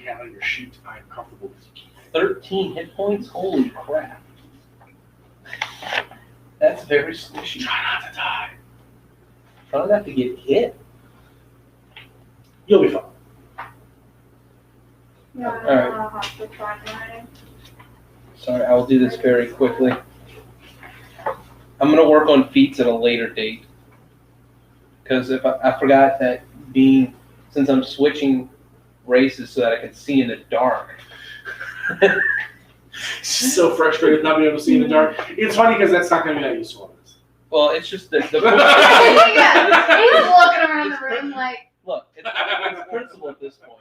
have on your sheet, I am comfortable with you. 13 hit points? Holy crap. That's very squishy. Try not to die. Try not to get hit. You'll be fine. Alright. Sorry, I will do this very quickly. I'm going to work on feats at a later date. Because if I forgot that since I'm switching races so that I can see in the dark. So frustrated not being able to see in the dark. It's funny because that's not going to be that useful. Well, it's just the He's looking around the room like... Look, it's principle at this point.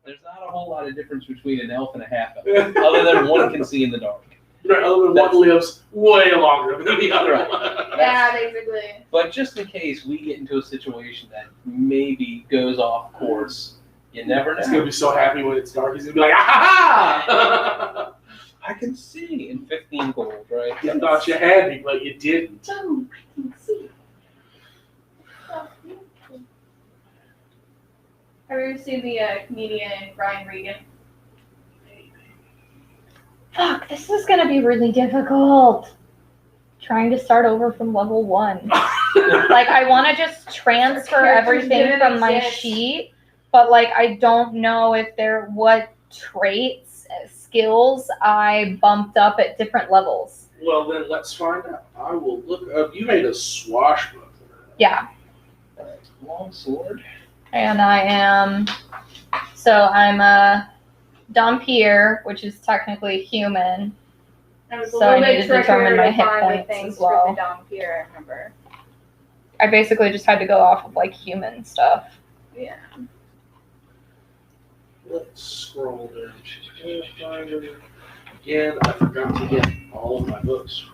There's not a whole lot of difference between an elf and a half elf, other than one can see in the dark. Right, other than one lives way longer than the other right. one. Yeah, basically. But just in case we get into a situation that maybe goes off course, you never know. He's going to be so happy when it's dark. He's going to be like, ah! I can see in 15 gold, right? You thought you had me, but you didn't. Oh, I can see. Have you ever seen the comedian Brian Regan? Fuck, this is gonna be really difficult. Trying to start over from level 1. Like, I want to just transfer everything from my sheet, but like, I don't know if what traits, skills I bumped up at different levels. Well, then let's find out. I will look up. You made a swashbuckler. Yeah. Long sword. And I'm a Dompier, which is technically human. I was So I need to determine my hit points as well. For the Dompier, I remember. I basically just had to go off of like human stuff. Yeah. Let's scroll down to Pathfinder. Again, I forgot to get all of my books.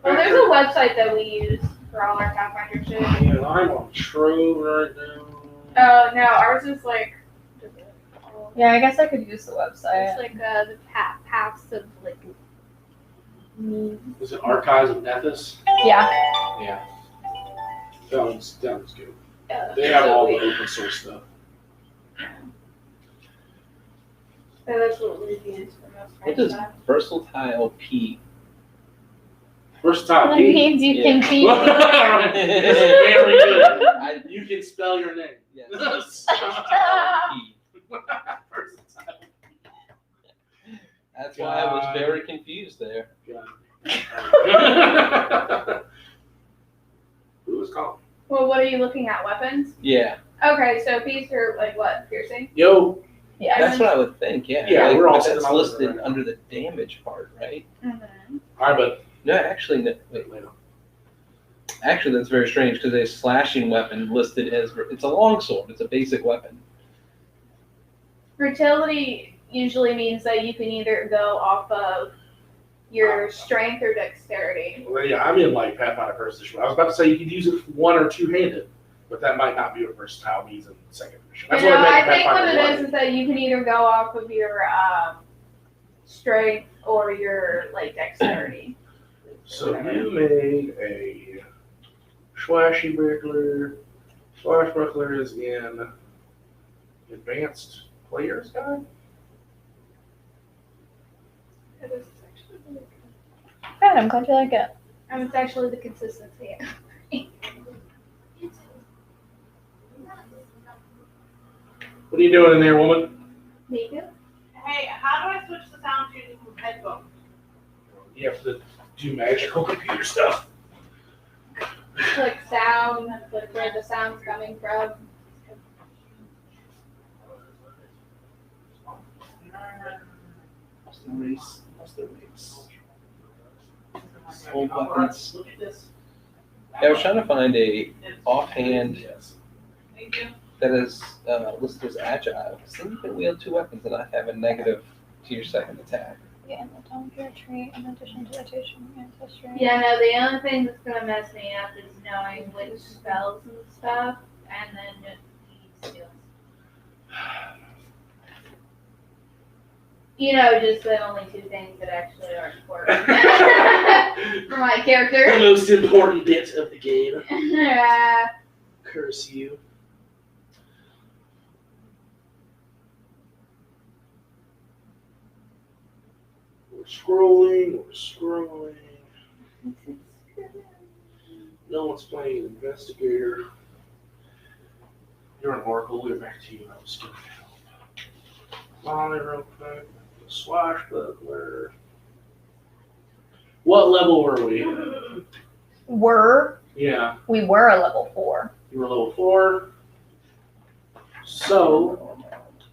Well, there's a website that we use for all our Pathfinder shit. And I'm on Trove right now. Oh, no, ours is like... Yeah, I guess I could use the website. It's like the paths of like... Is it Archives of Nethys? Yeah. Yeah. That one's good. They have all the open source stuff. So that's what we use for most What does versatile P? Versatile That P. means you can be. This is very good. You can spell your name. Yes. Versatile P. That's why I was very confused there. Who was calling? Well, what are you looking at? Weapons? Yeah. Okay, so P's are like what? Piercing? Yo. Yeah. That's what I would think, yeah. Yeah, we're all but that's sitting on listed right under the damage part, right? Mm-hmm. All right, but No, actually, no, wait. Actually, that's very strange because a slashing weapon listed as it's a longsword. It's a basic weapon. Fertility usually means that you can either go off of your strength or dexterity. Well, yeah, I'm in like Pathfinder first edition. I was about to say you could use it one or two-handed, but that might not be what versatile means in second edition. That's You know, what I it think what Pathfinder it is that you can either go off of your strength or your like dexterity. So you made a swashbuckler. Swashbuckler is in Advanced Player's Guide. It is actually really good. Good, I'm glad you like it. And it's actually the consistency. What are you doing in there, woman? Maybe. Hey, how do I switch the sound to headphones? You have to do magical computer stuff. Like sound, like where the sound's coming from. What's the race? Old weapons. Look at this. Yeah, I was trying to find a offhand Thank you. that is listed as agile. So you can wield two weapons and not have a negative to your second attack. Yeah, and the Dompier trait in addition to rotation and ancestry. Yeah, no, the only thing that's gonna mess me up is knowing which spells and stuff, and then just the skills. You know, just the only two things that actually are important for my The character. most important bit of the game. Yeah. Curse you. scrolling. No one's playing investigator. You're an oracle. We're back to you. I was going to help. Molly, real quick. Swashbuckler. What level were we? Yeah, We were a level 4. you were level 4. So,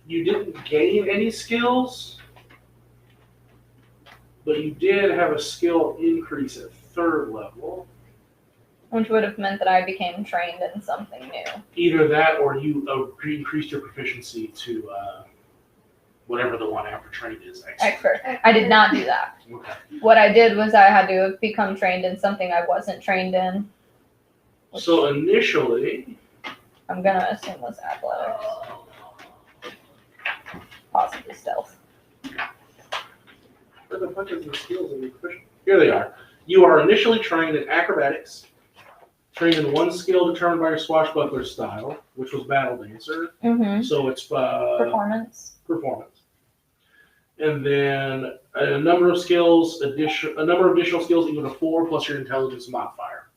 you didn't gain any skills, but you did have a skill increase at 3rd level. Which would have meant that I became trained in something new. Either that or you increased your proficiency to whatever the one after trained is. Expert. I did not do that. Okay. What I did was I had to become trained in something I wasn't trained in. So initially, I'm gonna assume was athletics. Possibly stealth. where the fuck is the skills in your proficiency? Here they are. You are initially trained in acrobatics, trained in one skill determined by your swashbuckler style, which was battle dancer. Mm-hmm. So it's Performance. performance. And then a number of additional skills equal to 4 plus your intelligence modifier.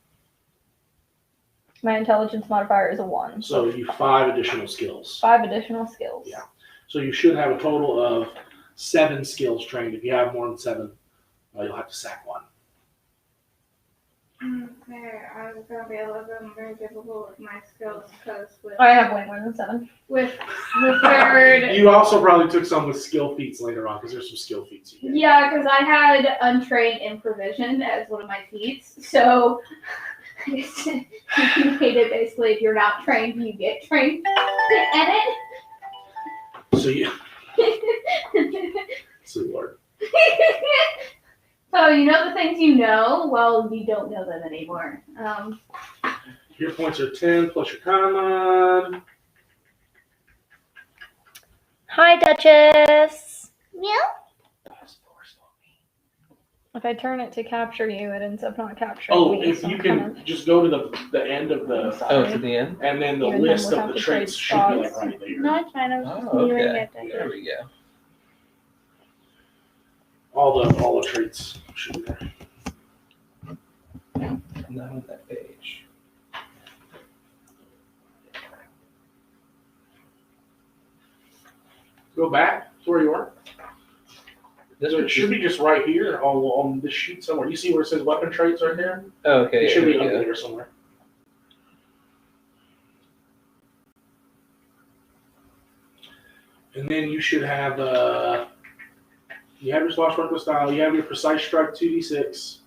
My intelligence modifier is a 1. So you 5 additional skills. 5 additional skills. Yeah. So you should have a total of 7 skills trained. If you have more than 7, you'll have to sack 1. Okay, I was gonna be a little bit more difficult with my skills because I have way more than 7. with the 3rd. You also probably took some with skill feats later on because there's some skill feats. You get. Yeah, because I had untrained improvision as one of my feats, so it's indicated basically if you're not trained, you get trained in So you, it. sweet Lord. So you know the things you know, well, you don't know them anymore. Your points are 10 plus your con mod. Hi, Duchess. Meow. If I turn it to capture you, it ends up not capturing Oh, me. if so you I'm can kind of- just go to the end of I'm the, sorry. Oh, to the end? and then the Even then list we'll of have the to traits trade should be like spots. right there. No, it's fine. I was just Oh, viewing okay. it. There we go. All the traits should be there. Not on that page. Go back to where you were. This So it was should be just right here on this sheet somewhere. You see where it says weapon traits right there? Oh, okay. It should here be we under go. there somewhere. And then you should have you have your swashbuckler style, you have your precise strike 2d6.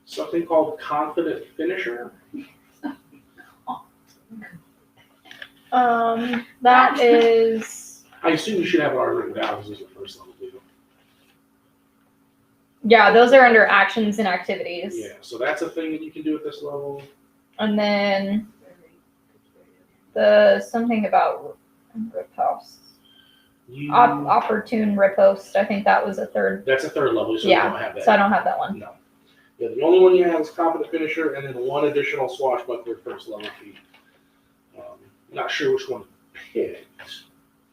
Something called confident finisher. That is, I assume you should have it already written down because this is the first level deal. yeah, those are under actions and activities. Yeah, so that's a thing that you can do at this level. And then the something about riposte. You, Opportune riposte. I think that was a 3rd. that's a 3rd level, so Yeah, you don't have that. So I don't have that one. No. Yeah, the only one you have is confident finisher, and then 1 additional swashbuckler first level feat. Not sure which one picked.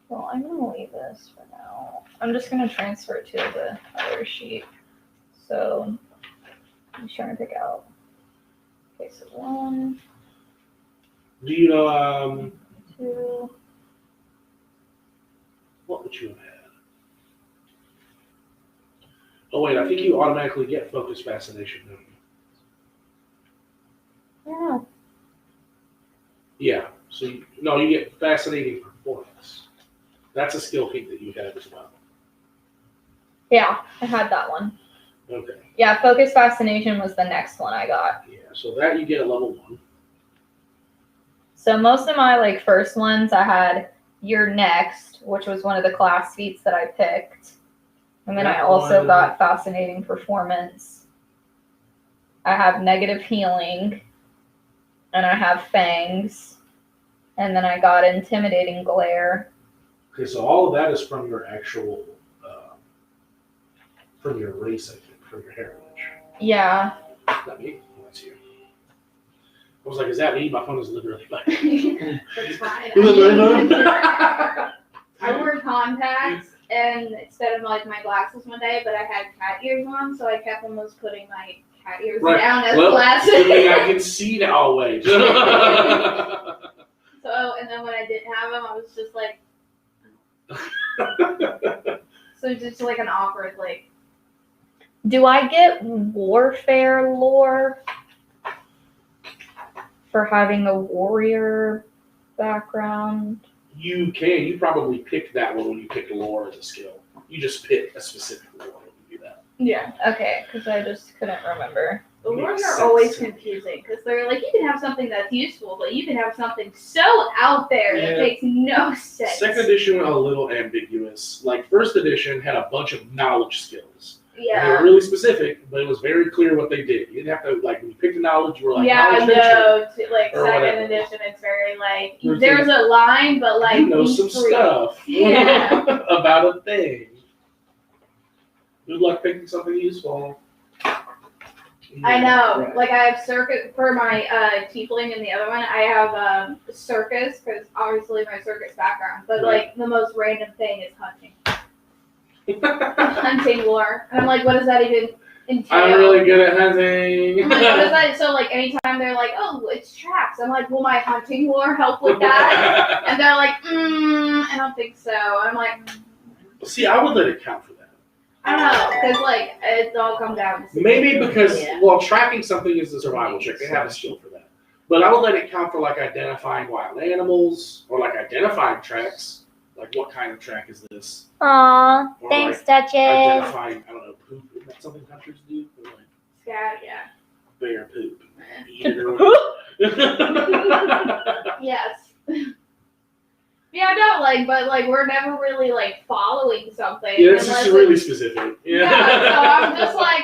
Well, I'm gonna leave this for now. I'm just gonna transfer it to the other sheet. So I'm just trying to pick out. Okay, so 1, Do you know 2. what would you have had? Oh wait, I think you automatically get focus fascination, don't you? Yeah. Yeah. So you get fascinating performance. That's a skill feat that you have as well. Yeah, I had that one. Okay. Yeah, focus fascination was the next one I got. Yeah. So that you get at level 1. So most of my first ones I had You're Next, which was one of the class feats that I picked. And then I That also one- got fascinating performance. I have negative healing. And I have fangs. And then I got intimidating glare. Okay, so all of that is from your actual, from your race, I think, from your heritage. Yeah. Is that me? Oh, that's you. I was like, is that me? My phone is literally like. That's fine. I wear contacts, and instead of like my glasses one day, but I had cat ears on, so I kept almost putting my cat ears Right. down as Well, glasses. good thing I can see now always. So, and then when I didn't have them, I was just like, so it's just like an awkward, like, Do I get warfare lore for having a warrior background? You can. You probably picked that one when you picked lore as a skill. You just pick a specific lore when you do that. yeah. Okay, because I just couldn't remember. The Makes ones are sense. always confusing because they're like, you can have something that's useful, but you can have something so out there Yeah. that makes no sense. Second edition went a little ambiguous. Like first edition had a bunch of knowledge skills. And they Yeah. were really specific, but it was very clear what they did. You didn't have to like when you picked the knowledge, you were like Yeah, knowledge venture. no, like or second whatever. edition, it's very like There's there's a line, but like You know be some free. stuff Yeah. about a thing. Good luck picking something useful. I know. Right. Like I have circus for my tiefling and the other one. I have circus because obviously my circus background. But Right. like the most random thing is hunting, hunting lore, and I'm like, what does that even entail? I'm really good at hunting. I'm like, what is that? So like anytime they're like, oh, it's traps. I'm like, will my hunting lore help with that? And they're like, I don't think so. I'm like, See, I would let it count for that. I don't know, because like it's all come down to Maybe because, Yeah. well, tracking something is a survival check. They have a skill for that. But I would let it count for like identifying wild animals or like identifying tracks. Like what kind of track is this? Aw, Or thanks, like Duchess. identifying, I don't know, poop. Is that something hunters do? Or like scat. Yeah. bear poop. Eat it or whatever. Yes. Yeah, no, like, but like we're never really like following something. Yeah, this unless is really it's- specific. Yeah, so I'm just like,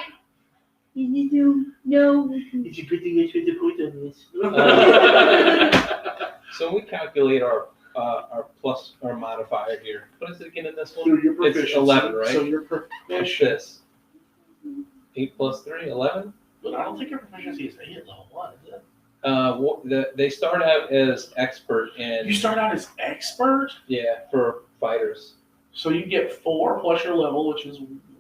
you don't know. Did you put the point on this? So we calculate our plus our modifier here. What is it again in this one? Through your It's proficiency. 11, right? So your What's proficient. this? 8 plus 3, 11? But I don't think your proficiency is 8 at level 1, is it? They start out as expert in You start out as expert, for fighters. so you get 4 plus your level, which is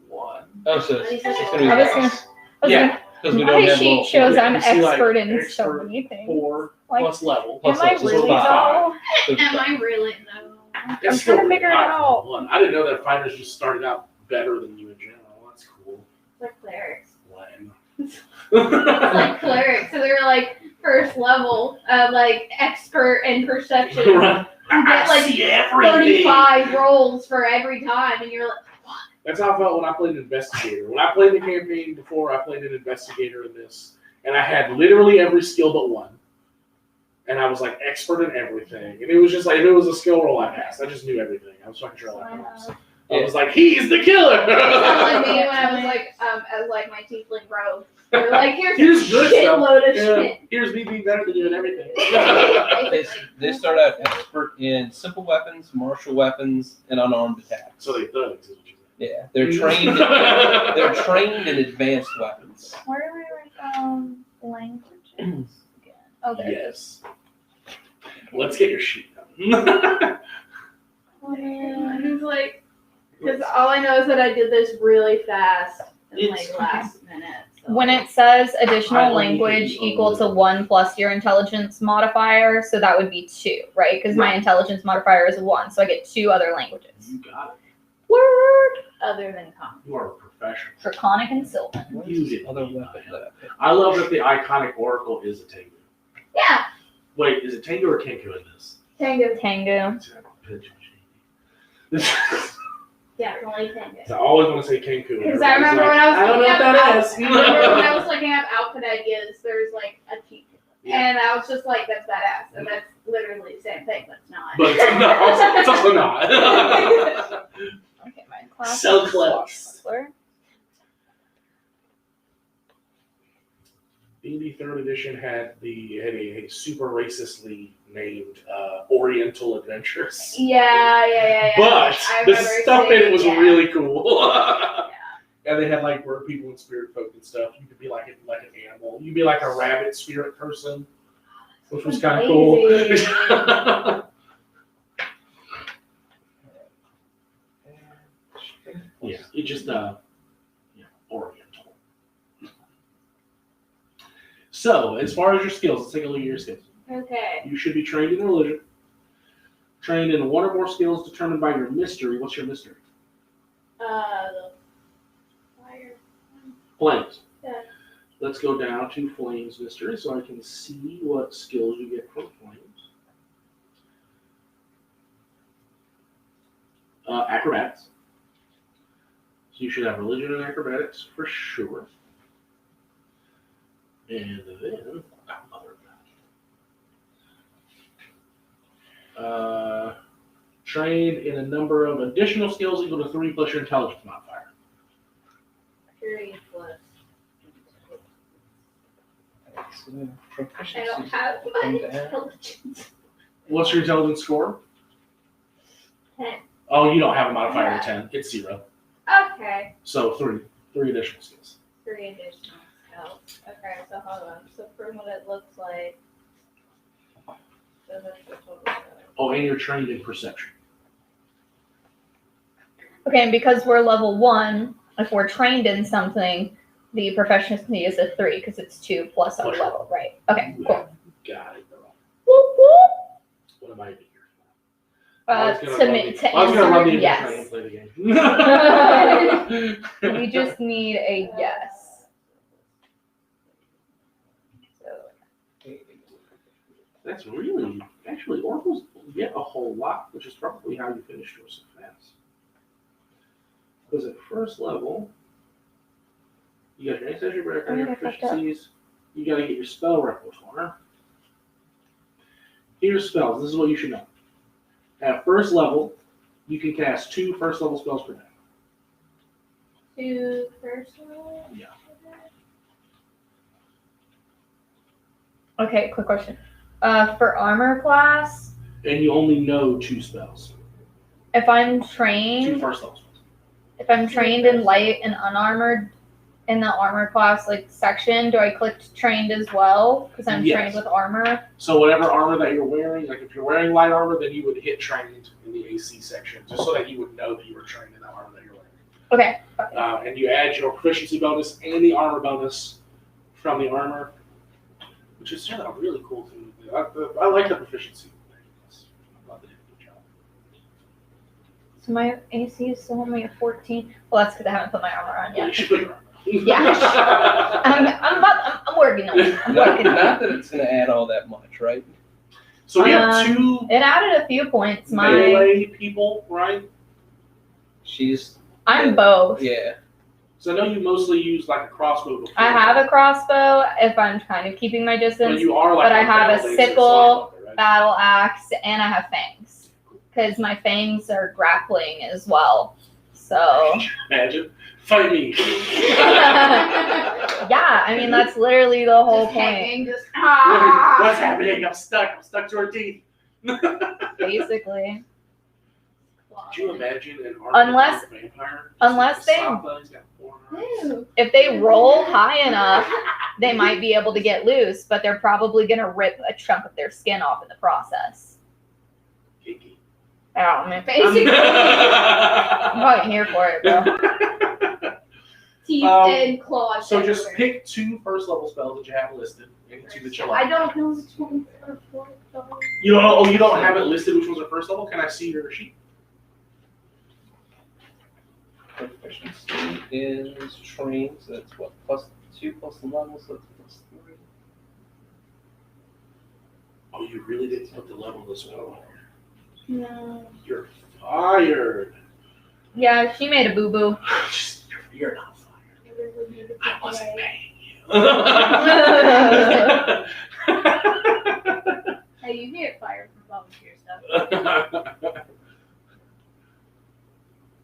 1. Oh, so it's gonna be I was gonna- less. Yeah. Because we don't My have sheet level shows Yeah, I'm you see, like, expert in so expert many things. 4 Like, plus level. plus Am I level, so really it's though? So Am I really? No. That's trying to still figure it high for out. level 1. I didn't know that fighters just started out better than you in general. That's cool. It's like clerics. Lame. It's like clerics. So they're like first level, like expert in perception. Right. You get like see everything. 35 rolls for every time, and you're like, That's how I felt when I played an investigator. When I played the campaign before, I played an investigator in this, and I had literally every skill but one. And I was like expert in everything. And it was just like, if it was a skill roll I passed, I just knew everything. I was fucking Sherlock Holmes. I was like, he's the killer! sound like me when I was like, as like my tiefling rogue. They're like, here's Here's a good stuff. shitload of Yeah, shit. here's me being better than you and everything. They start out expert in simple weapons, martial weapons, and unarmed attacks. So they thugs, is what you Yeah, they're trained. They're trained in advanced weapons. Where do we write languages again? Oh, there it is. Yes. Let's get your sheet done. And it's like, because all I know is that I did this really fast in like It's- last minute. So. When it says I additional only language hate equal to only. 1 plus your intelligence modifier, so that would be 2, right? Because my Right. intelligence modifier is 1, so I get 2 other languages. You got Word! Other than common. it. You are a professional. Draconic and Sylvan. What You is get this other me, weapon man. that I picked? I love that the iconic oracle is a Tengu. Yeah, Wait, is it Tengu or Kenku in this? Tango. Tango. Definitely Tango. I always want to say Kenku. Because I remember when I was I don't know what looking that up is. I remember when I was looking up outfit ideas, there's like a cheat. Yeah. And I was just like, that's badass. And that's literally the same thing, but it's not. But it's also not. Okay, my class. So is close. Swashbuckler. D&D 3rd edition had a super racistly named Oriental Adventures. Yeah. But I the remember stuff in it was seeing- really cool. And they had like where people and spirit folk and stuff. You could be like an animal. You'd be like a rabbit spirit person, which was kind of cool. Amazing. It just, Oriental. So, as far as your skills, let's take a look at your skills. Okay. You should be trained in religion, trained in one or more skills determined by your mystery. What's your mystery? The fire. Flames. Yeah. Let's go down to Flames mystery so I can see what skills you get from Flames. Acrobatics. So you should have religion and acrobatics for sure. And then trained in a number of additional skills equal to 3 plus your intelligence modifier. 3 plus. Excellent. I don't Proficiency. have my Come down. intelligence. What's your intelligence score? 10. Oh, you don't have a modifier of 10. It's 0. Okay. So 3 additional skills. 3 additional skills. Okay, so hold on. So from what it looks like. So that's the total. Oh, and you're trained in perception. Okay, and because we're level 1, if we're trained in something, the proficiency is a 3 because it's 2 plus our Plus. level, right? Okay, cool. Got it, girl. Whoop, whoop. What am I here for? To I was gonna run the answer, intro yes. and play the game. We just need a yes. So, That's really, actually, oracles get a whole lot, which is probably how you finish yours so fast. Because at first level, you got your ancestry record, your I fucked up. proficiencies, you gotta get your spell repertoire. Here's spells, this is what you should know. At first level, you can cast 2 first level spells per day. 2 first level? Yeah. okay, quick question. For armor class, And you only know 2 spells. if I'm 2 trained, first level spells. if I'm trained in light and unarmored in the armor class like section, do I click trained as well? Because I'm Yes. trained with armor. So whatever armor that you're wearing, like if you're wearing light armor, then you would hit trained in the AC section, just so that you would know that you were trained in that armor that you're wearing. Okay. And you add your proficiency bonus and the armor bonus from the armor, which is a really cool thing to do. I like the proficiency. I love it. Good job. So my AC is still only a 14. Well, that's because I haven't put my armor on Yeah, you yet. should put your armor. Yeah. I'm working on it. I'm Not, working on it. not that it's going to add all that much, right? So we have 2 It added a few points. melee people, right? She's, I'm both. yeah. So I know you mostly use like a crossbow before. I have a crossbow if I'm kind of keeping my But distance, you are like but I have a battle-based sickle, swashbuckler, right? battle axe, and I have fangs. Because my fangs are grappling as well. So, Imagine. Fight me. yeah, I mean, that's literally the whole Just point. hanging, just What's happening? I'm stuck to her teeth. Basically. Could you imagine an Unless- armed vampire? unless they- He's got 4 arms. Ew. If they roll high enough, they might be able to get loose, but they're probably going to rip a chunk of their skin off in the process. Kinky. Oh, man. Basically, I'm fucking here for it, bro. teeth Um, and claws. So just everywhere. pick 2 first level spells that you have listed and 2 that you I like. don't know which ones are fourth level. You don't have it listed which ones are first level? Can I see your sheet? Proficiency is trained, so that's what, +2 plus the level, so it's +3. Oh, you really didn't put the level of the spell on here. No. You're fired. Yeah, she made a boo-boo. You're not fired. I wasn't paying you. Hey, you get fired for volunteer stuff.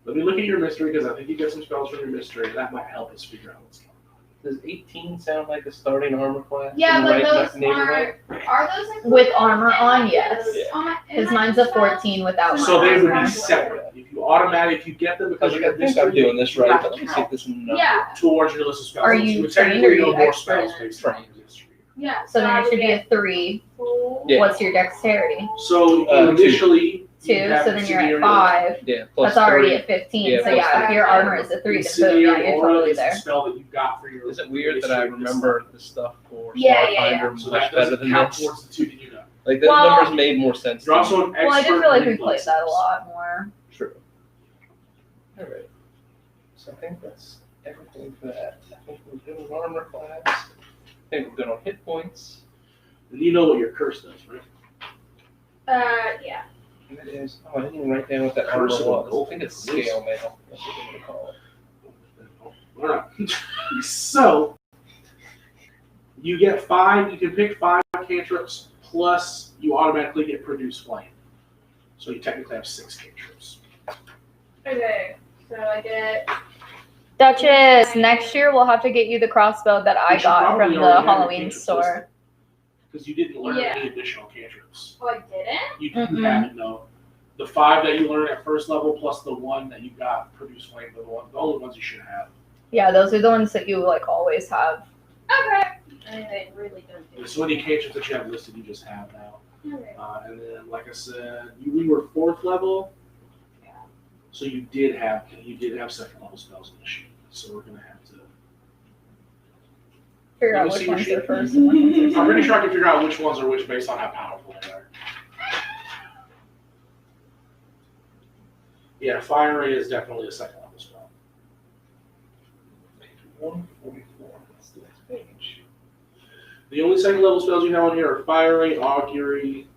Let me look at your mystery because I think you get some spells from your mystery. That might help us figure out what's going on. Does 18 sound like a starting armor class? Yeah, in the but right those neighborhood? are those like With armor on, yes. Yeah. Because mine's a 14 without So armor. they would be separate. If you get them I because was you like, have I think I'm mystery, doing this you right, have but to let me see count if this number. Yeah, towards your list of spells. Are So you would technically trained or know you more expert? spells based on your mystery. yeah. So then I it should would be a get 3. full. Yeah. What's your dexterity? So Two. initially, 2, You have so then you're at incendiary 5. Yeah, plus That's already 3. at 15. Yeah, so plus yeah, if three. your armor is a 3, then boom, Incendiary yeah, you're aura totally is the there. spell that you got for your. Is it weird that I history of this remember the stuff for Yeah, Pathfinder So much that better doesn't than count this? towards the 2 that you know. Like those Well, numbers made more sense. You're to also me. an expert. Well, I did feel like we in played that a reflexes. lot more. True. All right. So I think that's everything for that. I think we're good on armor class. I think we're good on hit points. And you know what your curse does, right? Yeah. And it is. Oh, I didn't even write down what that armor Curse of was. gold. I think it's scale mail. That's what they're gonna call it. All right. So you get 5. You can pick 5 cantrips plus you automatically get produce flame. So you technically have 6 cantrips. Okay. So I get. Duchess, next year we'll have to get you the crossbow that I Which you got probably from the already have your Halloween cantrips store. Because you didn't learn Yeah. any additional cantrips. Oh, I didn't. You Mm-mm. haven't, no. The 5 that you learn at first level plus the 1 that you got produce flame are the only ones you should have. Yeah, those are the ones that you like always have. Okay. I really don't do So any cantrips that you have listed, you just have now. Okay. And then, like I said, we were 4th level, so you did have 2nd level spells in the sheet. So we're gonna have to. Figure Let out me which see what ones you- are first and which ones are I'm second. pretty sure I can figure out which ones are which based on how powerful they are. Yeah, Fire Ray is definitely a 2nd level spell. 144. That's the next page. The only 2nd level spells you have on here are Fire Ray, Augury,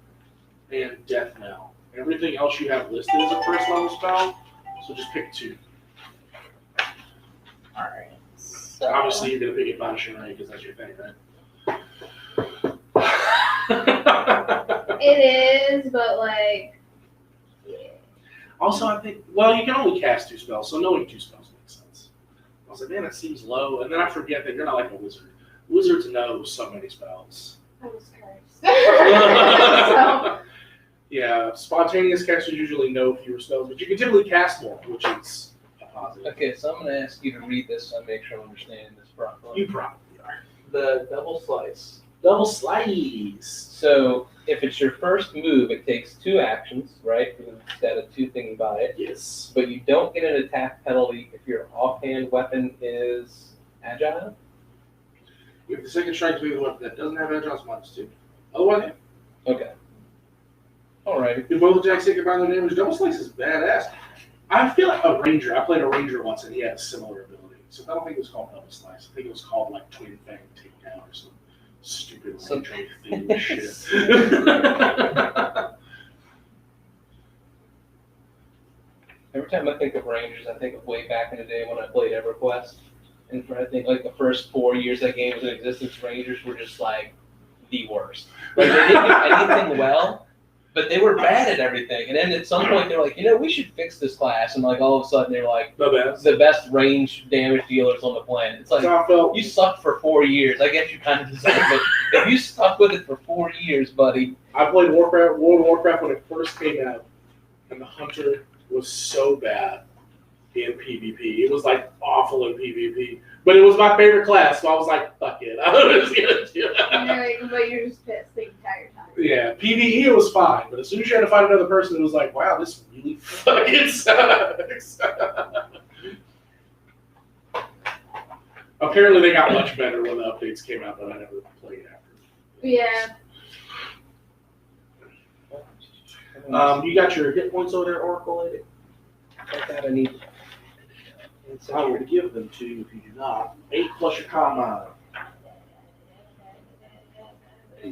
and Death Knell. Everything else you have listed as a 1st level spell, so just pick 2. Alright. So Obviously, you're going to pick Admonishing Ray because that's your thing, right? It is, but like. Yeah. Also, I think, well, you can only cast 2 spells, so knowing 2 spells makes sense. I was like, man, that seems low. And then I forget that you're not like a wizard. Wizards know so many spells. I was cursed. So. Yeah, spontaneous casters usually know fewer spells, but you can typically cast more, which is a positive. Okay, so I'm going to ask you to read this so I make sure I'm understanding this properly. You probably are. The double slice. Double slice. So if it's your first move, it takes 2 actions, right? Instead of 2 thinking about it. Yes. But you don't get an attack penalty if your offhand weapon is agile. If the second strike to be the weapon that doesn't have agile, it's -2. Otherwise, yeah. Okay. Alright. If both attacks take combined their damage, double slice is badass. I feel like a ranger. I played a ranger once, and he had a similar ability. So I don't think it was called double slice. I think it was called like twin fang takedown or some stupid ranger theme shit. Every time I think of Rangers, I think of way back in the day when I played EverQuest. And for I think like the first 4 years that game was in existence, Rangers were just like the worst. Like they didn't do anything well, but they were bad at everything. And then at some point they were like, we should fix this class. And like all of a sudden they're like the best range damage dealers on the planet. It's like, So I felt you sucked for 4 years. I guess you kind of deserve it. If you stuck with it for 4 years, buddy. I played World of Warcraft when it first came out, and the hunter was so bad in PvP. It was like awful in PvP, but it was my favorite class, so I was like, "Fuck it, I'm just gonna do it." But you're just pissed the entire time. Yeah, PvE it was fine, but as soon as you had to find another person, it was like, "Wow, this really fucking sucks." Apparently, they got much better when the updates came out, but I never played after. Yeah. You got your hit points over there, Oracle lady? I thought I need. I will give them to you if you do not. 8 plus your con mod. A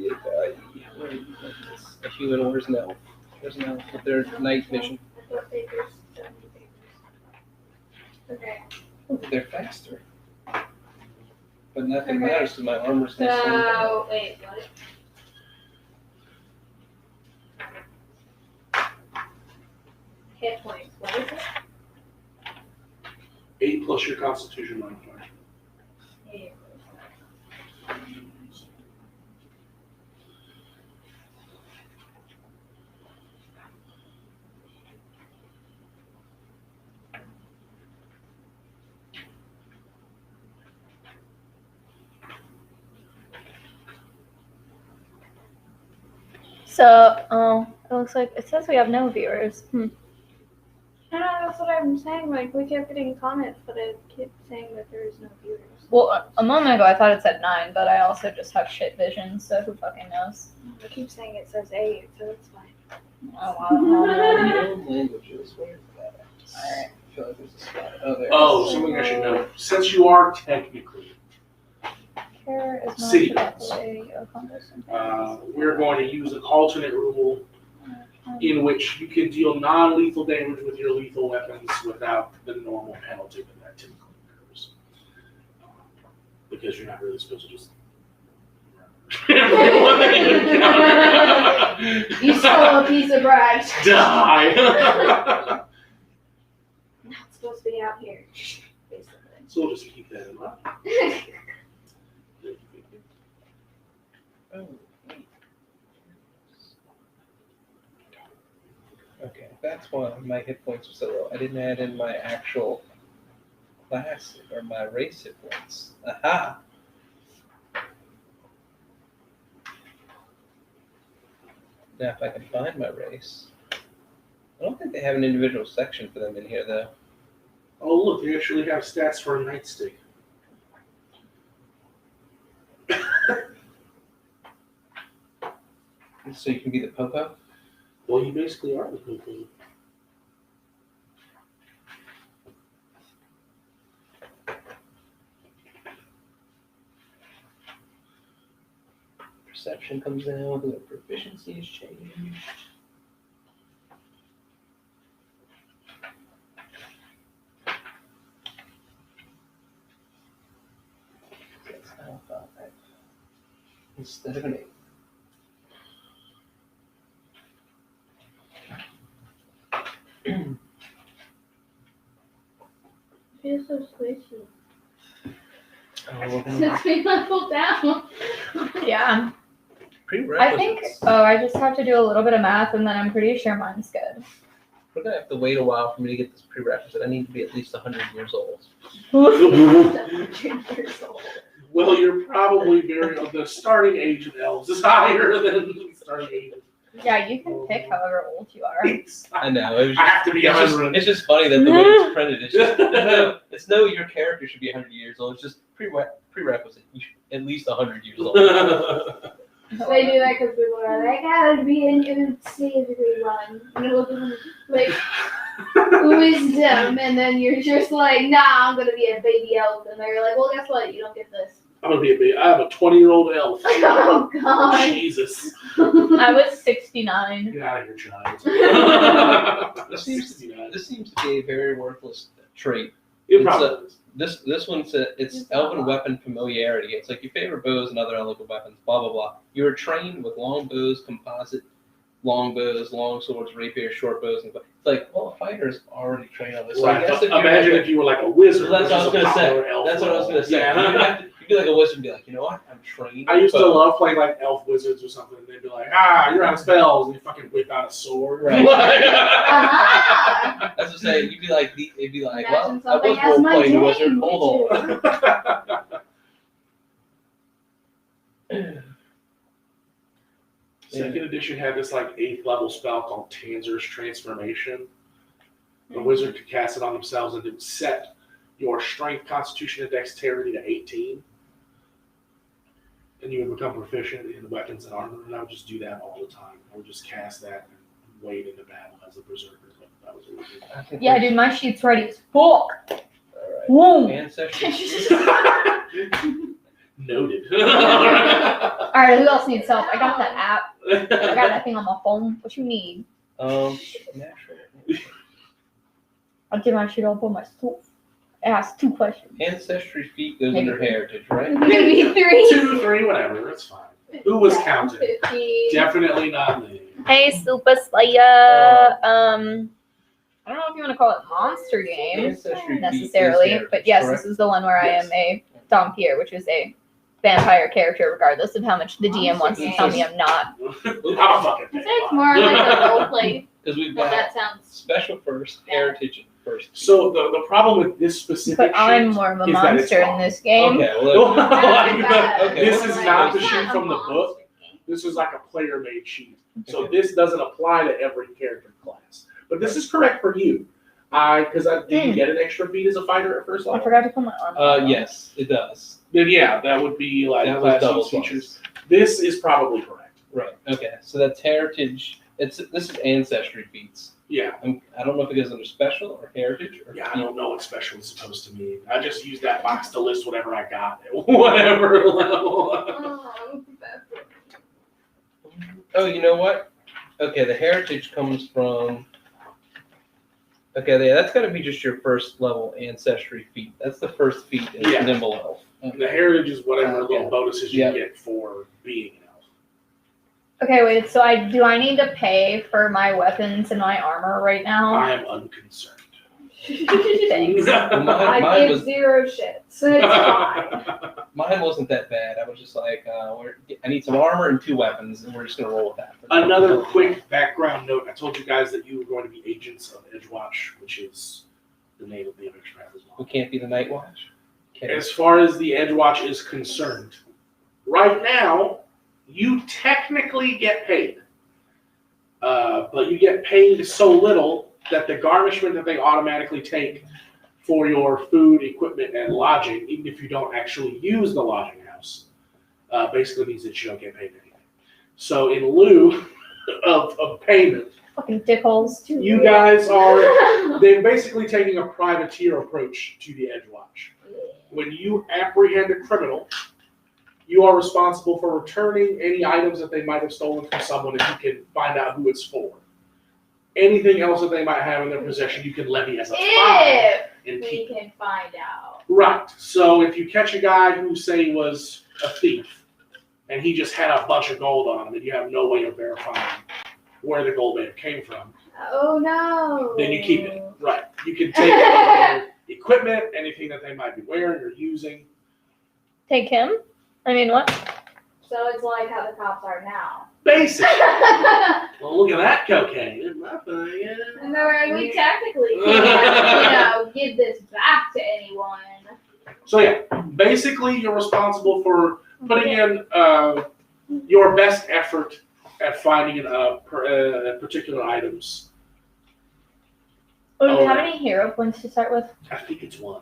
human, where's an elf? There's an elf with their night vision. Okay. They're faster. But nothing Okay. matters because my armor's the same. So, wait, what? Hit points. What is it? 8 plus your Constitution modifier. So, looks like it says we have no viewers. I know, that's what I'm saying. Like, we kept getting comments, but it kept saying that there is no viewers. Well, a moment ago I thought it said 9, but I also just have shit vision, so who fucking knows? I keep saying it says 8, so it's fine. Oh, wow. Languages. Where is that? Alright. I feel like there's a spot. Oh, there. Oh, something I should know. Since you are technically, Care is not City about points. the way you accomplish something. we're going to use an alternate rule in which you can deal non-lethal damage with your lethal weapons without the normal penalty that typically occurs. Because you're not really supposed to just everyone that you encounter. You stole a piece of bread. Die. Not supposed to be out here, basically. So we'll just keep that in mind. Oh, wait. Okay, that's why my hit points are so low. I didn't add in my actual class or my race hit points. Aha! Now, if I can find my race, I don't think they have an individual section for them in here, though. Oh, look, they actually have stats for a nightstick. So you can be the Popo? Well, you basically are the Popo. Perception comes down, the proficiency is changed. That's now 5. Instead of an 8. Feels so squishy. Oh, we're gonna- Since we leveled down. Yeah. I Prerequisites. think, I just have to do a little bit of math and then I'm pretty sure mine's good. We're gonna have to wait a while for me to get this prerequisite. I need to be at least 100 years old. Well, you're probably the starting age of elves is higher than the starting age of Yeah, you can pick however old you are. I know. It was I have to be it's, just, 100. it's just funny that the way it's printed, it's just it's no your character should be 100 years old. It's just prerequisite. You should at least 100 years old. They do that because people are like, I would be in everyone. And it'll be like, wisdom. And then you're just like, nah, I'm going to be a baby elf. And they're like, well, guess what? You don't get this. I'm gonna be a baby. I have a 20-year-old elf. Oh, God. Jesus. I was 69. Get out of here, child. This seems to be a very worthless trait. It probably is. This one says it's elven weapon familiarity. It's like your favorite bows and other elven weapons, blah blah blah. You are trained with long bows, composite long bows, long swords, rapier, short bows, and it's like, well, a fighter is already trained on this. So I Right. guess if Imagine if you were like a wizard. that's what I was which is a gonna say. popular elf That's what I was gonna say. Yeah. You'd be like a wizard and be like, you know what? I'm trained. I used to but- love playing like elf wizards or something, and they'd be like, you're out of spells, and you fucking whip out a sword. Right. Ah. That's what I'm saying. You'd be like, Imagine well, I something was as role playing the mundane, wizard. Hold on. Second edition had this like 8th level spell called Tanzer's Transformation. The wizard could cast it on themselves and it would set your strength, constitution, and dexterity to 18. And you would become proficient in weapons and armor. And I would just do that all the time. I would just cast that and wade into battle as a berserker. But that was really good. I think Yeah, dude, my sheet's ready as fuck. Alright. Whoa. Ancestry. Noted. Alright, who else needs help? I got that app. I got that thing on my phone. What you need? Natural. I'll get my shit up on my stove. Ask 2 questions. Ancestry feat goes Maybe. under heritage, right? Maybe 3. 2, 3, whatever. That's fine. Who was counting? 50. Definitely not me. Hey, Super Slayer. I don't know if you want to call it monster game Ancestry feat necessarily, is heritage, but yes, correct? this is the one where I am a Dompier, which is a vampire character, regardless of how much the DM wants to tell me I'm not. I'm a fucking I'd say it's more like a role play, Because we've but got that sounds. special first, heritage first. So the problem with this specific But I'm sheet more of a is that it's monster in wrong. this game. Okay, well, Like, okay, this well, is let's not go the to- sheet from the book. This is like a player-made sheet. So this doesn't apply to every character class. But this is correct for you. Did you get an extra feat as a fighter at first I level? forgot to put my arm. Yes, it does. Then yeah, that would be like That was class double use features. features. This is probably correct. Right. Okay. So that's heritage. This is ancestry feats. Yeah. I don't know if it goes under special or heritage. Or Yeah, I don't know what special is supposed to mean. I just use that box to list whatever I got at whatever level. Oh, you know what? Okay, the heritage comes from. Okay, yeah, that's got to be just your first level ancestry feat. That's the first feat in Yeah. Nimble Elf. The heritage is whatever little Yeah. bonuses you Yeah. get for being an elf. Okay, wait. So do I need to pay for my weapons and my armor right now? I am unconcerned. Thanks. Mine I give was 0 shits. It's fine. mine wasn't that bad. I was just like, I need some armor and 2 weapons, and we're just gonna roll with that. Another quick background note. I told you guys that you were going to be agents of Edgewatch, which is the name of the adventure path as well. We can't be the Night Watch. Okay. As far as the Edgewatch is concerned, right now, you technically get paid. But you get paid so little that the garnishment that they automatically take for your food, equipment, and lodging, even if you don't actually use the lodging house, basically means that you don't get paid anything. So in lieu of payment, Fucking dickholes. you guys they're basically taking a privateer approach to the Edgewatch. When you apprehend a criminal, you are responsible for returning any items that they might have stolen from someone if you can find out who it's for. Anything else that they might have in their possession, you can levy as a fine If and we keep. can find out. Right. So if you catch a guy who, say, was a thief, and he just had a bunch of gold on him, and you have no way of verifying where the gold may have came from, Oh no. then you keep it. Right. You can take their equipment, anything that they might be wearing or using. Take him? I mean, what? So it's like how the cops are now. Basic. Well, look at that cocaine. It's nothing. And we technically can't, give this back to anyone. So yeah, basically you're responsible for putting in your best effort at finding particular items. Oh, do you Oh. have any hero points to start with? I think it's 1.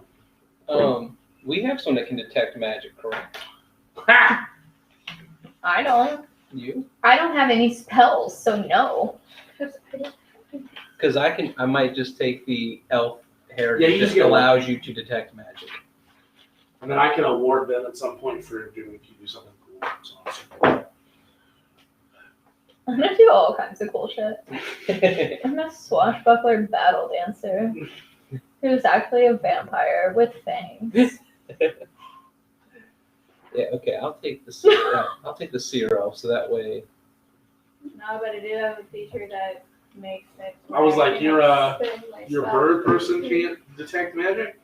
We have someone that can detect magic, correct? Ha! I don't. You? I don't have any spells, so no. Because I might just take the elf Yeah, heritage you just that get allows you to detect magic. And then I can award them at some point for doing if you do something cool. So on and so forth. I'm gonna do all kinds of cool shit. I'm a swashbuckler battle dancer who's actually a vampire with fangs. Yeah, okay, I'll take the I'll take the seer elf, so that way. No, but I do have a feature that makes it. I was like, your your bird person can't detect magic?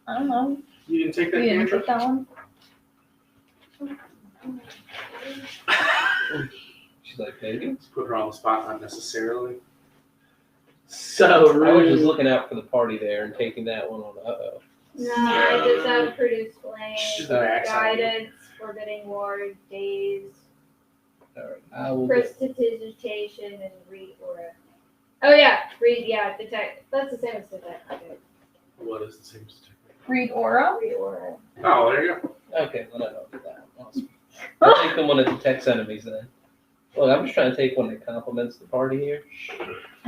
I don't know. You didn't take that You didn't cantrip? take that one? She's like, maybe. Let's put her on the spot unnecessarily. So I was just rude. looking out for the party there and taking that one on. No, I just have produce She's flame, an accent. guidance, forbidding ward, days, All right, I will. Get, prestidigitation, and read aura. Oh yeah, read, yeah, detect. That's the same as detect. Okay. What is the same stick? Read aura? Read aura. Oh, there you go. okay, then I don't do that. Awesome. I'll take the one that detects enemies then. Look, I'm just trying to take one that complements the party here.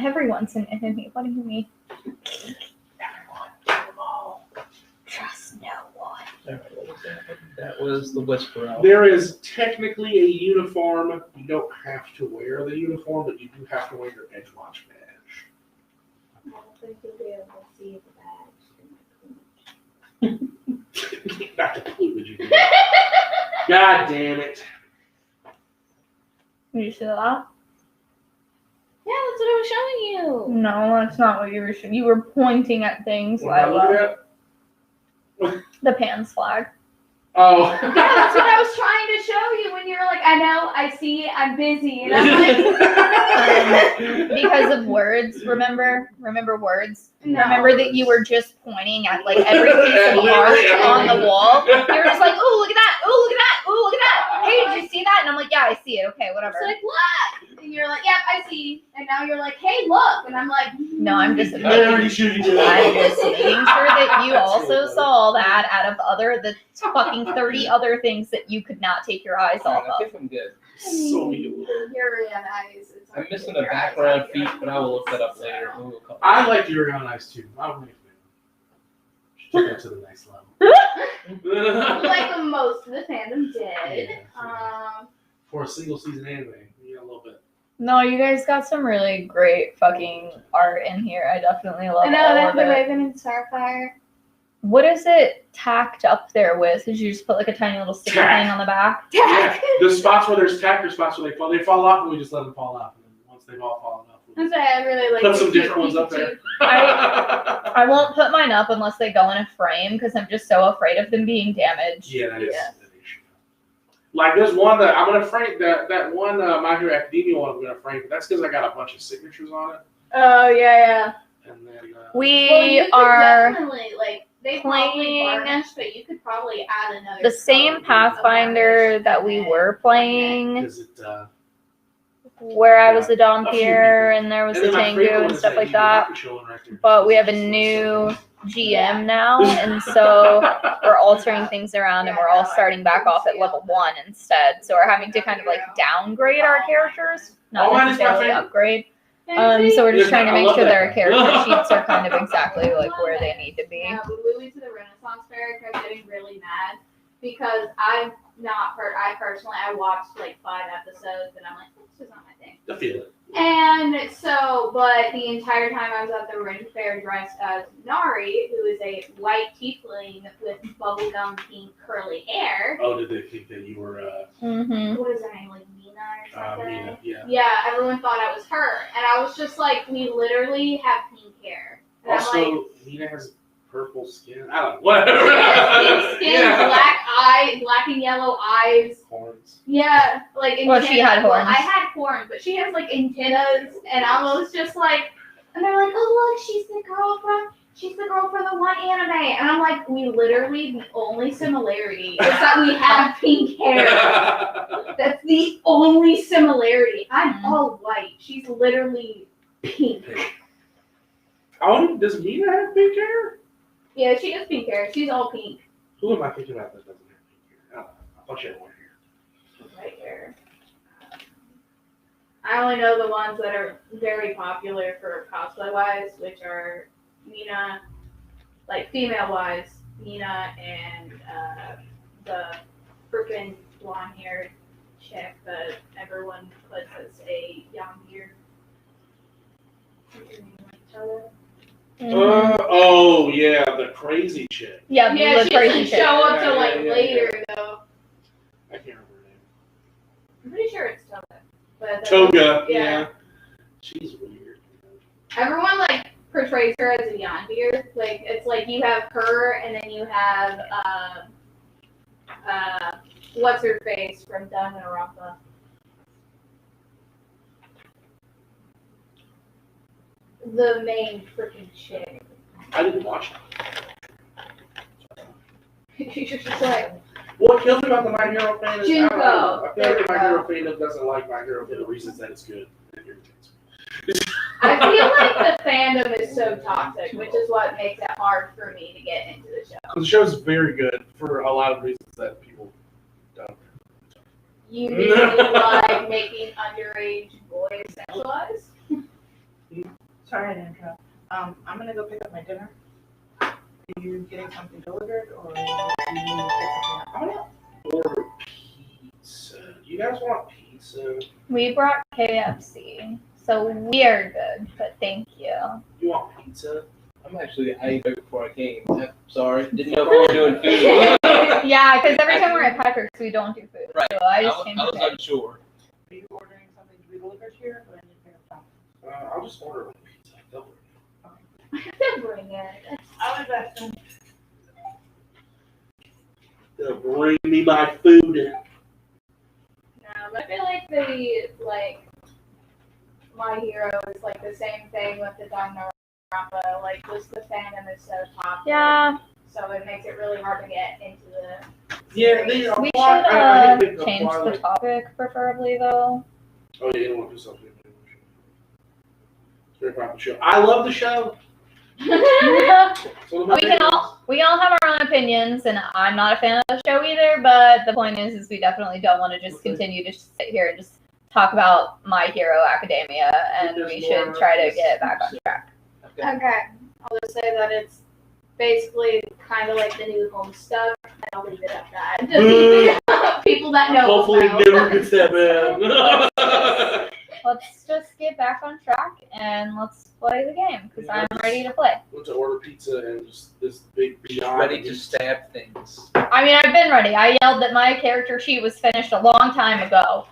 Everyone's an enemy. What do you mean? Everyone, kill them all. Trust no one. All right, what was that? That was the whisper elf. There is technically a uniform. You don't have to wear the uniform, but you do have to wear your Edgewatch badge. I don't think you'll be able to see the badge. Not the plumage. God damn it. Did you see that? Yeah, that's what I was showing you. No, that's not what you were showing. You were pointing at things, What am I looking Lila. at? The Pan's flag. Oh. Yeah, that's what I was trying to show you when you were like, I know, I see, I'm busy. And I'm like, Because of words, remember words? No. Remember that you were just pointing at like every piece of art on the wall? You were just like, oh, look at that, oh, look at that, oh, look at that. Hey, did you see that? And I'm like, yeah, I see it. Okay, whatever. it's like, look! And you're like, yep, I see. And now you're like, hey, look. And I'm like, No, I'm just I already making showed you that. I'm just making sure that you That's also cool, saw that out of the fucking 30 other things that you could not take your eyes off I of. think I'm good. So you. Yuri on Ice. It's I'm like missing your a eyes background off your feat, but I will look that up eyes. later. We'll call it. I like Yuri on Ice too. I like it. She took that to the next level. Like the most of the fandom did. Yeah. For a single season anime, you know, a little bit. No, you guys got some really great fucking art in here. I definitely love I know all that's of the it. Raven and Starfire. What is it tacked up there with? Did you just put like a tiny little sticky Tack. thing on the back? Yeah, the spots where there's tack or spots where they fall off, and we just let them fall off. And then once they've all fallen off, That's why I really like put the some cute different ones up Pikachu. there. I won't put mine up unless they go in a frame because I'm just so afraid of them being damaged. Yeah, that is Yeah. an issue. Like there's one that I'm gonna frame that one My Hero Academia one I'm gonna frame, but that's because I got a bunch of signatures on it, Oh, yeah. and then We Well, you could are definitely, like, they probably playing varnish, but you could probably add another the same coat of Pathfinder varnish that and we then were playing, because it where I was a a few Dompier and there was and a then my favorite Tengu one and is stuff like Yu Yu that. Hakusho one right there. But we have a It's new so GM now, and so we're altering things around and we're all starting back off at level 1 instead. So we're having to kind of like downgrade our characters, not Oh, mine is my necessarily favorite. upgrade. Fancy. So we're just Yeah, trying to I make love sure that that. our character sheets are kind of exactly like where they need to be. Yeah, when we went to the Renaissance Fair, I kept getting really mad because I personally, I watched like 5 episodes and I'm like, this is not my thing. I feel it. And so, but the entire time I was at the Ren Fair dressed as Nari, who is a white tiefling with bubblegum pink curly hair. Oh, did they think that you were Mm-hmm. What is her name, like Mina or something? Mina? Yeah. Yeah, everyone thought I was her. And I was just like, we literally have pink hair. And I'm like, Also, Mina has purple skin. I don't know. Whatever. pink skin, black and yellow eyes. Horns. Yeah, like antennas. Well, she had Well, horns. I had horns, but she has like antennas, and I was just like, and they're like, oh look, she's the girl from the one anime, and I'm like, we literally the only similarity is that we have pink hair. That's the only similarity. I'm all white. She's literally pink. Oh, does Mina have pink hair? Yeah, she has pink hair. She's all pink. Who am I thinking about that doesn't have pink hair? I don't know. I thought she had white hair. Right here. I only know the ones that are very popular for cosplay wise, which are Mina, like female wise, Mina and the freaking blonde haired chick that everyone puts as a young beard. Oh yeah, the crazy chick. Yeah, Yeah, the she crazy doesn't shit. show up till Yeah, like yeah, later though. I can't remember her name. I'm pretty sure it's Toga. But Toga. Yeah. Yeah. She's weird. Everyone like portrays her as a Yondir. Like it's like you have her and then you have what's her face from Danganronpa. The main freaking chick. I didn't watch it. She's just like What kills me about the My Hero fan is Junko. I feel There like we the My go. Hero fandom doesn't like My Hero for the reasons that it's good. It irritates me. I feel like the fandom is so toxic, which is what makes it hard for me to get into the show. The show's very good for a lot of reasons that people don't. You mean like making underage boys sexualized? Sorry I didn't interrupt. I'm gonna go pick up my dinner. Are you getting something delivered or do you need to pick something up? I want to order pizza. You guys want pizza? We brought KFC, so we are good, but thank you. You want pizza? I'm actually, I ate right before I came. I'm sorry. Didn't know if we were doing food. Yeah, because every time we're at Patrick's, we don't do food. Right. So I I just was, came I was today. unsure. Are you ordering something to be delivered here or do I need to pick up something? I'll just order a pizza. Don't worry. Bring it. I was asking. Bring me my food. No, but I feel like My Hero is like the same thing with the Danganronpa. Like, just the fandom is so popular. Yeah. So it makes it really hard to get into the. Yeah, they are. We I think should they change apply, the topic, preferably, though. Oh, yeah, you don't want to do something. It's a very popular show. I love the show. we It's one of my can all have our own opinions, and I'm not a fan of the show either. But the point is we definitely don't want to just continue to sit here and just talk about My Hero Academia, and we should try to get back on track. Okay, I'll just say that it's basically kind of like the new home stuff, and I'll leave it at that. Just people that know. Hopefully, about. never gets that bad. Let's just get back on track and let's play the game because I'm ready to play. Went to order pizza and just this big beyond. Ready to stab things. I mean, I've been ready. I yelled that my character sheet was finished a long time ago.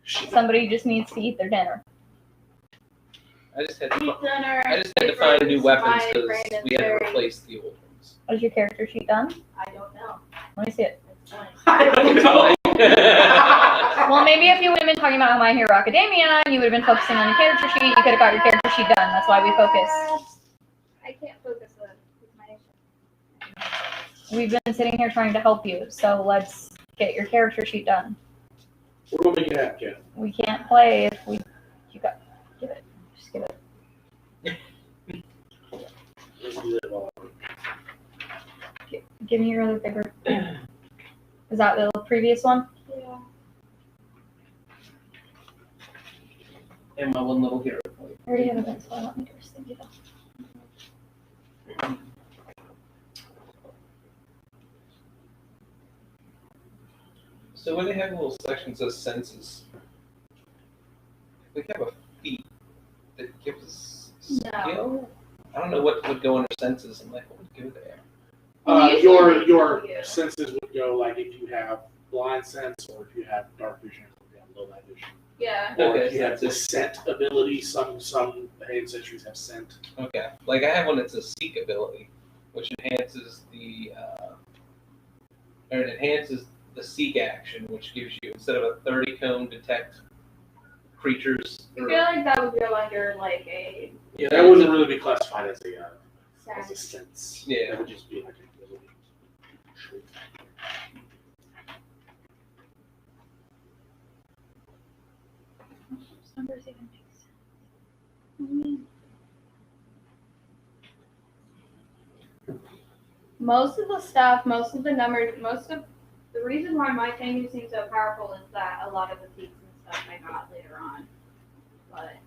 Somebody just needs to eat their dinner. I just had Eat dinner. to find new weapons because Brandon's we had to very- replace the old ones. Was your character sheet done? I don't know. Let me see it. It's fine. I don't know. Well, maybe if you would have been talking about My Hero Academia and you would have been focusing on your character sheet, you could have got your character sheet done. That's why we focus. I can't focus with my issue. We've been sitting here trying to help you, so let's get your character sheet done. We're gonna make it happen, Ken. We can't play if we. You got. Give it. Just give it. Let's do that while Give me your other paper. Is that the previous one? Yeah. And my one little hero point. I already have a pencil. I don't need yours. Thank you, though. So when they have little sections of senses, we have a feat that gives us skill. I don't know what would go under senses and like what would go there. your senses would go like if you have blind sense or if you have dark vision or if you have low light vision. Yeah. Or Okay, if you have so the scent ability, some ancestries have scent. Okay, like I have one that's a seek ability, which enhances the seek action, which gives you instead of a 30 cone detect creatures. I feel like that would go under like a Yeah, that wouldn't really be classified as a sense. Yeah. That would just be like an ability. Numbers even make sense. most of the stuff, most of the numbers, most of the reason why my Tengu seems so powerful is that a lot of the feats and stuff I got later on. But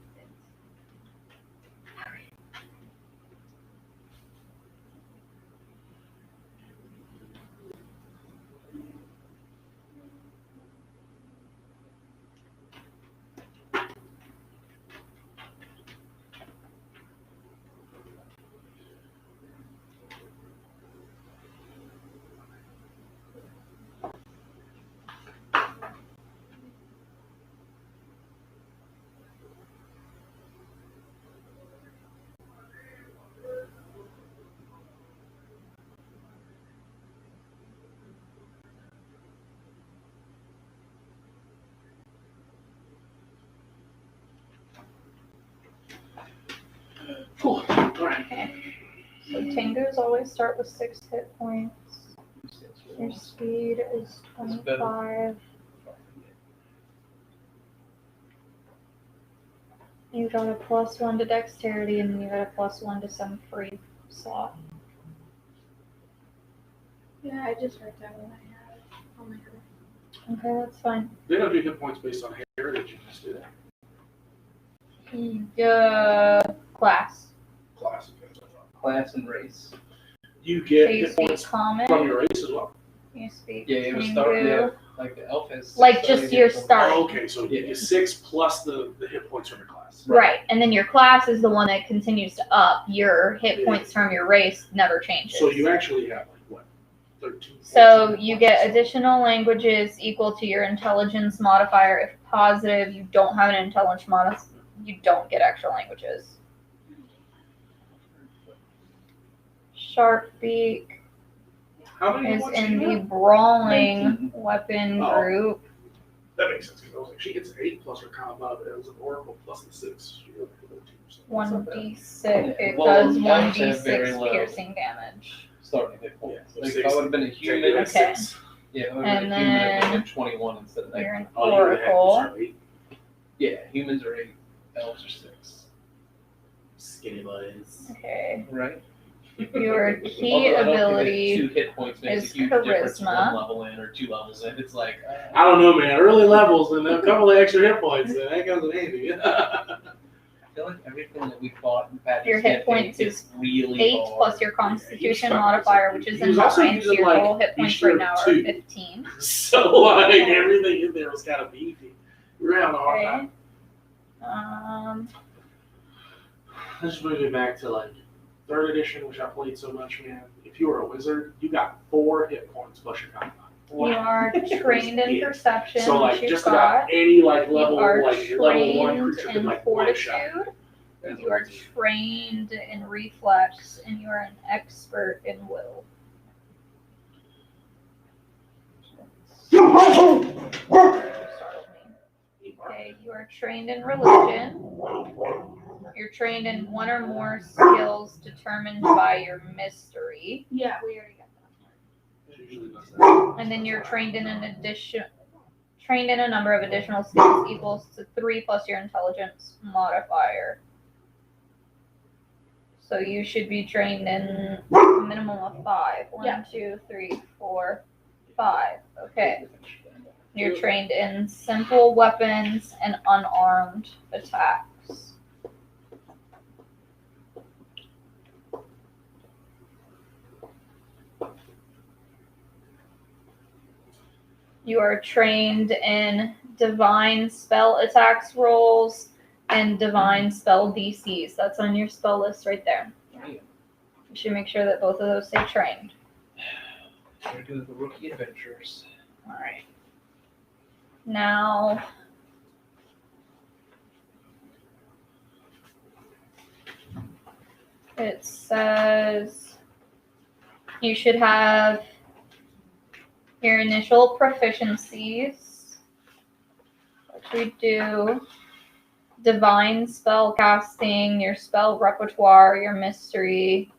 Cool. All right. Okay. So Tengus always start with 6 hit points. Your speed is 25. You got a +1 to dexterity, and then you got a +1 to some free slot. yeah, I just wrote down what I had. Oh my god. Okay, that's fine. They don't do hit points based on heritage. You just do that. Class. Class. Class and race. You So get you hit speak points common. from your race as well. You speak Yeah, it was Tengu. starting out like the elf has. Like just your start. Oh, okay, so you get 6 plus the hit points from your class. Right, and then your class is the one that continues to up. Your hit Yeah. points from your race never changes. So you actually have like what, 13? So 14 you points. get additional languages equal to your intelligence modifier. If positive, you don't have an intelligence modifier, you don't get extra languages. Shark beak. How many is points in do you the have? brawling weapon Oh. group. That makes sense because I was like, she gets an 8 plus her combat, but it was an oracle plus the 6. She got 14%. That's not bad. 1d6. It Well, does elves have very 1d6 low piercing damage. starting hit points. Yeah, Like, if 60. I would have been a Take it human, at Okay. 6. yeah, if I would And have been a human, it would have then been 21 instead of You're 19. an Oh, you would have had to oracle. start 8. Yeah, humans are 8, elves are 6. Skinny boys. Okay. Right? Your key Although I don't think that ability 2 hit points makes is a huge difference charisma. 1 level in or 2 levels in. It's like, I don't know, man. Early levels and a couple of extra hit points, and that comes in handy. I feel like everything that we fought in Patrick's Your hit campaign points is is really 8 hard. plus your constitution Yeah, modifier, which is he a was also 9, so using, your like, total hit points extra right now are 2. 15. So, like, everything in there was kind of beefy. We were having a hard Okay. time. This just moved me back to, like, 3rd edition, which I played so much, man. If you were a wizard, you got 4 hit points plus your combat. You are trained in Yeah. perception, So, like, which you've just got. about any, like, level, You are like, level 1 trained creature could, in like, one shot. fortitude. You are trained in reflex, and you are an expert in will. Okay, you are trained in religion. You're trained in 1 or more skills determined by your mystery. Yeah, we already got that. Usually does that. And then you're trained in a number of additional skills equals to 3 plus your intelligence modifier. So you should be trained in a minimum of 5. 1, Yeah. 2, 3, 4, 5. Okay. You're trained in simple weapons and unarmed attacks. You are trained in divine spell attacks rolls and divine spell DCs. That's on your spell list right there. You should make sure that both of those say trained. We're doing the rookie adventures. All right. Now, it says you should have your initial proficiencies, which we do, divine spell casting, your spell repertoire, your mystery,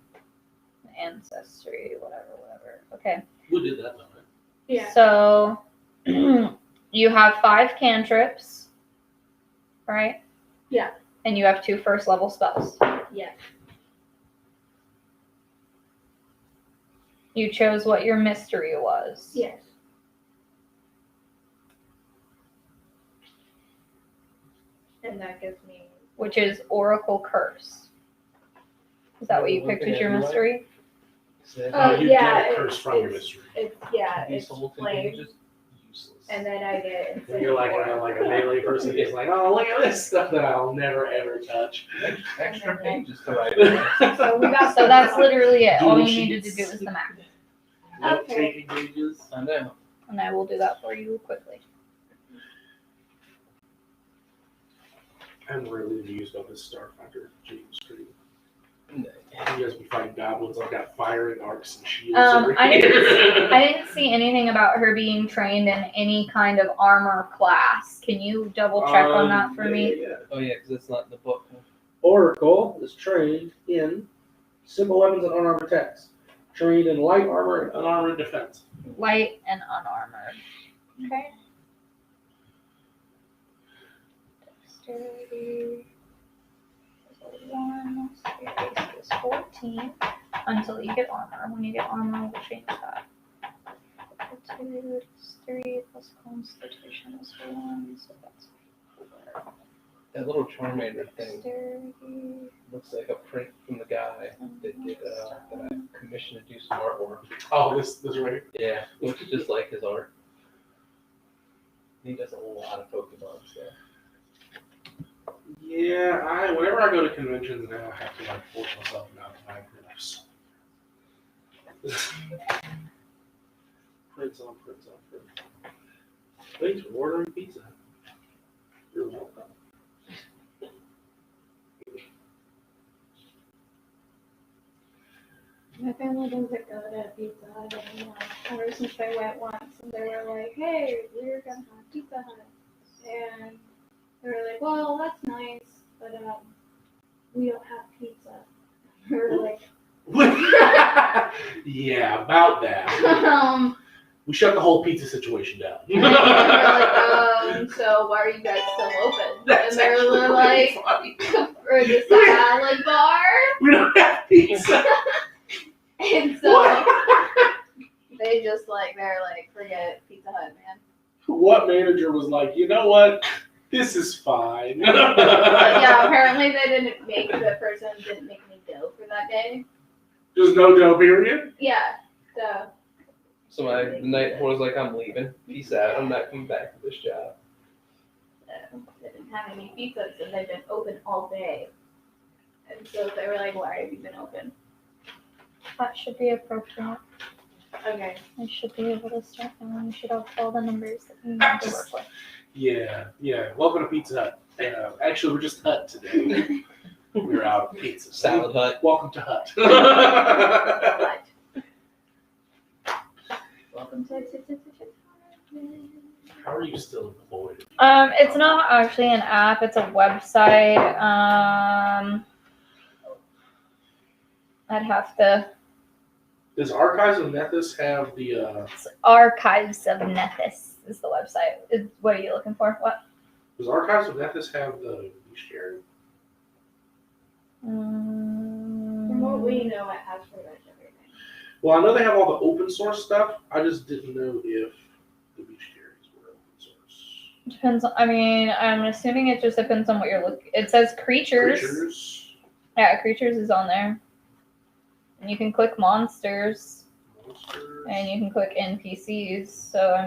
ancestry, whatever. Okay. We did that, though, right? Yeah. So you have 5 cantrips, right? Yeah. And you have 2 first level spells. Yeah. You chose what your mystery was. Yes. And that gives me. Which is Oracle Curse. Is that what you picked as your mystery? You yeah, get a curse from your it's- mystery. It's flame, Just useless. and then I get. And you're like a melee person who's like, oh, look at this stuff that I'll never ever touch. Extra pages to write. So we got. So that's literally it. All Dual you needed to do sheets. was the map. Note-taking pages. I know. And I will do that for you quickly. I'm really amused about this Starfinder James Street. No. You guys be fighting goblins. I've got firing arcs and shields over I here. didn't see anything about her being trained in any kind of armor class. Can you double check on that for me? Yeah. Oh yeah, because it's not in the book. Oracle is trained in simple weapons and unarmed attacks. Trained in light armor and unarmored defense. Light and unarmored. Okay. Dexterity is a 1. Space is 14 until you get armor. When you get armor, we'll change that. Fortitude is 3 plus Constitution is 1, so that's 4. That little Charmander thing Dexterity. looks like a print from the guy that did that I commissioned to do some artwork. Oh, this right. Yeah, looks just like his art. He does a lot of Pokemon stuff. Yeah, whenever I go to conventions now, I have to like force myself not to buy groups. Prints on. Thanks for ordering pizza. You're welcome. My family doesn't go to Pizza Hut anymore. Ever since they went once, and they were like, "Hey, we're gonna have Pizza Hut," and they were like, "Well, that's nice, but we don't have pizza." We were like, Yeah, about that. We shut the whole pizza situation down. and we were like, so why are you guys still open? That's And they actually were really like, funny. for the salad bar. We don't have pizza. And so they just like, they're like, forget Pizza Hut, man. What manager was like, you know what? This is fine. But yeah, apparently the person didn't make any dough for that day. There's no dough, period. Yeah, so. So the night before was like, I'm leaving. Peace out. I'm not coming back to this job. They didn't have any pizzas and they've been open all day. And so they were like, why have you been open? That should be appropriate. Okay. I should be able to start now. You should have all the numbers that you need to work with. Yeah. Welcome to Pizza Hut. Actually, we're just Hut today. We're out of pizza. Salad Hut. Welcome to Hut. Welcome to How are you still employed? It's not actually an app, it's a website. I'd have to. Does Archives of Nethys have the? It's Archives of Nethys is the website. What are you looking for? What? Does Archives of Nethys have the bestiary? From what we know, it has pretty much everything. Well, I know they have all the open source stuff. I just didn't know if the bestiaries were open source. Depends on, I'm assuming it just depends on what you're looking. It says creatures. Yeah, creatures is on there. And you can click monsters. And you can click NPCs. So,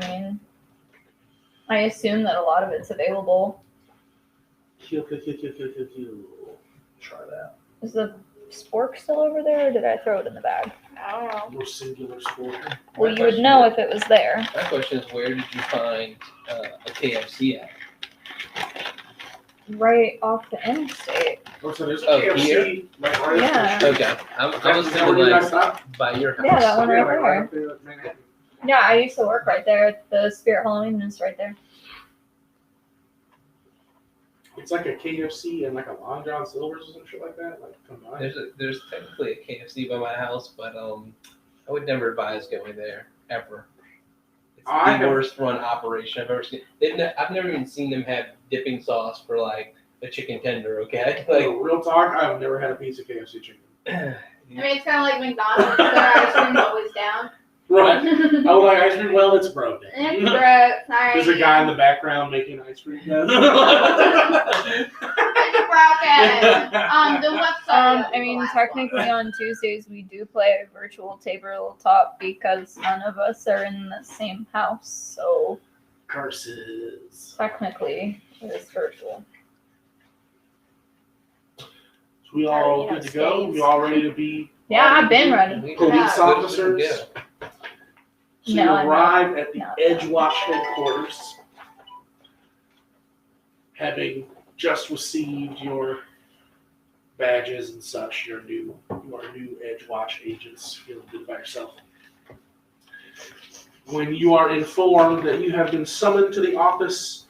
I assume that a lot of it's available. Kill. Try that. Is the spork still over there, or did I throw it in the bag? I don't know. More singular sport. Well, you would know if it was there. My question is, where did you find a KFC at? Right off the interstate. Oh, so there's Oh, KFC. here? Like, right Yeah. Okay. I was thinking like by your house. Yeah, that one right there. right up there at Manhattan. Yeah, I used to work right there. The Spirit Halloween is right there. It's like a KFC and like a Long John Silver's or some shit like that. Like combined. There's technically a KFC by my house, but I would never advise going there ever. It's the worst run operation I've ever seen. I've never even seen them have dipping sauce for like a chicken tender. Okay, like Real talk, I've never had a piece of KFC chicken. It's kind of like McDonald's. Their ice cream's always down. Right. I was like, ice cream, well, it's broken. It's broke. Sorry. There's a guy in the background making ice cream. It's broken. The website. Technically on Tuesdays we do play a virtual tabletop because none of us are in the same house. So Curses. technically it is virtual. So we all good to go? states. We all ready to be? Yeah, I've been ready. Police officers. Yeah. So No, you I'm arrive at the not. Edgewatch headquarters, having just received your badges and such. You are new Edgewatch agents, feeling good about yourself. When you are informed that you have been summoned to the office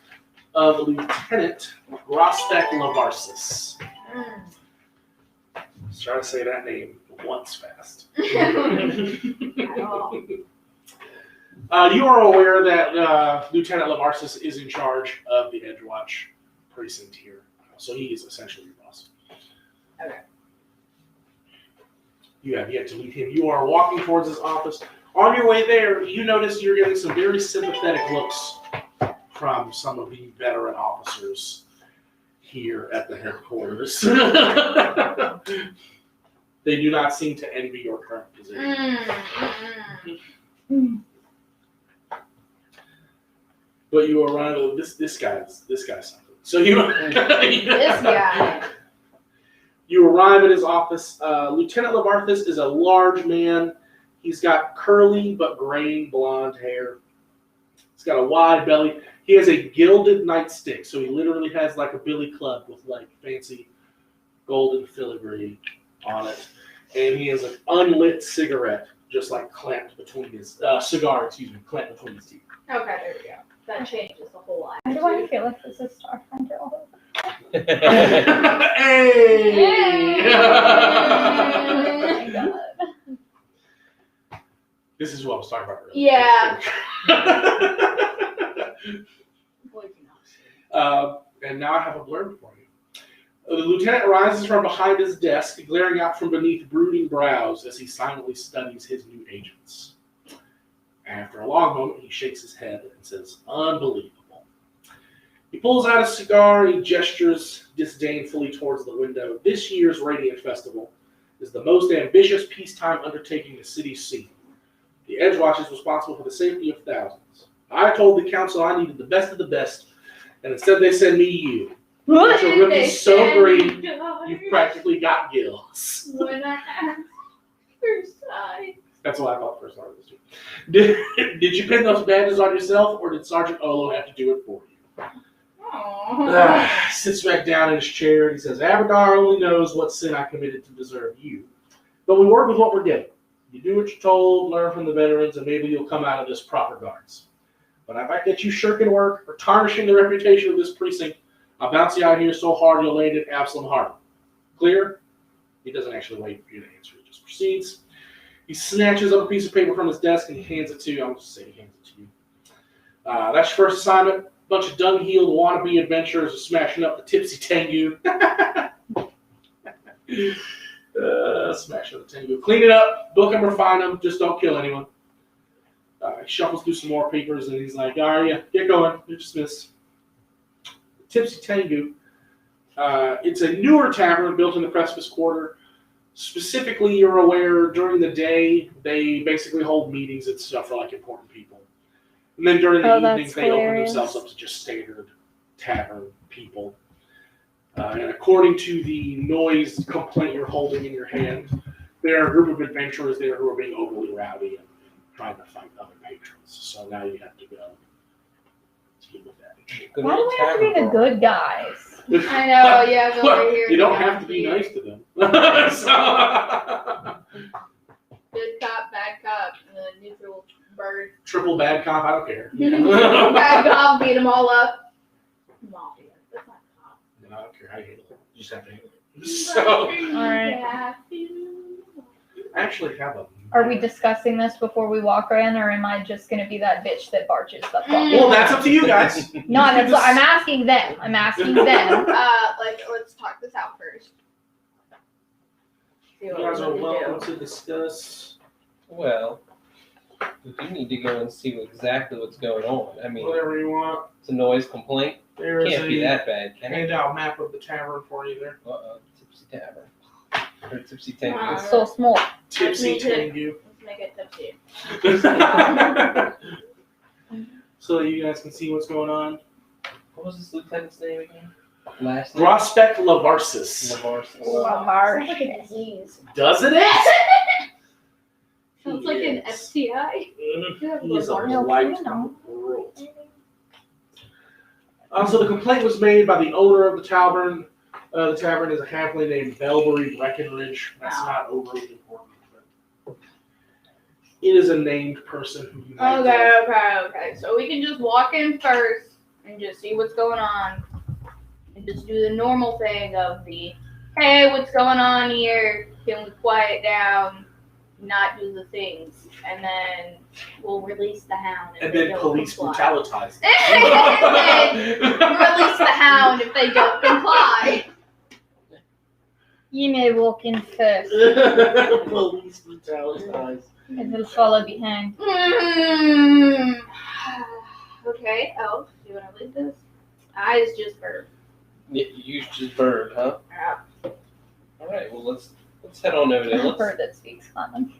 of Lieutenant Rostek Lavarsis. Let's try to say that name once fast. You are aware that Lieutenant Lavarsis is in charge of the Edgewatch precinct here. So he is essentially your boss. Okay. You have yet to meet him. You are walking towards his office. On your way there, you notice you're getting some very sympathetic looks from some of the veteran officers here at the headquarters. They do not seem to envy your current position. But you arrive at this guy's something. So you This guy. You arrive at his office. Lieutenant Lavarthis is a large man. He's got curly but graying blonde hair. He's got a wide belly. He has a gilded nightstick, so he literally has like a billy club with like fancy golden filigree on it. and he has an unlit cigarette just like clamped between his cigar, clamped between his teeth. Okay, there we go. That changes the whole Why do I feel like this is Starfinder all over? Hey! Oh my god. This is what I was talking about earlier. Yeah. And now I have a blurb for you. The lieutenant rises from behind his desk, glaring out from beneath brooding brows as he silently studies his new agents. After a long moment, he shakes his head and says, "Unbelievable." He pulls out a cigar and he gestures disdainfully towards the window. This year's Radiant Festival is the most ambitious peacetime undertaking the city's seen. The Edgewatch is responsible for the safety of thousands. I told the council I needed the best of the best, and instead they send me you. What Your did rookie they so send green, you, daughter? you've practically got gills. When I asked first time. That's what I thought the first time was doing. Did you pin those badges on yourself, or did Sergeant Olo have to do it for you? Aww. Sits back down in his chair and he says, Abadar only knows what sin I committed to deserve you. But we work with what we're given. You do what you're told, learn from the veterans, and maybe you'll come out of this proper guards. But if I get you shirking work or tarnishing the reputation of this precinct, I'll bounce you out here so hard you'll land at Absalom Harbor. Clear? He doesn't actually wait for you to answer. He just proceeds. He snatches up a piece of paper from his desk and hands it to you. I'll just say he hands it to you. That's your first assignment. Bunch of dung-heeled wannabe adventurers are smashing up the Tipsy Tengu. Smashing up the Tengu. Clean it up, book them, refine them, just don't kill anyone. He shuffles through some more papers and he's like, all right, yeah, get going, you're dismissed. Tipsy Tengu. It's a newer tavern built in the Precipice Quarter. Specifically, you're aware, during the day, they basically hold meetings and stuff for like important people. And then during the evenings, they open themselves up to just standard tavern people. And according to the noise complaint you're holding in your hand, there are a group of adventurers there who are being overly rowdy and trying to fight other patrons. So now you have to go deal with that. Why do we have to be the good guys? I know, yeah, Well, over here. you don't have to be nice to them. Good cop, bad cop, and then neutral bird. Triple bad cop, I don't care. Bad cop, beat them all up. Mafia, that's not cop. I don't care how you handle it. You just have to handle it. So, Alright. Yeah. I actually have a... Are we discussing this before we walk in, or am I just gonna be that bitch that barges the fuck? Well, that's up to you guys. No, that's what I'm asking them. I'm asking them. Let's talk this out first. See You what guys we are need to welcome do. to discuss Well, we do need to go and see exactly what's going on. I mean, whatever you want. it's a noise complaint. There is Can't be a that bad, can it? handout map of the tavern for you there. Tipsy Tavern. Or Tipsy Tango. It's so small. Tipsy Me too. Tengu. Let's make it tipsy. So you guys can see what's going on. What was this lieutenant's name again? Last name? Prospect Lavarsis. Lavarsis. Sounds like a disease. Doesn't it? Sounds like an Yes. STI. He is a No, light you know. world. So the complaint was made by the owner of the tavern. The tavern is a halfling named Belbury Breckenridge. That's not overly important. But it is a named person who you might know. Okay. So we can just walk in first and just see what's going on. And just do the normal thing of the, hey, what's going on here? Can we quiet down? Not do the things. And then we'll release the hound. if And they then don't police comply. brutalize. And then release the hound if they don't comply. You may walk in first. Police brutalize. It will follow behind. Okay, Elf, do you want to lead this? Eyes just burp. Yeah, you just bird, huh? Yeah. All right. Well, let's head on over there. A bird that speaks common.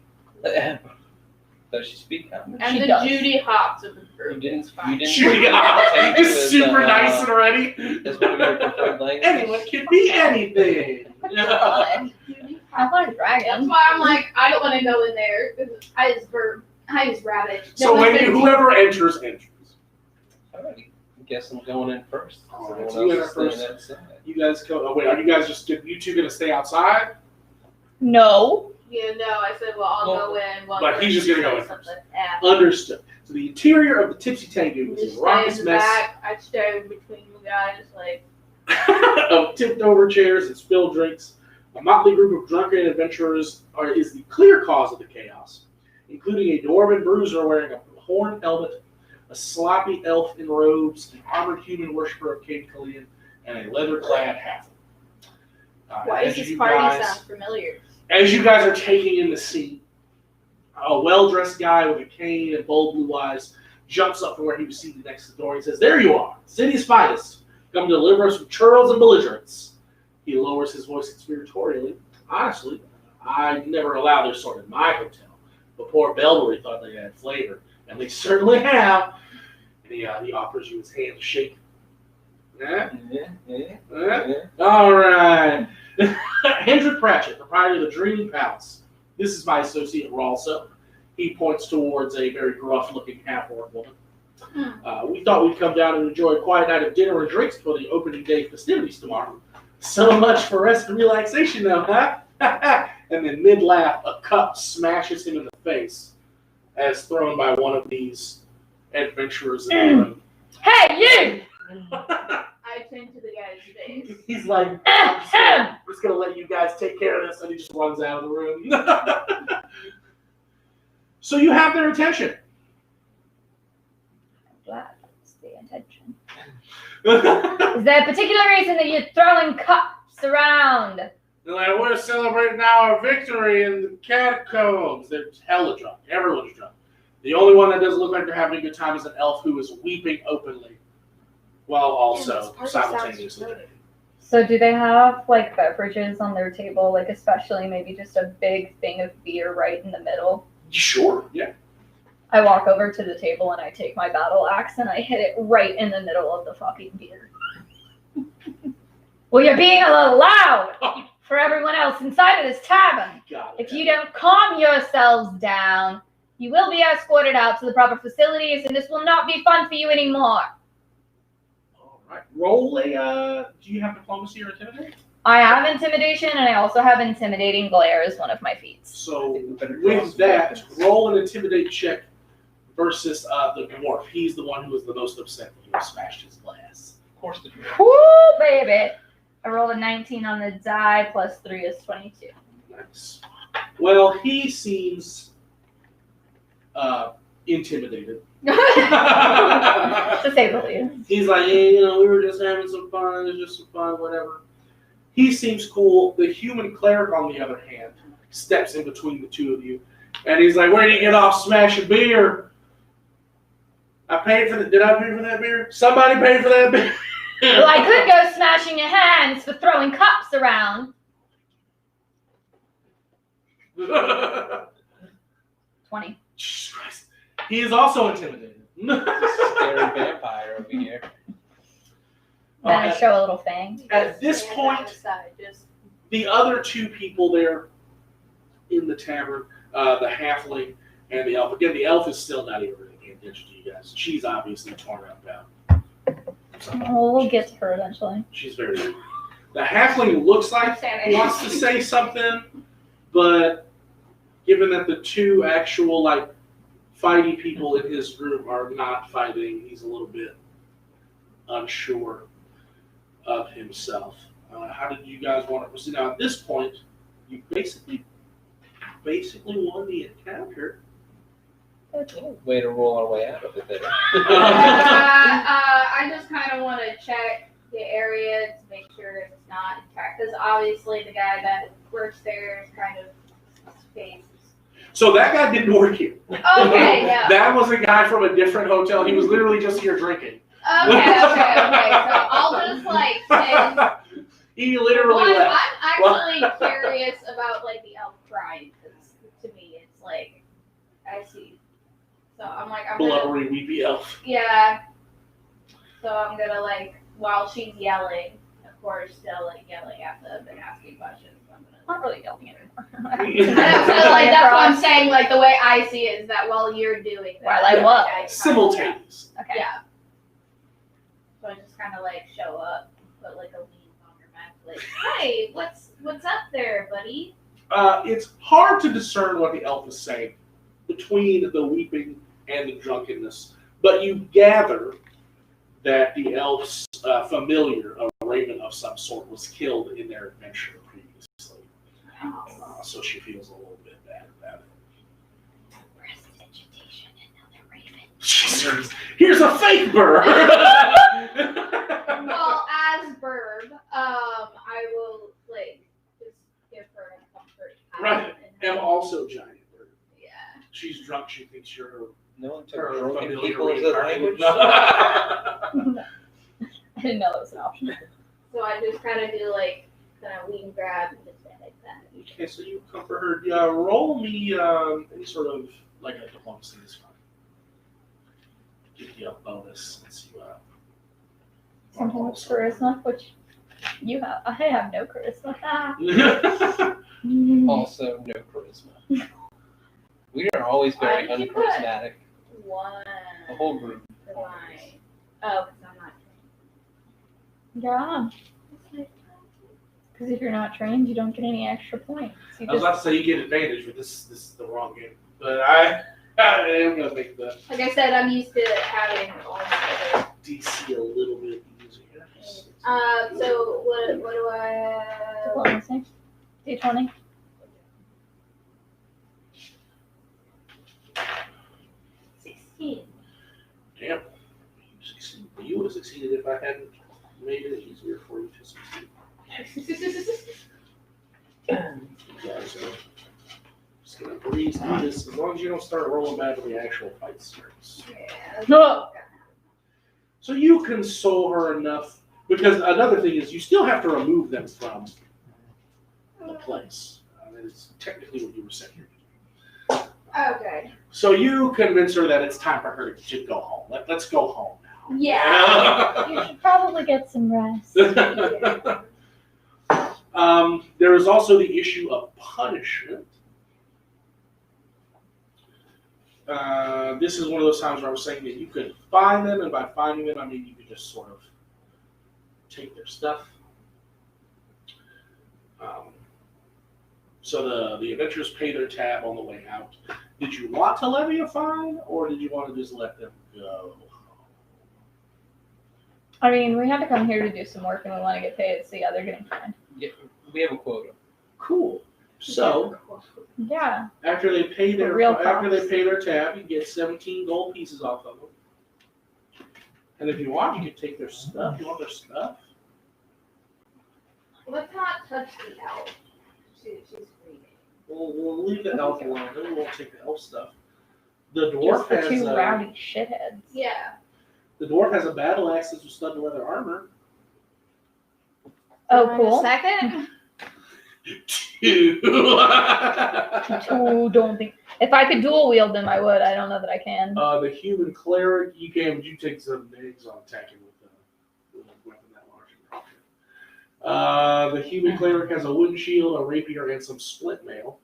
Does she speak common? And She the does. Judy Hops of the group. You didn't. It's fine. You didn't. Shooting up. Just super nice and ready. That's one of your preferred languages. Anyone can be anything. I want a That's dragon. why I'm like, I don't want to go in there because I just burp. I just rabbit. So whoever enters. All right. I guess I'm going in first. All right, Everyone so you else enter is staying first. outside. You guys go. Oh, wait, are you guys you two gonna stay outside? No. Yeah, no, I said, well, I'll go in. While but he's just gonna go in something. first. Yeah. Understood. So the interior of the Tipsy Tango is Just a stay raucous in the mess back. I stay between you guys, like. of tipped over chairs and spilled drinks. A motley group of drunken adventurers is the clear cause of the chaos, including a dwarven bruiser wearing a horned helmet, a sloppy elf in robes, an armored human worshiper of Cape Killian, and a leather-clad half. Why does this party sound familiar? As you guys are taking in the scene, a well-dressed guy with a cane and bold blue eyes jumps up from where he was seated next to the door and says, "There you are, city's finest. Come to deliver us from churls and belligerents." He lowers his voice conspiratorially. "Honestly, I never allow this sort in my hotel. But poor Belbury thought they had flavor, and they certainly have." And he offers you his hand to shake. All right. Hendrik Pratchett, proprietor of the Dreaming Palace. This is my associate, Ralso. He points towards a very gruff-looking half-orc woman. We thought we'd come down and enjoy a quiet night of dinner and drinks for the opening day festivities tomorrow. So much for rest and relaxation, though, huh? And then, mid-laugh, a cup smashes him in the face, as thrown by one of these adventurers in the room. Hey, you! I turn to the guy's face. He's like, I'm just gonna let you guys take care of this, and he just runs out of the room. So you have their attention. Glad that's the intention. Is there a particular reason that you're throwing cups around? They're like, we're celebrating our victory in the catacombs. They're hella drunk. Everyone's drunk. The only one that doesn't look like they're having a good time is an elf who is weeping openly, while also simultaneously drinking. So do they have like beverages on their table, like especially maybe just a big thing of beer right in the middle? Sure, yeah. I walk over to the table and I take my battle axe and I hit it right in the middle of the fucking beer. Well, you're being a little loud for everyone else inside of this tavern. If you don't calm yourselves down, you will be escorted out to the proper facilities and this will not be fun for you anymore. All right. Roll a, do you have diplomacy or intimidate? I have intimidation and I also have intimidating glare as one of my feats. So with that, roll an intimidate check versus the dwarf. He's the one who was the most upset when you smashed his glass. Of course the dwarf. Woo, baby! I rolled a 19 on the die, plus 3 is 22. Nice. Well, he seems intimidated. To say the least. He's like, hey, we were just having some fun. It's just some fun, whatever. He seems cool. The human cleric, on the other hand, steps in between the two of you, and he's like, "Where did you get off smashing beer? I paid for Did I pay for that beer? Somebody paid for that beer." Well, I could go smashing your hands for throwing cups around. 20. Jesus Christ. He is also intimidated. Scary vampire over here. Then I show a little fang. At this point, the other two people there in the tavern, the halfling and the elf. Again, the elf is still not even really paying attention to you guys. She's obviously torn up now. Oh, we'll get to her eventually. She's very good. The halfling looks like he wants to say something, but given that the two actual fighty people in his group are not fighting, he's a little bit unsure of himself. How did you guys want to proceed? Now, at this point, you basically won the encounter. Way to roll our way out of it there. I just kind of want to check the area to make sure it's not intact. Because obviously the guy that works there is kind of face. So that guy didn't work here. Okay, yeah. That was a guy from a different hotel. He was literally just here drinking. Okay. So I'll just say. He literally left. I'm actually curious about the elf pride because to me it's I see. So I'm blubbery, weepy elf. Yeah. So I'm gonna while she's yelling, of course, still yelling at them and asking questions. I'm Not really yelling anymore. so that's what I'm saying. The way I see it is that while you're doing that, While I was. Simultaneous. Okay. Yeah. So I just kind of show up, put a lean on your back, hey, what's up there, buddy? It's hard to discern what the elf is saying between the weeping and the drunkenness, but you gather that the elf's familiar, a raven of some sort, was killed in their adventure previously. So she feels a little bit bad about it. Here's a fake bird! Well, as Burb, I will just give her a comfort. Right. I'm also giant bird. Yeah. She's drunk. She thinks you're her. No one took Her broken familiar people as a language. I didn't know that was an option. So I just kind of do kind of lean grab and just like that. Okay, so you comfort her. Yeah, roll me any sort of a diplomacy this time. Give you a bonus since you Something with charisma, which you have. I have no charisma. Also, no charisma. We are always very Why did you uncharismatic. One. The whole group. Divine. Oh, because I'm not Yeah. Because if you're not trained, you don't get any extra points. You I was just, about to say you get advantage, but this is the wrong game. But I am gonna make the like I said, I'm used to having all my other. DC a little bit easier. So what do I? diplomacy. D20. Damn. You would have succeeded if I hadn't made it easier for you to succeed. Yeah, so just gonna breeze through this as long as you don't start rolling bad when the actual fight starts. Yeah. So you console her enough because another thing is you still have to remove them from the place. That is technically what you were saying here. Okay. So you convince her that it's time for her to go home. Let's go home now. Yeah. You should probably get some rest. There is also the issue of punishment. This is one of those times where I was saying that you could find them, and by finding them, I mean you could just sort of take their stuff. So the adventurers pay their tab on the way out. Did you want to levy a fine, or did you want to just let them go? I mean, we had to come here to do some work and we want to get paid, so yeah, they're getting fined. Yeah, we have a quota. Cool. So Yeah. after they pay their Cops. tab, you get 17 gold pieces off of them. And if you want, you can take their stuff. You want their stuff? Let's not touch the elf. She's breathing. We'll leave the elf alone. Then we won't take the elf stuff. The dwarf Just the has two rowdy shitheads. Yeah. the dwarf has a battle axe with studded leather armor. Oh, cool. Second. Two. Two, don't think. If I could dual wield them, I would. I don't know that I can. The human cleric, you take some eggs on attacking with a weapon that large. The human cleric has a wooden shield, a rapier, and some split mail.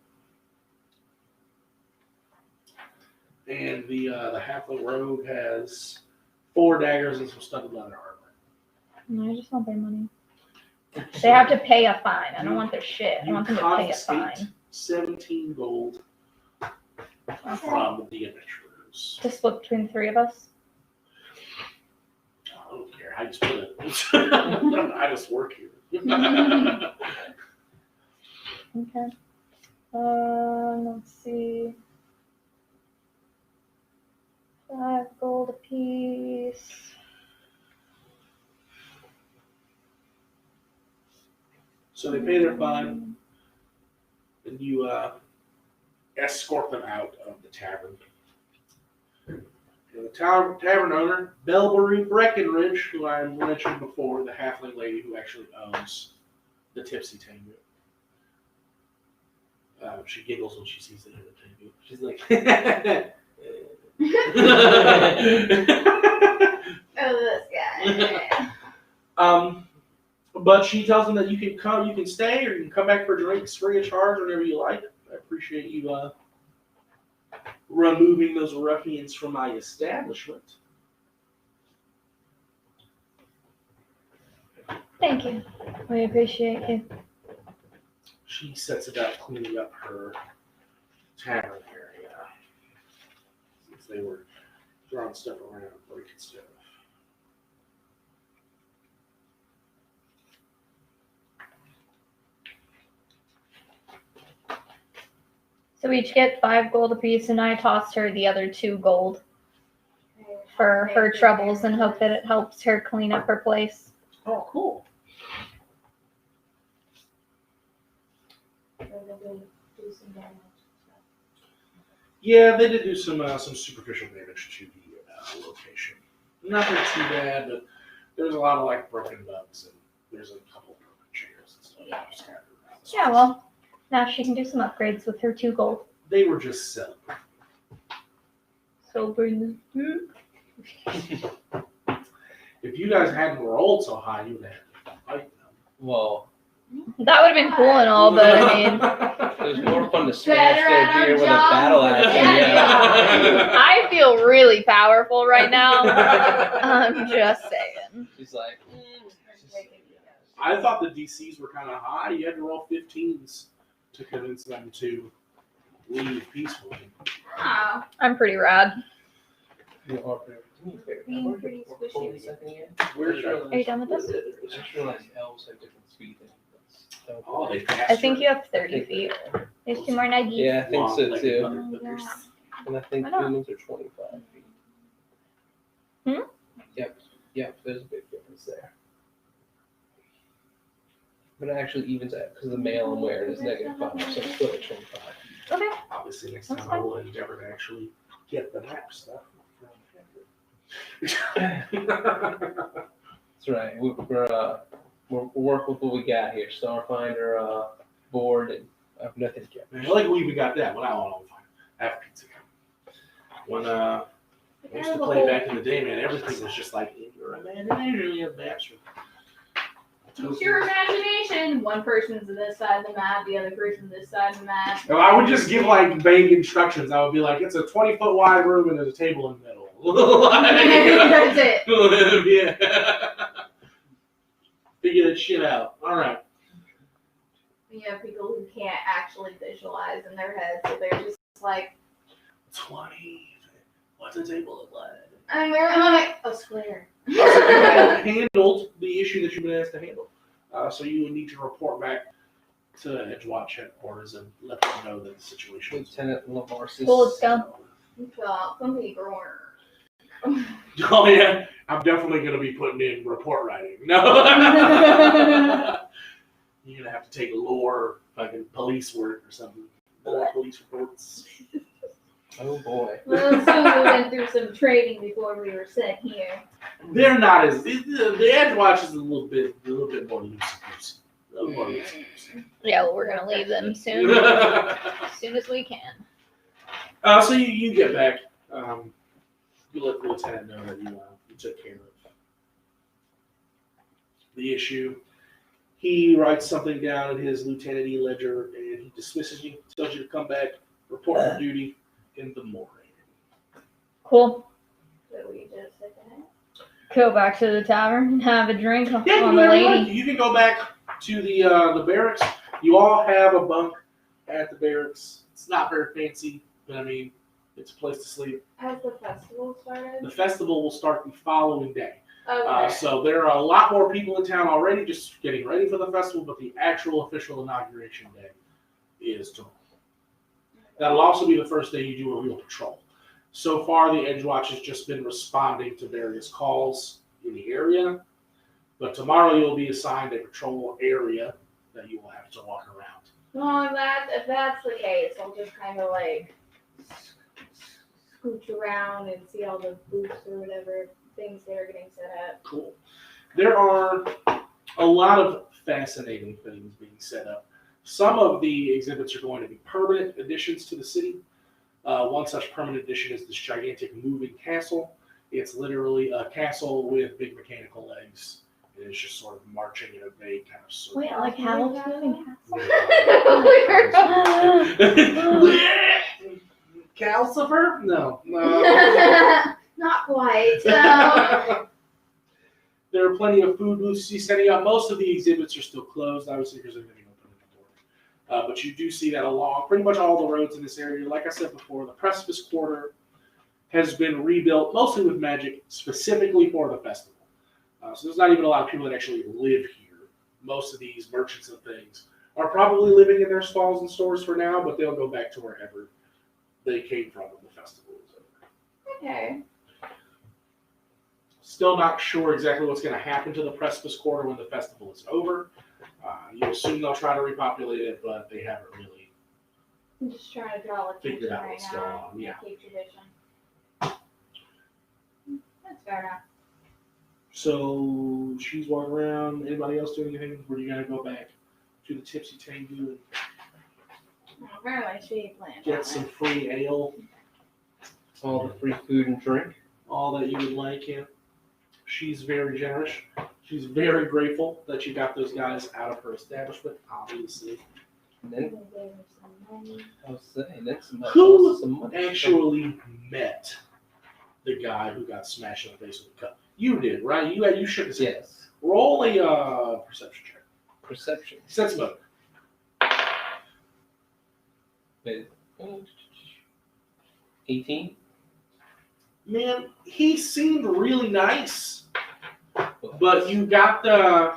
And the halfling rogue has 4 daggers and some studded leather armor. No, I just want their money. They have to pay a fine. I don't want their shit. I You want them to pay a confiscate fine. 17 gold from the adventurers. To split between the three of us. I don't care. I just put it. I just work here. Okay. Let's see. 5 gold apiece. So they pay their fine, and you escort them out of the tavern. And the tavern owner, Belbury Breckenridge, who I mentioned before, the halfling lady who actually owns the Tipsy Tango. She giggles when she sees the Tango. She's like, Oh, this guy. But she tells them that you can come, you can stay, or you can come back for drinks free of charge, whenever you like. I appreciate you removing those ruffians from my establishment. Thank you. We appreciate you. she sets about cleaning up her tavern area. Since they were throwing stuff around, breaking stuff. So we each get 5 gold apiece, and I tossed her the other 2 gold for her troubles and hope that it helps her clean up her place. Oh, cool. Yeah, they did do some superficial damage to the location. Nothing too bad, but there's a lot of like broken bugs and there's a couple broken chairs and stuff scattered around. Yeah, well, now she can do some upgrades with her 2 gold. They were just selling. So bring If you guys hadn't rolled so high, you would have had to fight them. Well, that would have been cool and all, but I mean, it was more fun to smash Better their at our beer with a job. battle axe. than Yeah. I feel really powerful right now. I'm just saying. She's like, I thought the DCs were kind of high. You had to roll 15s to convince them to leave peacefully. Oh, I'm pretty rad. being pretty squishy. Where's your? Are you done with this? I just realized elves have different speed than humans. Oh, they I think you have 30 feet. There's 2 more nuggies. Yeah, I think so too. Oh, yeah. And I think Why not? humans are 25 feet. Hmm? Yep, there's a big difference there. But it actually evens out because the male I'm wearing is -5, so it's still at 25. Okay. Obviously, next That's time fine. I will endeavor to actually get the map stuff. That's right. We're working with what we got here. Starfinder, board, and I have nothing yet. Man, I like we even got that. Well, I don't know. After pizza. When I used to play back in the day, man, everything was just like in your imagination, you bastard. Use your imagination. One person's on this side of the map, the other person's this side of the map. And I would just give like vague instructions. I would be like, it's a 20-foot wide room and there's a table in the middle. That's it. Yeah. Figure that shit out. All right. You have people who can't actually visualize in their head, so they're just like, 20. What's a table look like? and they're like, a square. You have handled the issue that you've been asked to handle. So you would need to report back to Edgewatch headquarters and let them know that the situation is. Lieutenant Lavarsis. Cool, let's go. Something grower. Oh yeah, I'm definitely going to be putting in report writing. No. You're going to have to take lore, fucking police work or something. Lore police reports. Oh boy. Well, so we went through some training before we were sent here. They're not as the Edgewatch is a little bit more loose. A little more loose. Yeah, well, we're gonna leave them soon. As soon as we can. So you get back. You let the lieutenant know that you took care of the issue. He writes something down in his lieutenant-y ledger and he dismisses you, tells you to come back, report for duty in the morning. Cool. So we just said that. Go back to the tavern and have a drink Yeah, on you, the can lady. you can go back to the barracks. You all have a bunk at the barracks. It's not very fancy, but I mean, it's a place to sleep. Has the festival started? The festival will start the following day. Okay. So there are a lot more people in town already just getting ready for the festival, but the actual official inauguration day is tomorrow. That'll also be the first day you do a real patrol. So far, the Edgewatch has just been responding to various calls in the area, but tomorrow you'll be assigned a patrol area that you will have to walk around. Well, if that's the case, I'll just kind of like scooch around and see all the booths or whatever things that are getting set up. Cool. There are a lot of fascinating things being set up. Some of the exhibits are going to be permanent additions to the city. One such permanent addition is this gigantic moving castle. It's literally a castle with big mechanical legs. And it's just sort of marching in a vague kind of circle. Wait, like Howl's Moving Calcifer? No. Not quite. So. There are plenty of food booths setting up. Most of the exhibits are still closed, obviously, because they're going to be open in the But you do see that along pretty much all the roads in this area. Like I said before, the Precipice Quarter has been rebuilt mostly with magic specifically for the festival. So there's not even a lot of people that actually live here. Most of these merchants and things are probably living in their stalls and stores for now, but they'll go back to wherever they came from when the festival is over. Okay. Still not sure exactly what's going to happen to the Precipice Quarter when the festival is over. You assume they'll try to repopulate it, but they haven't really. I'm just trying to draw attention Figure out right what's now. going on, yeah. Keep tradition. That's fair enough. So she's walking around. Anybody else doing anything? Or are you going to go back to the Tipsy Tango and Apparently she planned get some free ale? All the free food and drink. All that you would like, yeah. She's very generous. She's very grateful that you got those guys out of her establishment, obviously. And then I was saying that's some Who money. actually met the guy who got smashed in the face with a cup? You did, right? You shook his hand. Yes. Roll a perception check. Perception. Sense motive. Wait. 18. Man, he seemed really nice, but you got the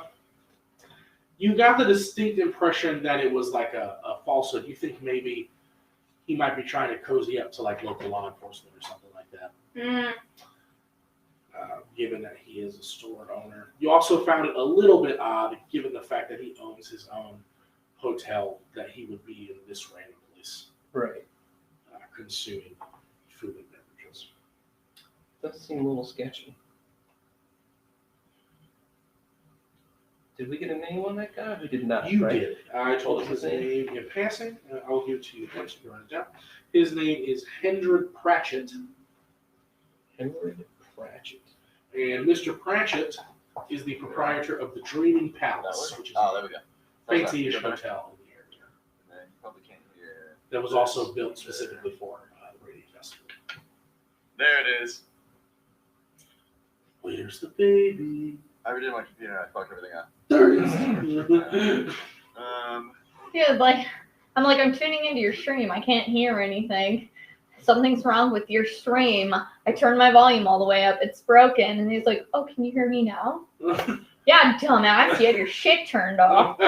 distinct impression that it was like a falsehood. You think maybe he might be trying to cozy up to like local law enforcement or something like that. Given that he is a store owner. You also found it a little bit odd, given the fact that he owns his own hotel, that he would be in this random place Right. consuming food and beverages. Does seem a little sketchy. Did we get a name on that guy? We did not. You right? did. I told him his name in passing. I'll give it to you once you write it down. His name is Hendred Pratchett. Henry Pratchett. And Mr. Pratchett is the proprietor of the Dreaming Palace, which is there we go. a fancy-ish hotel in the area You probably can't hear. that was also built specifically for the Radio Festival. There it is. Where's the baby? I redid my computer and I fucked everything up. There it is. Dude, I'm tuning into your stream. I can't hear anything. Something's wrong with your stream. I turned my volume all the way up. It's broken. And he's like, oh, can you hear me now? Yeah, dumbass. You had your shit turned off.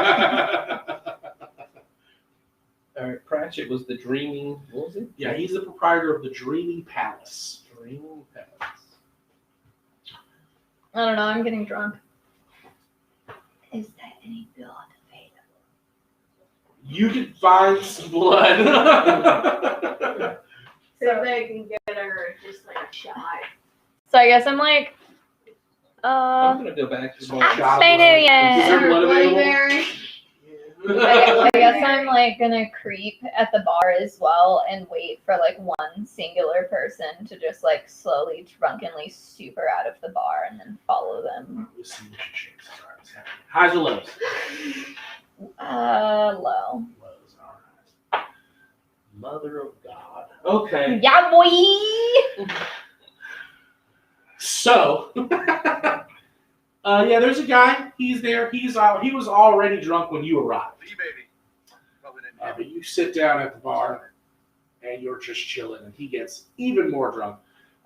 All right, Pratchett was the dreaming. What was it? Yeah, he's the proprietor of the Dreaming Palace. Dreaming Palace. I don't know. I'm getting drunk. Is there any blood available? You can find some blood. So they can get her just like a shot. So I guess I'm like, I'm gonna go back to Some my shot of Happy blood. New Year. Is there blood available? Blueberry. I guess I'm like gonna creep at the bar as well and wait for like one singular person to just like slowly drunkenly super out of the bar and then follow them. Highs or lows? Low. Lows, all right. Mother of God. Okay. Yeah, boy. So, yeah, there's a guy. He's there. He was already drunk when you arrived. Hey, baby. Probably didn't hear. But you sit down at the bar, and you're just chilling, and he gets even more drunk.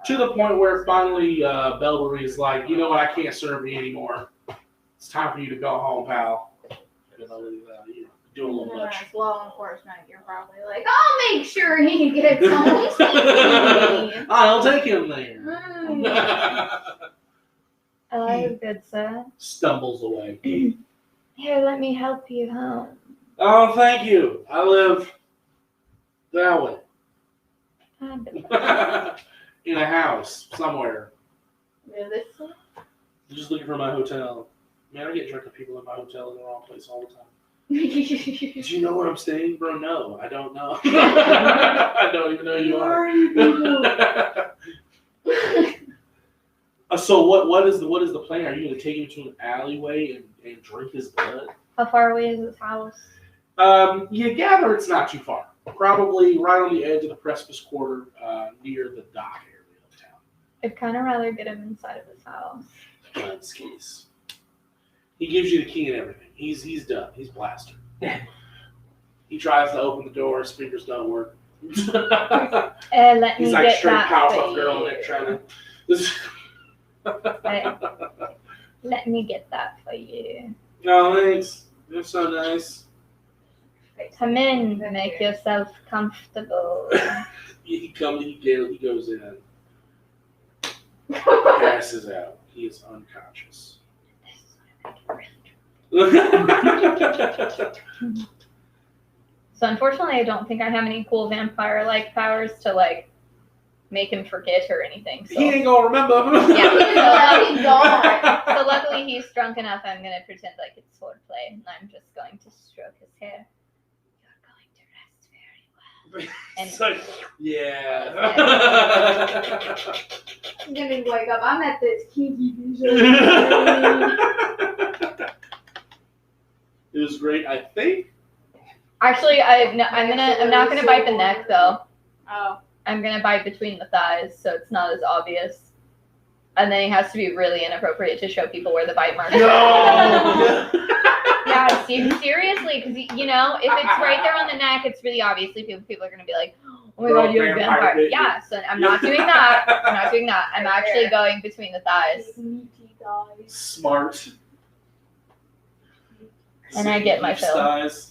To the point where finally Bellberry is like, you know what, I can't serve you anymore. It's time for you to go home, pal. You know, you're doing a little much. As law enforcement, you're probably like, I'll make sure he gets home safely. I'll take him there. Oh, good sir. Stumbles away. Here, let me help you home. Oh, thank you. I live that way. In a house somewhere. Really? I'm just looking for my hotel. Man, I get drunk with people in my hotel in the wrong place all the time. Do you know where I'm staying, bro? No, I don't know. I don't even know who you are. So what is the plan? Are you going to take him to an alleyway and drink his blood? How far away is this house? You gather it's not too far. Probably right on the edge of the Precipice Quarter, near the dock area of town. I'd kind of rather get him inside of his house. God's case. He gives you the key and everything. He's done. He's blasted. He tries to open the door. His fingers don't work. Let me He's like get straight that Powerpuff for Girl you. and trying to. Let me get that for you. No, thanks. You're so nice. Come in, make yourself comfortable. He goes in. Passes out. He is unconscious. So unfortunately, I don't think I have any cool vampire-like powers to like make him forget or anything. So. He ain't gonna remember. So luckily he's drunk enough. I'm gonna pretend like it's swordplay, and I'm just going to stroke his hair. You're going to rest very well. And It's like, yeah. I'm gonna wake up. I'm at this kinky vision. It was great, I think. actually, I'm not gonna bite the neck though. Oh. I'm gonna bite between the thighs, so it's not as obvious. And then it has to be really inappropriate to show people where the bite marks are. No. Yeah, seriously, because if it's right there on the neck, it's really obviously people are gonna be like, oh my god, you're a vampire. bit. Yeah, so I'm not doing that. I'm not doing that. I'm actually going between the thighs, Smart. and I get my fill. Size.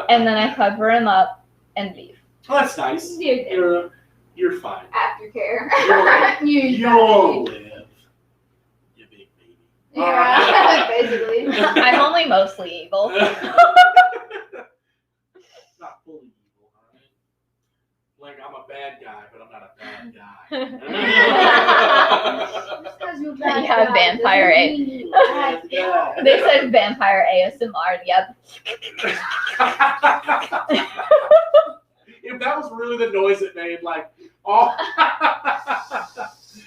And then I cover him up and leave. Oh, that's nice. You're fine. Aftercare. You'll live. You big baby. Yeah, basically. I'm only mostly evil. Not fully evil, alright? Like, I'm a bad guy, but I'm not a bad guy. Just 'cause you're You bad have guy vampire doesn't A. mean you're a bad guy. They said vampire ASMR. Yep. If that was really the noise it made, like, all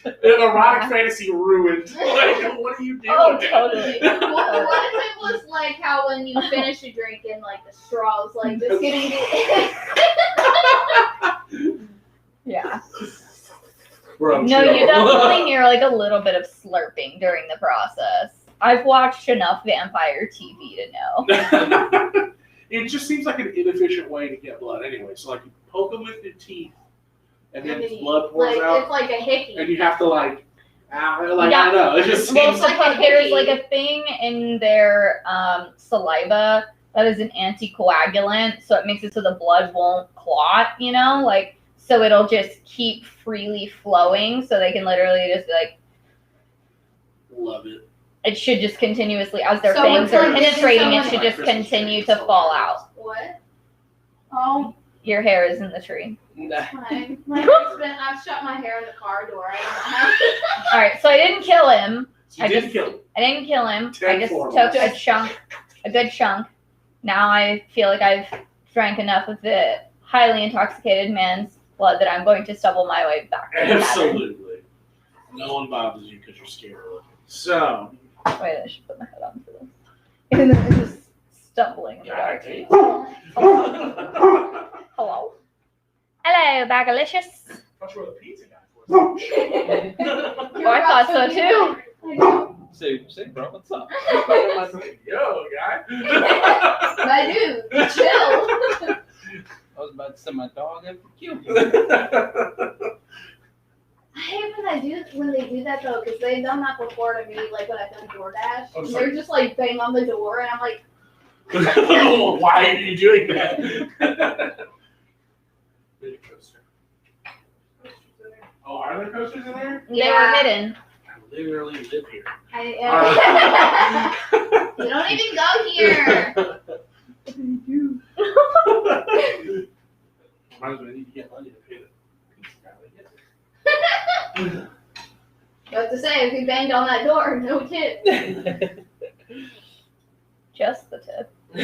an erotic fantasy ruined. Like, what are you doing? Oh, totally. What if it was like how when you finish a drink and like the straws like just getting Yeah. Bro, No, chill. you definitely hear like a little bit of slurping during the process. I've watched enough vampire TV to know. It just seems like an inefficient way to get blood anyway. So, like, you poke them with your teeth, and then blood pours like out, it's like a hickey. and you have to, like, I don't Yeah. know. It just Well, seems there's like a thing in their saliva that is an anticoagulant, so it makes it so the blood won't clot, so it'll just keep freely flowing, so they can literally just be like, love it. it should just continuously, as their So fangs it's are like giving penetrating, it someone- should just continue to fall out. What? Oh, Your hair is in the tree. fine. I've shut my hair in the car door. I don't know how. All right, so I didn't kill him. So you I didn't just- kill him. I didn't kill him. I Ten just forms. took a good chunk. Now I feel like I've drank enough of the highly intoxicated man's blood that I'm going to stumble my way back to the tavern. Absolutely. No one bothers you because you're scared of looking. So, Wait, I should put my head on for this. And then I'm just stumbling in the dark. Hello. Hello, Bagalicious. that's where the pizza guy was. Oh, I thought so too. I know. Say, bro, what's up? Yo, guy. My dude, chill. I was about to send my dog in for kill. I hate when they do that though, because they've done that before to me, like when I've done DoorDash. Oh, And sorry. they're just like bang on the door, and I'm like, Oh, why are you doing that? Oh, are there coasters in there? They were hidden. I literally live here. You don't even go here. Might as well need to get money to pay the pizza guy. You have to say, if he banged on that door, no tip. Just the tip. I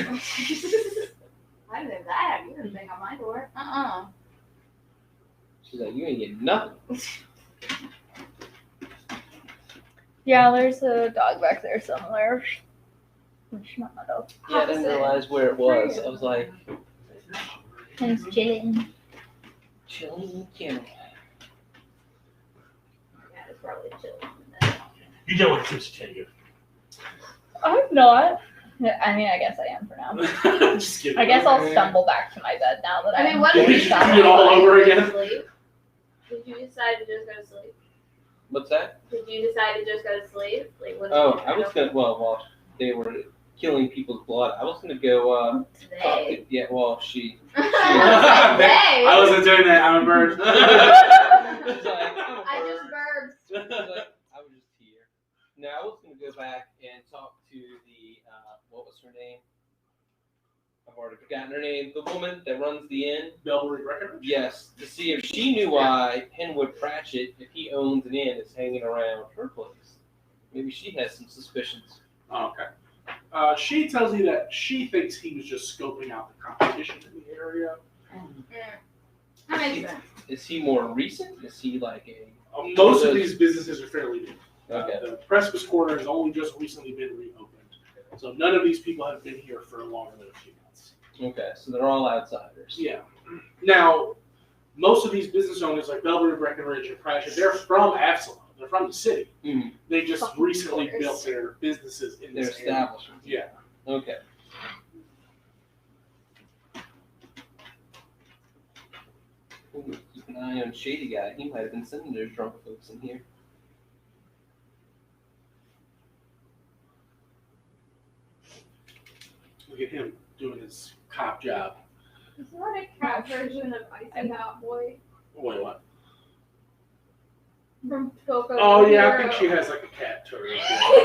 didn't know that. You didn't bang on my door. She's like, you ain't getting nothing. Yeah, there's a dog back there somewhere. It's not my dog. Yeah, I didn't realize where it was. I was like, It's chilling. chilling channel. Yeah, it's probably chill. You know what tips tell you. I'm not. I mean, I guess I am for now. Just kidding. I guess I'll stumble back to my bed now that I mean, I'm what Did did you you do it all over again? Sleep? Did you decide to just go to sleep? What's that? Did you decide to just go to sleep? Like, what? Oh, I was gonna. Well, while they were killing people's blood, I was gonna go. Talk Today. to, yeah. Well, she. Today. I wasn't doing that. I'm a bird. It's like, I'm a I bird. just burped. It's like, I was just here. No, I was gonna go back and talk to the what was her name? I've already forgotten her name. The woman that runs the inn. Bellbury Breckenridge? Yes, to see if she knew why Penwood Pratchett, if he owns an inn, is hanging around her place. Maybe she has some suspicions. Oh, okay. She tells you that she thinks he was just scoping out the competition in the area. That makes sense. Is he more recent? Is he like a? Most of these businesses are fairly new. Okay. The Precipice Quarter has only just recently been reopened. So none of these people have been here for longer than a few months. Okay, so they're all outsiders. Yeah. Now, most of these business owners like Bellbury, Breckenridge, and Pratchett, they're from Absalom. They're from the city. Mm. They just Fucking recently quarters. built their businesses in Their this area. establishment. Yeah. Okay. Ooh, keep an eye on Shady Guy. He might have been sending those drunk folks in here. Look at him doing his cop job. Is that a cat version of Icy Hot Boy Wait, what? from Coco? Oh, yeah, I think she has like a cat turtle.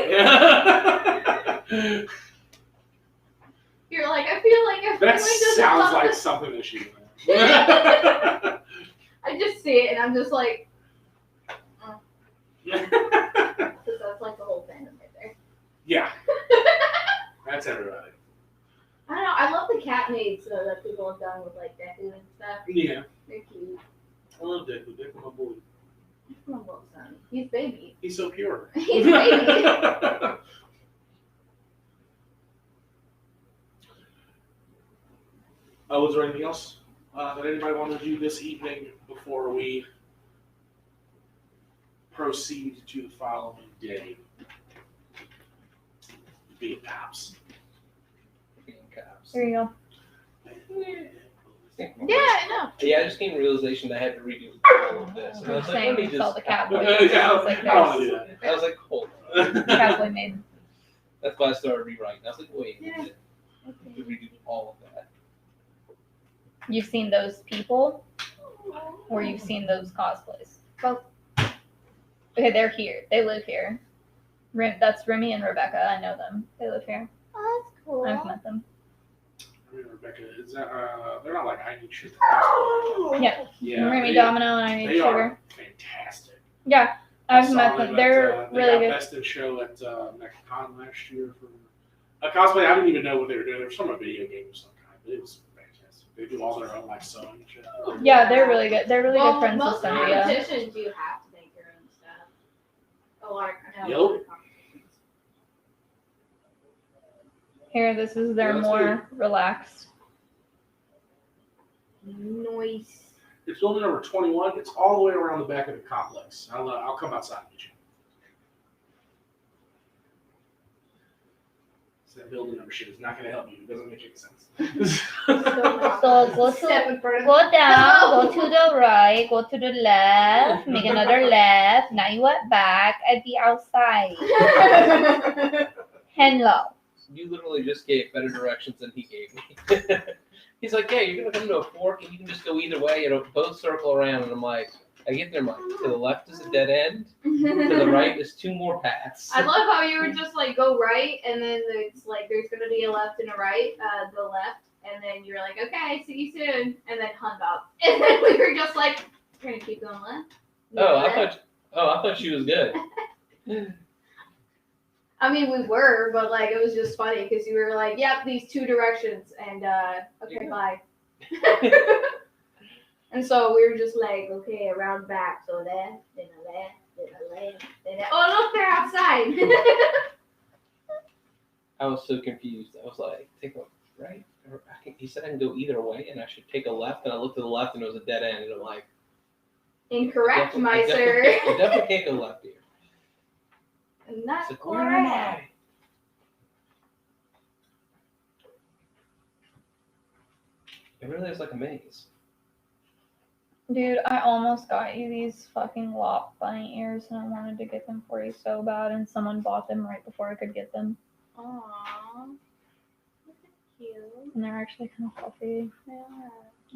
Yeah. You're like, I feel like if That someone doesn't sounds love like this- something that she would. I just see it and I'm just like, because that's like the whole fandom right there. Yeah. That's everybody. I don't know. I love the cat maids that people have done with like Deku and stuff. Yeah. They're cute. I love Deku. Deku, my boy. My little son. He's baby. He's so pure. He's baby. Was there anything else that anybody wanted to do this evening before we proceed to the following day? Being cops. Being cops. There you go. Yeah, I know. Yeah, I just came to the realization that I had to redo all of this. And I was like, Same, let me we saw just. the Catboy. Yeah, I was like, I don't want to do that. I was like, hold on. Catboy made. That's why I started rewriting. I was like, wait a Yeah. minute. To redo all of that. You've seen those people, or you've seen those cosplays? Both. Okay, they're here. They live here. That's Remy and Rebecca. I know them. They live here. Oh, that's cool. I've met them. I mean, Rebecca, is that, they're not like I need shit to cosplay. Yeah. Yeah. Remy they- Domino and I need They sugar. are fantastic. Yeah, I I've saw met them them. at, They're they really got good. Best in Show at MechaCon last year for a cosplay. I didn't even know what they were doing. They were from a video game of some kind, but it was fantastic. They do all their own like sewing and shit. Yeah, they're really good. They're really Well, good friends with most Cynthia. competitions you have to make your own stuff. A lot of Yep. competitions. Here, this is their Yeah, that's more relaxed. Noise. It's building number 21. It's all the way around the back of the complex. I'll come outside and get you. So that building number shit is not going to help you. It doesn't make any sense. So go Step to in front of go down, go to the right, go to the left, make another left. Now you went back at the outside. Hello. You literally just gave better directions than he gave me. He's like, yeah, you're gonna come to a fork and you can just go either way. It'll both circle around. And I'm like, I get there, I'm like, to the left is a dead end. To the right is two more paths. I love how you were just like go right, and then it's like there's gonna be a left and a right, the left, and then you're like, okay, see you soon, and then hung up, and then we were just like, we're gonna keep going left. I thought she was good. I mean, we were, but like it was just funny because you were like, yep, these two directions, and okay, bye. And so we were just like, okay, around back, so left, then a left, then a left, then a... Oh, look, they're outside. I was so confused. I was like, take a right? Or he said I can go either way and I should take a left. And I looked to the left and it was a dead end. And I'm like, Incorrect, my I sir. definitely can't go left here. And that's It's like, where am I? correct. It really is like a maze. Dude, I almost got you these fucking lop bunny ears, and I wanted to get them for you so bad, and someone bought them right before I could get them. Aww. Cute. And they're actually kind of fluffy. Yeah.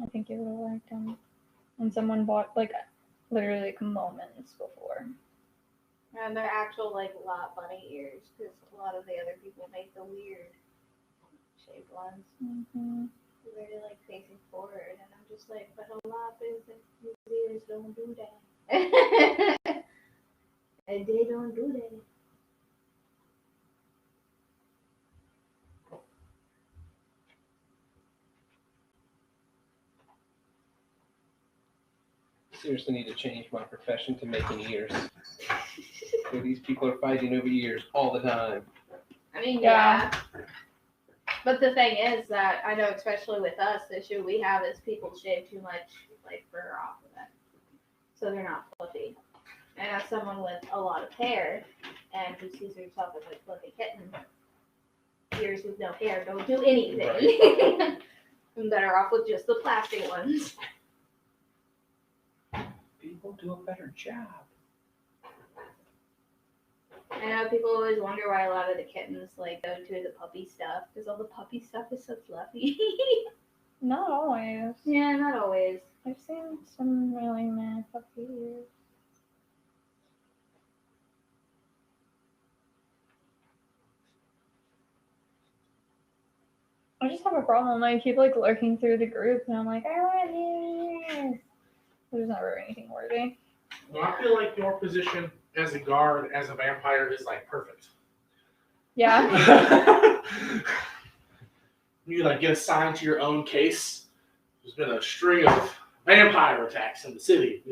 I think you would have liked them. And someone bought, like, literally, like, moments before. And they're actual like lot bunny ears, because a lot of the other people make the weird shaped ones. Mm-hmm. They're like facing forward, and I'm just like, but a lot is his ears don't do that. And they don't do that. Seriously need to change my profession to making ears. So these people are fighting over ears all the time. I mean, Yeah. yeah. But the thing is that I know, especially with us, the issue we have is people shave too much like fur off of it, so they're not fluffy. And as someone with a lot of hair and who sees herself as a fluffy kitten, ears with no hair don't do anything. I'm better off with just the plastic ones. People do a better job. I know people always wonder why a lot of the kittens like go to the puppy stuff, because all the puppy stuff is so fluffy. Not always. Yeah, not always. I've seen some really meh fluffy ears. I just have a problem. I keep like looking through the group, and I'm like, I want ears. There's never anything worthy. Well, I feel like your position as a guard, as a vampire, is like perfect. Yeah. You like get assigned to your own case. There's been a string of vampire attacks in the city.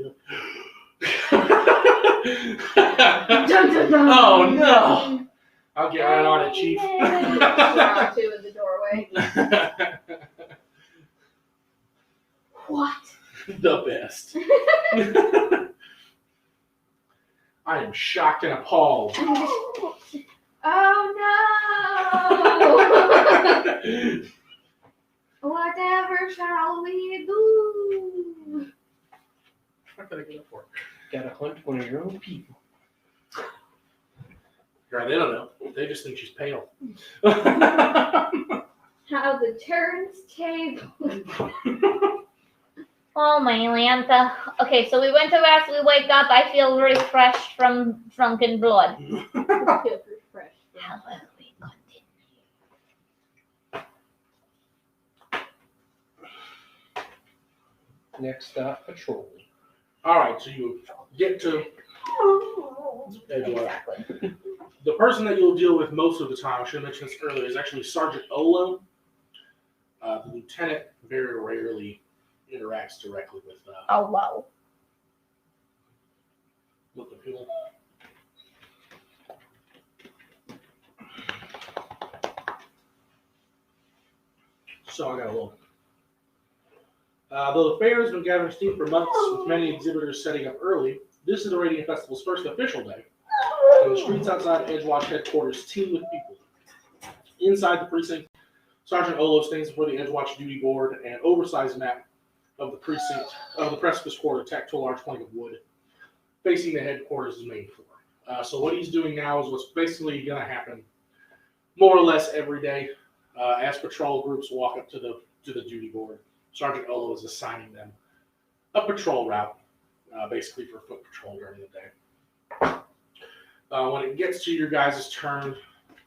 Oh no! I'll get right on it, Chief. Draw two in the doorway. What? The best. I am shocked and appalled. Oh no! Whatever shall we do? What can I get up for? Gotta hunt one of your own people. Right, they don't know. They just think she's pale. How the turns table. Oh my Lanta. Okay, so we went to rest, we wake up, I feel refreshed from drunken blood. Feel refreshed. How will we continue? Next stop, patrol. All right, so you get to Edgewater. Exactly. The person that you'll deal with most of the time, I should have mentioned this earlier, is actually Sergeant Olo. The lieutenant very rarely interacts directly with Oh wow. the people. So I got a little. Though the fair has been gathering steam for months, with many exhibitors setting up early, this is the Radiant Festival's first official day. And the streets outside Edgewatch headquarters teem with people. Inside the precinct, Sergeant Olo stands before the Edgewatch duty board, and an oversized map of the precinct of the precipice quarter tacked to a large plank of wood, facing the headquarters' main floor. So what he's doing now is what's basically going to happen, more or less every day, as patrol groups walk up to the duty board. Sergeant Olo is assigning them a patrol route, basically for foot patrol during the day. When it gets to your guys' turn,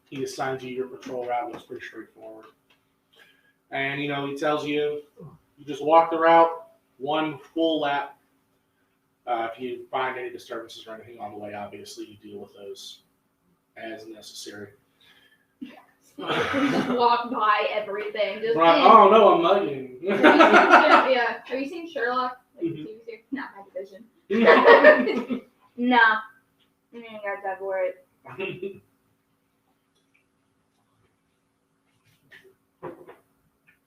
he assigns you your patrol route. Looks pretty straightforward. And, he tells you, you just walk the route, one full lap. If you find any disturbances or anything on the way, obviously you deal with those as necessary. Just walk by everything. Just Right. Oh, no, I'm mugging. yeah. Have you seen Sherlock? Like, Mhm. TV series? Not my division. Nah. I ain't got that for it.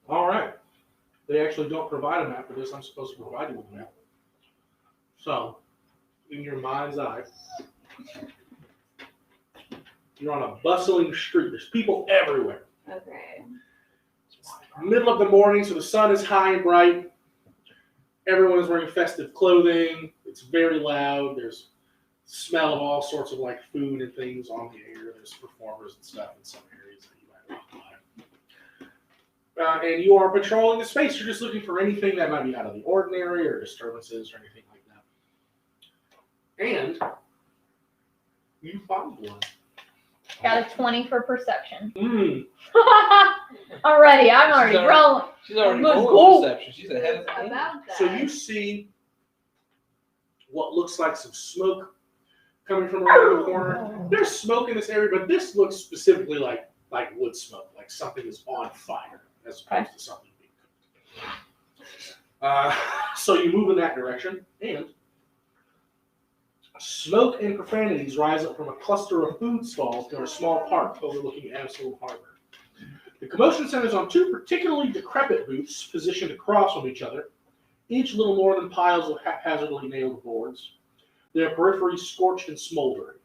All right. They actually don't provide a map for this. I'm supposed to provide you with a map. So, in your mind's eye, you're on a bustling street. There's people everywhere. Okay. Middle of the morning, so the sun is high and bright. Everyone is wearing festive clothing. It's very loud. There's smell of all sorts of like food and things on the air. There's performers and stuff in some areas that you might walk by. And you are patrolling the space. You're just looking for anything that might be out of the ordinary or disturbances or anything like that. And you find one. Got a 20 for perception. Mm. Already, I'm already rolling. She's already Let's rolling go. perception. She's ahead of the game. About that. So you see what looks like some smoke coming from around the corner. There's smoke in this area, but this looks specifically like wood smoke, like something is on fire as opposed to something being cooked. So you move in that direction, and smoke and profanities rise up from a cluster of food stalls near a small park overlooking Amstel Harbor. The commotion centers on two particularly decrepit booths positioned across from each other, each little more than piles of haphazardly nailed boards, their periphery scorched and smoldering.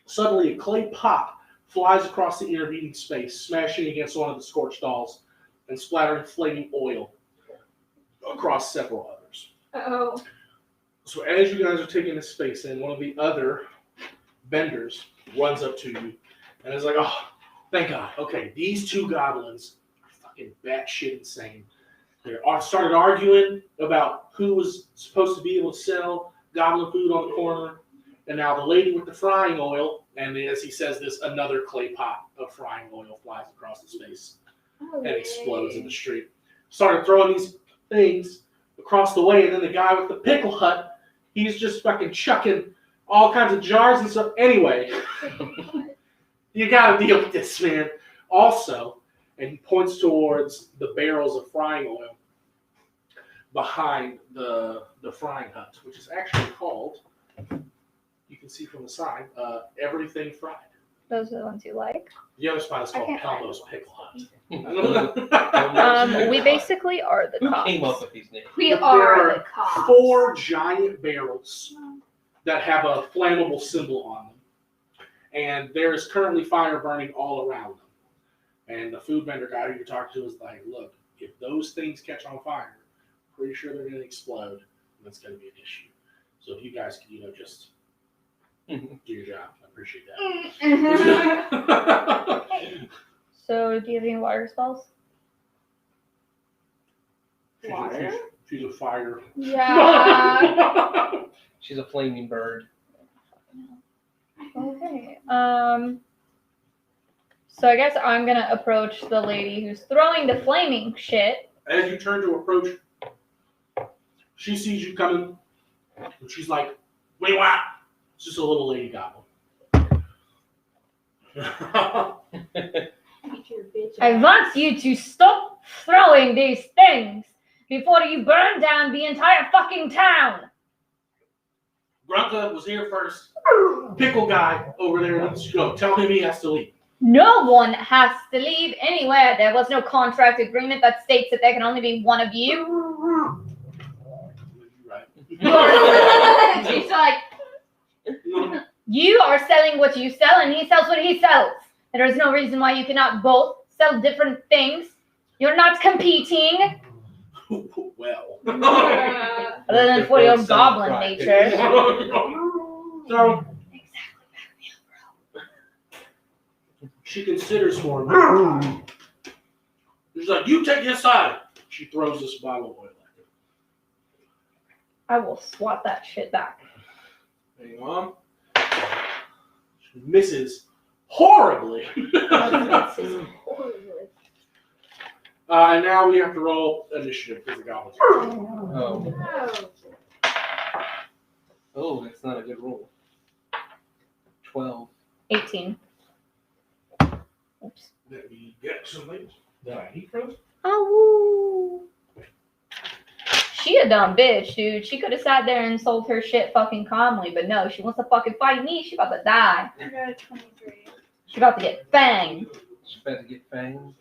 Suddenly, a clay pot flies across the intervening space, smashing against one of the scorched stalls and splattering flaming oil across several others. Uh-oh. So as you guys are taking this space in, one of the other vendors runs up to you and is like, oh, thank God. Okay, these two goblins are fucking batshit insane. They started arguing about who was supposed to be able to sell goblin food on the corner. And now the lady with the frying oil, and as he says this, another clay pot of frying oil flies across the space and explodes in the street. Started throwing these things across the way, and then the guy with the pickle hut, he's just fucking chucking all kinds of jars and stuff. Anyway, you gotta deal with this, man. Also, and he points towards the barrels of frying oil behind the frying hut, which is actually called, you can see from the side, Everything Fried. Those are the ones you like. The other spot is I called can't find Palmo's Pickle Hut. We basically are the Who cops. came up with these names? We There are are the cops. 4 giant barrels that have a flammable symbol on them. And there is currently fire burning all around them. And the food vendor guy who you're talking to is like, look, if those things catch on fire, pretty sure they're going to explode, and that's going to be an issue. So if you guys can, just do your job, I appreciate that. So, do you have any water spells? She's a fire. Yeah. She's a flaming bird. Okay. So I guess I'm gonna approach the lady who's throwing the flaming shit. As you turn to approach, she sees you coming, and she's like, wait, what? It's just a little lady goblin. I want you to stop throwing these things before you burn down the entire fucking town. Grunka was here first. Pickle guy over there needs to go. Tell him he has to leave. No one has to leave anywhere. There was no contract agreement that states that there can only be one of you. Right. She's like, You are selling what you sell, and he sells what he sells. There is no reason why you cannot both sell different things. You're not competing, Well. other than for your Sounds goblin right. nature. So she considers for a minute. She's like, you take his side. She throws this bottle of oil at him. I will swat that shit back. Hang on. She misses horribly. And now we have to roll initiative because the goblins. Oh. oh. Oh, that's not a good roll. 12. 18. Oops. Let me get some things that I need from. Oh, woo. She a dumb bitch, dude. She could have sat there and sold her shit fucking calmly, but no, she wants to fucking fight me. She about to die. I got a 23. She about to get fanged. She's about to get fanged.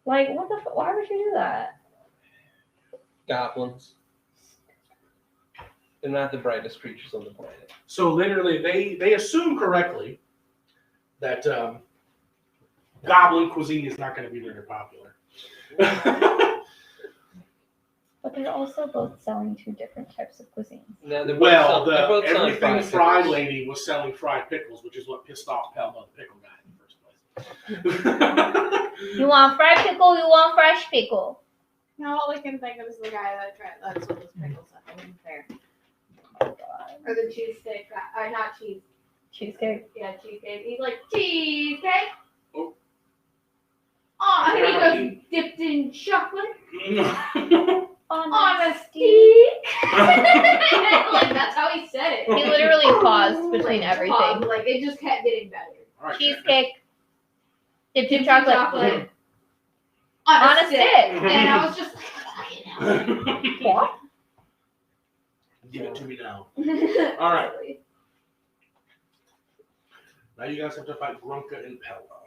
Like, what the fuck? Why would you do that? Goblins. They're not the brightest creatures on the planet. So literally, they assume correctly that goblin cuisine is not going to be very popular. But they're also both selling two different types of cuisines. No, they're both Well, sell- they're both selling everything fried fried pickles. lady was selling fried pickles, which is what pissed off Pelmo, the pickle guy, in the first place. You want fried pickle? You want fresh pickle? No, all I can think of is the guy that sold those pickles at the fair. Oh god. Or the cheesesteak guy. Not cheese. Cheesecake. Yeah, cheesecake. He's like, cheesecake? Oh. Oh, and he goes, dipped in chocolate on a Stick. stick. Like, that's how he said it. He literally paused between Like, everything. paused, like, it just kept getting better. All right, Cheesecake. Dipped in chocolate. On a stick. stick. And I was just like, fucking hell. What? Give it to me now. All right. Now you guys have to fight Grunka and Pelmo.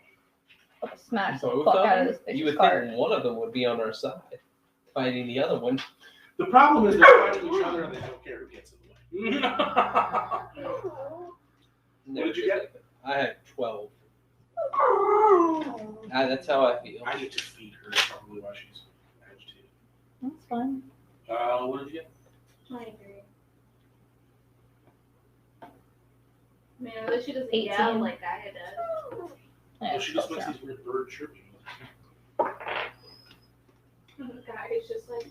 Smash the Both fuck of out of them? this bitch's You would card. think one of them would be on our side, fighting the other one. The problem is they're fighting each other and they don't care who gets in the way. What did you get? I had 12. That's how I feel. I need to feed her probably while she's agitated. That's fine. What did you get? 23. Man, at least she doesn't 18. yell like I does. Yeah, Oh, she just close makes enough. these weird bird chirping. The guy is just like.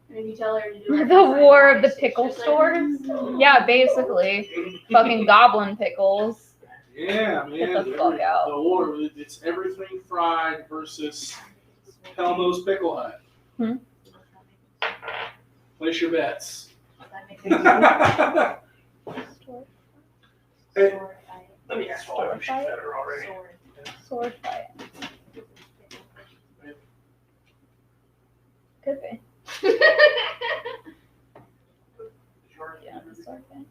And if you tell her to do like The war of the she's pickle just like, stores? Yeah, basically. Fucking goblin pickles. Yeah, man. Get the fuck out. The war, it's everything fried versus Pelmo's Pickle Hut. Place your bets. Hey, let me ask why she's better already. Sword fight. Could be. Yeah, the sword fight.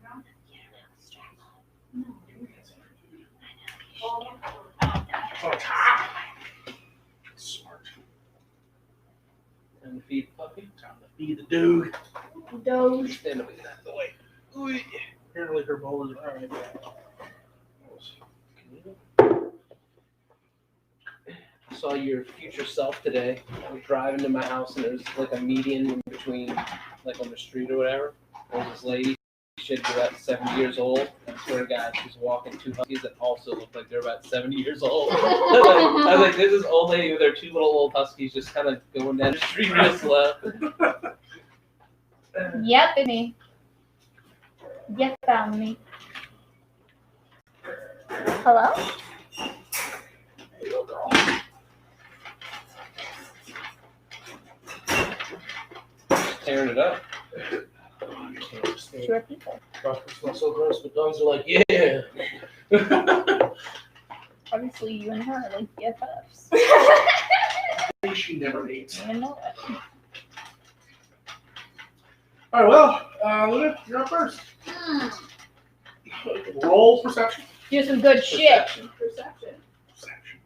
Smart. Time to feed the puppy. Time to feed the dude. Doge. Stand up and get out of the way. Ooh, apparently her bowl is alright. I saw your future self today. I was driving to my house and there's like a median in between, like on the street or whatever. There's this lady. She should be about 70 years old. I swear to God, she's walking two huskies that also look like they're about 70 years old. I was like, there's this old lady with her two little old huskies just kind of going down the street real slow. Yep, it's me. Yep, found me. Hello? Tearing it up. Sure people. Breakfast smells so gross, but dogs are like, yeah. Obviously, you and her are like BFFs. She never eats. You know it. All right, well, Luna, you're up first. Roll perception. Do some good shit. Perception. Perception.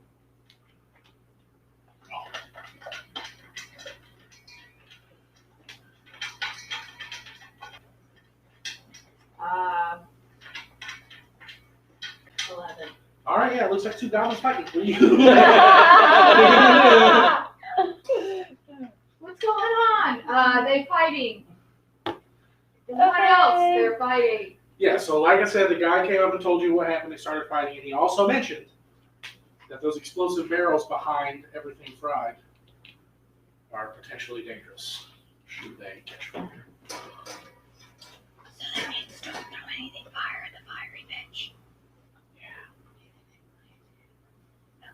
Um, 11. All right, yeah, it looks like two goblins fighting for you. What's going on? They fighting. What Okay. else? They're fighting. Yeah, so like I said, the guy came up and told you what happened. They started fighting, and he also mentioned that those explosive barrels behind everything fried are potentially dangerous should they catch fire. So that means don't throw anything fire in the fiery bitch.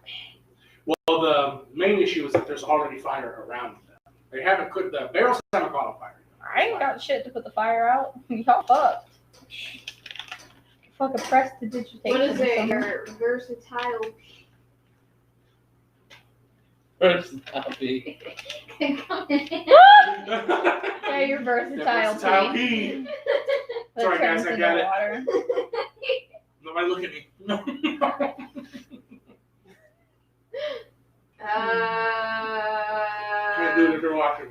Okay. Well, the main issue is that there's already fire around them. They haven't cooked the barrels haven't caught on fire. I ain't got shit to put the fire out. Y'all fucked. Fucking prestidigitation. What is it? Your versatile First, I'll be. can come in. Yeah, you're versatile. Versatile Pete. pea. That Sorry, guys, turns I into got it. water. Nobody look at me. Can't do it if you're watching.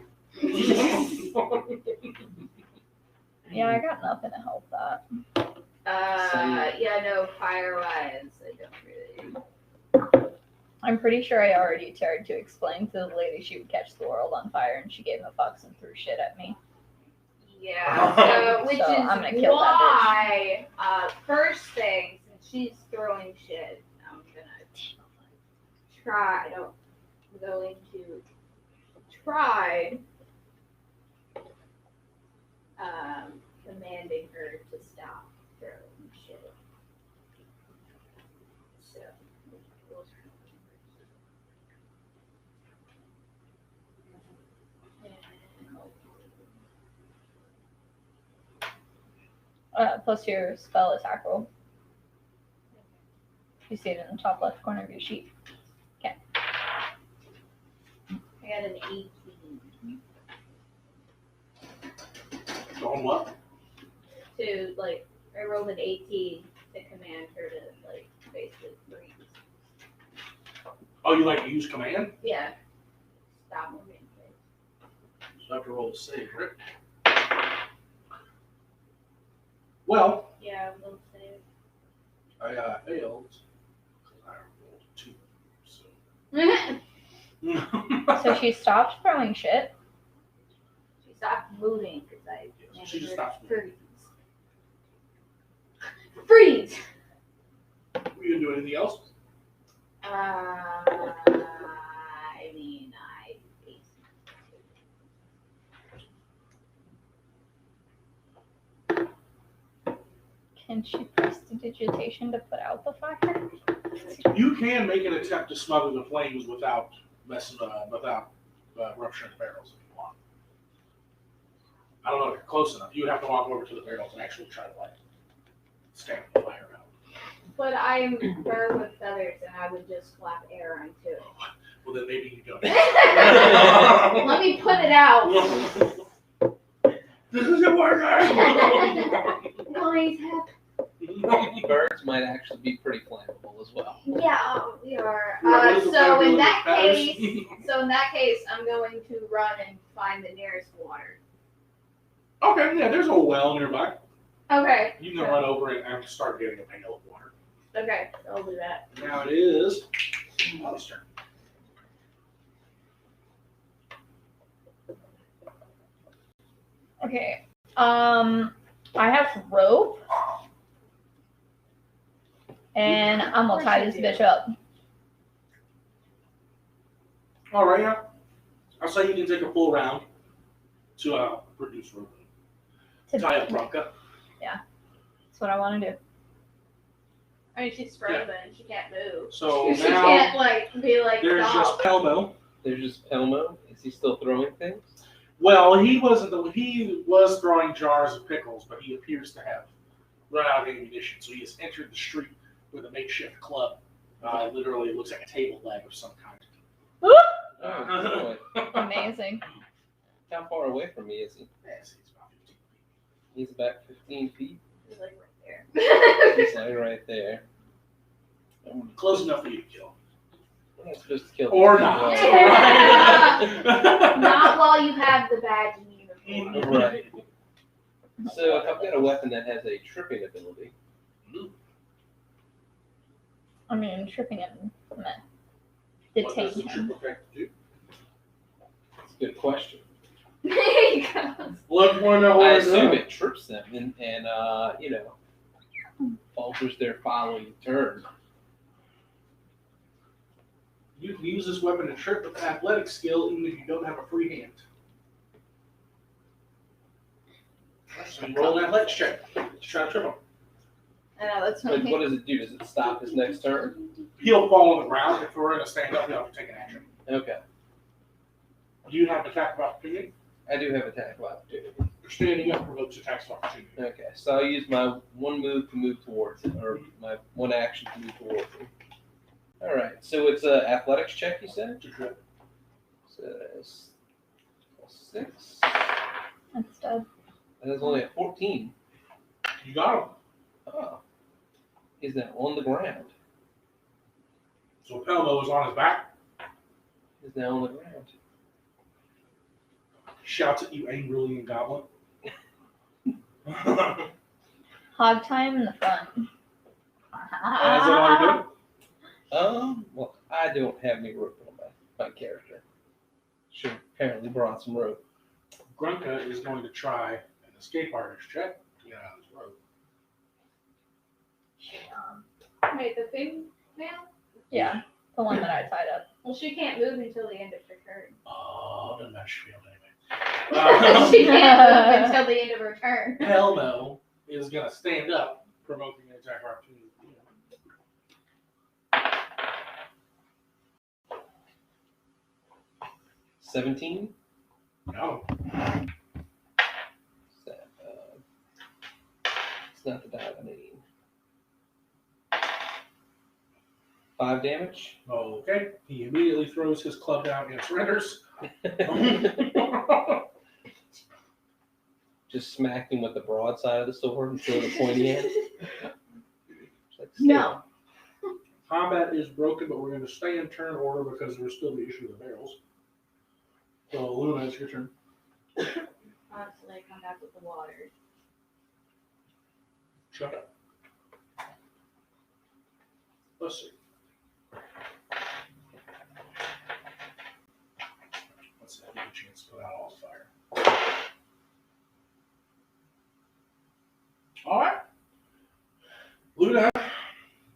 Yeah, I got nothing to help that. Yeah, no, fire-wise, I don't I'm pretty sure I already tried to explain to the lady she would catch the world on fire, and she gave a fucks and threw shit at me. Yeah, so, which So, is I'm gonna kill that why, first thing, since she's throwing shit, I'm gonna try, I'm going to try, commanding her to stop throwing shit. So, we'll try. Plus your spell attack roll. You see it in the top left corner of your sheet. I got an 18. Going what? To, like, I rolled an 18 to command her to, like, basically freeze. Oh, you like to use command? Yeah. Stop moving. So I have to roll a save, right? Well, Yeah, we'll save. I failed. I rolled 2. So. So she stopped throwing shit. She stopped moving because I She just made her stops moving. freeze. Were you gonna do anything else? I mean, Can she press the digitation to put out the fire? You can make an attempt to smother the flames without rupturing the barrels if you want. I don't know if you're close enough. You would have to walk over to the barrels and actually try to stamp the fire out. but I'm bird with feathers, and I would just flap air onto it. Well, then maybe you don't. Let me put it out. This isn't working. Guys, have Birds might actually be pretty flammable as well. yeah, we are. What is the So flammability in of that feathers? case, I'm going to run and find the nearest water. Okay, yeah, there's a well nearby. Okay. You can run over and start getting a pail of water. Okay, I'll do that. Now it is Molly's turn. Okay. I have rope. And I'm gonna tie this bitch up. All right, yeah. I'll say you can take a full round to produce rope. Tie up Bronca. That's what I want to do. I mean, she's frozen. She can't move. So She now can't be like there's stop. just Pelmo. There's just Pelmo. Is he still throwing things? Well, he was throwing jars of pickles, but he appears to have run out of ammunition. So he has entered the street with a makeshift club. Literally, it looks like a table leg of some kind. Oh, boy. Amazing. How far away from me is he? Yes, he's about 15 feet. He's about 15 feet. She's like right there. He's like right there. Close enough for you to kill. We're not supposed to kill Or him. not. Not while you have the badge and uniform. Right. So if I've got a weapon that has a tripping ability, I mean, tripping him. What does Detain the him. trip effect do? it's a good question. There you go. Look, want to know what I it's assume doing. it trips them and alters their following turn. You can use this weapon to trip with an athletic skill even if you don't have a free hand. So you roll an athletics check to try to trip him. I know, that's Like, funny. what does it do? Does it stop his next turn? He'll fall on the ground. If we're in a stand up, he'll have to take an action. Okay. Do you have attack of opportunity? I do have attack of opportunity. Standing up provokes attacks of opportunity. Okay, so I'll use my one move to move towards it, or my one action to move towards it. All right, so it's a athletics check, you said? To trip. So that's +6. That's dead. That is only a 14. You got him. Oh. He's now on the ground. So Pelmo is on his back. He's now on the ground. Shouts at you angrily in Goblin. Hog time in the front. Is that all you're doing? Well, I don't have any rope on my character. Should have apparently brought some rope. Grunka is going to try an escape artist check to get out of his rope. Wait, the thing now? Yeah, the one that I tied up. Well, she can't move until the end of her turn. Oh, doesn't matter. She failed anyway. She can't move until the end of her turn. Pelmo is going to stand up, provoking an attack opportunity. 17? No. It's not the die I need. 5 damage. Okay. He immediately throws his club down and surrenders. Just smacked him with the broadside of the sword instead of the pointy end. Like, No. Combat is broken, but we're going to stay in turn order because there's still the issue of the barrels. So, Luna, it's your turn. Honestly, I come back with the water. Shut up. Let's see. Let's see. I get a chance to put out all fire. All right. Luna,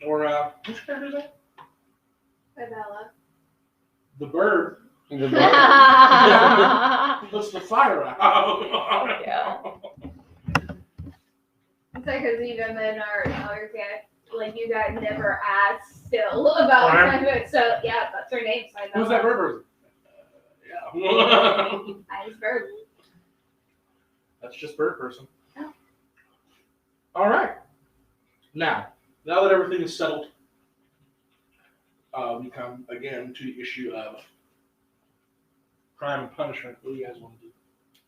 or which character is that? Bella. The bird. The Puts the fire out. Yeah. It's like, because even then our cat, like, you guys never asked still about Right. so yeah, that's her name. So I Who's that bird? Yeah. I was bird. That's just bird person. Oh. All right. Now that everything is settled, we come again to the issue of crime and punishment. What do you guys want to do?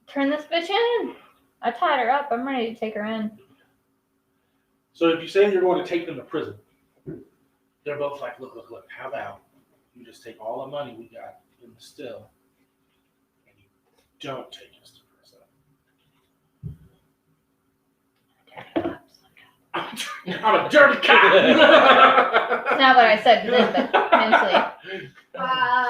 Turn this bitch in. I tied her up. I'm ready to take her in. So if you say you're going to take them to prison, they're both like, look, how about you just take all the money we got in the still and you don't take us to prison. I'm a dirty cat! It's not what I said to them, but mentally.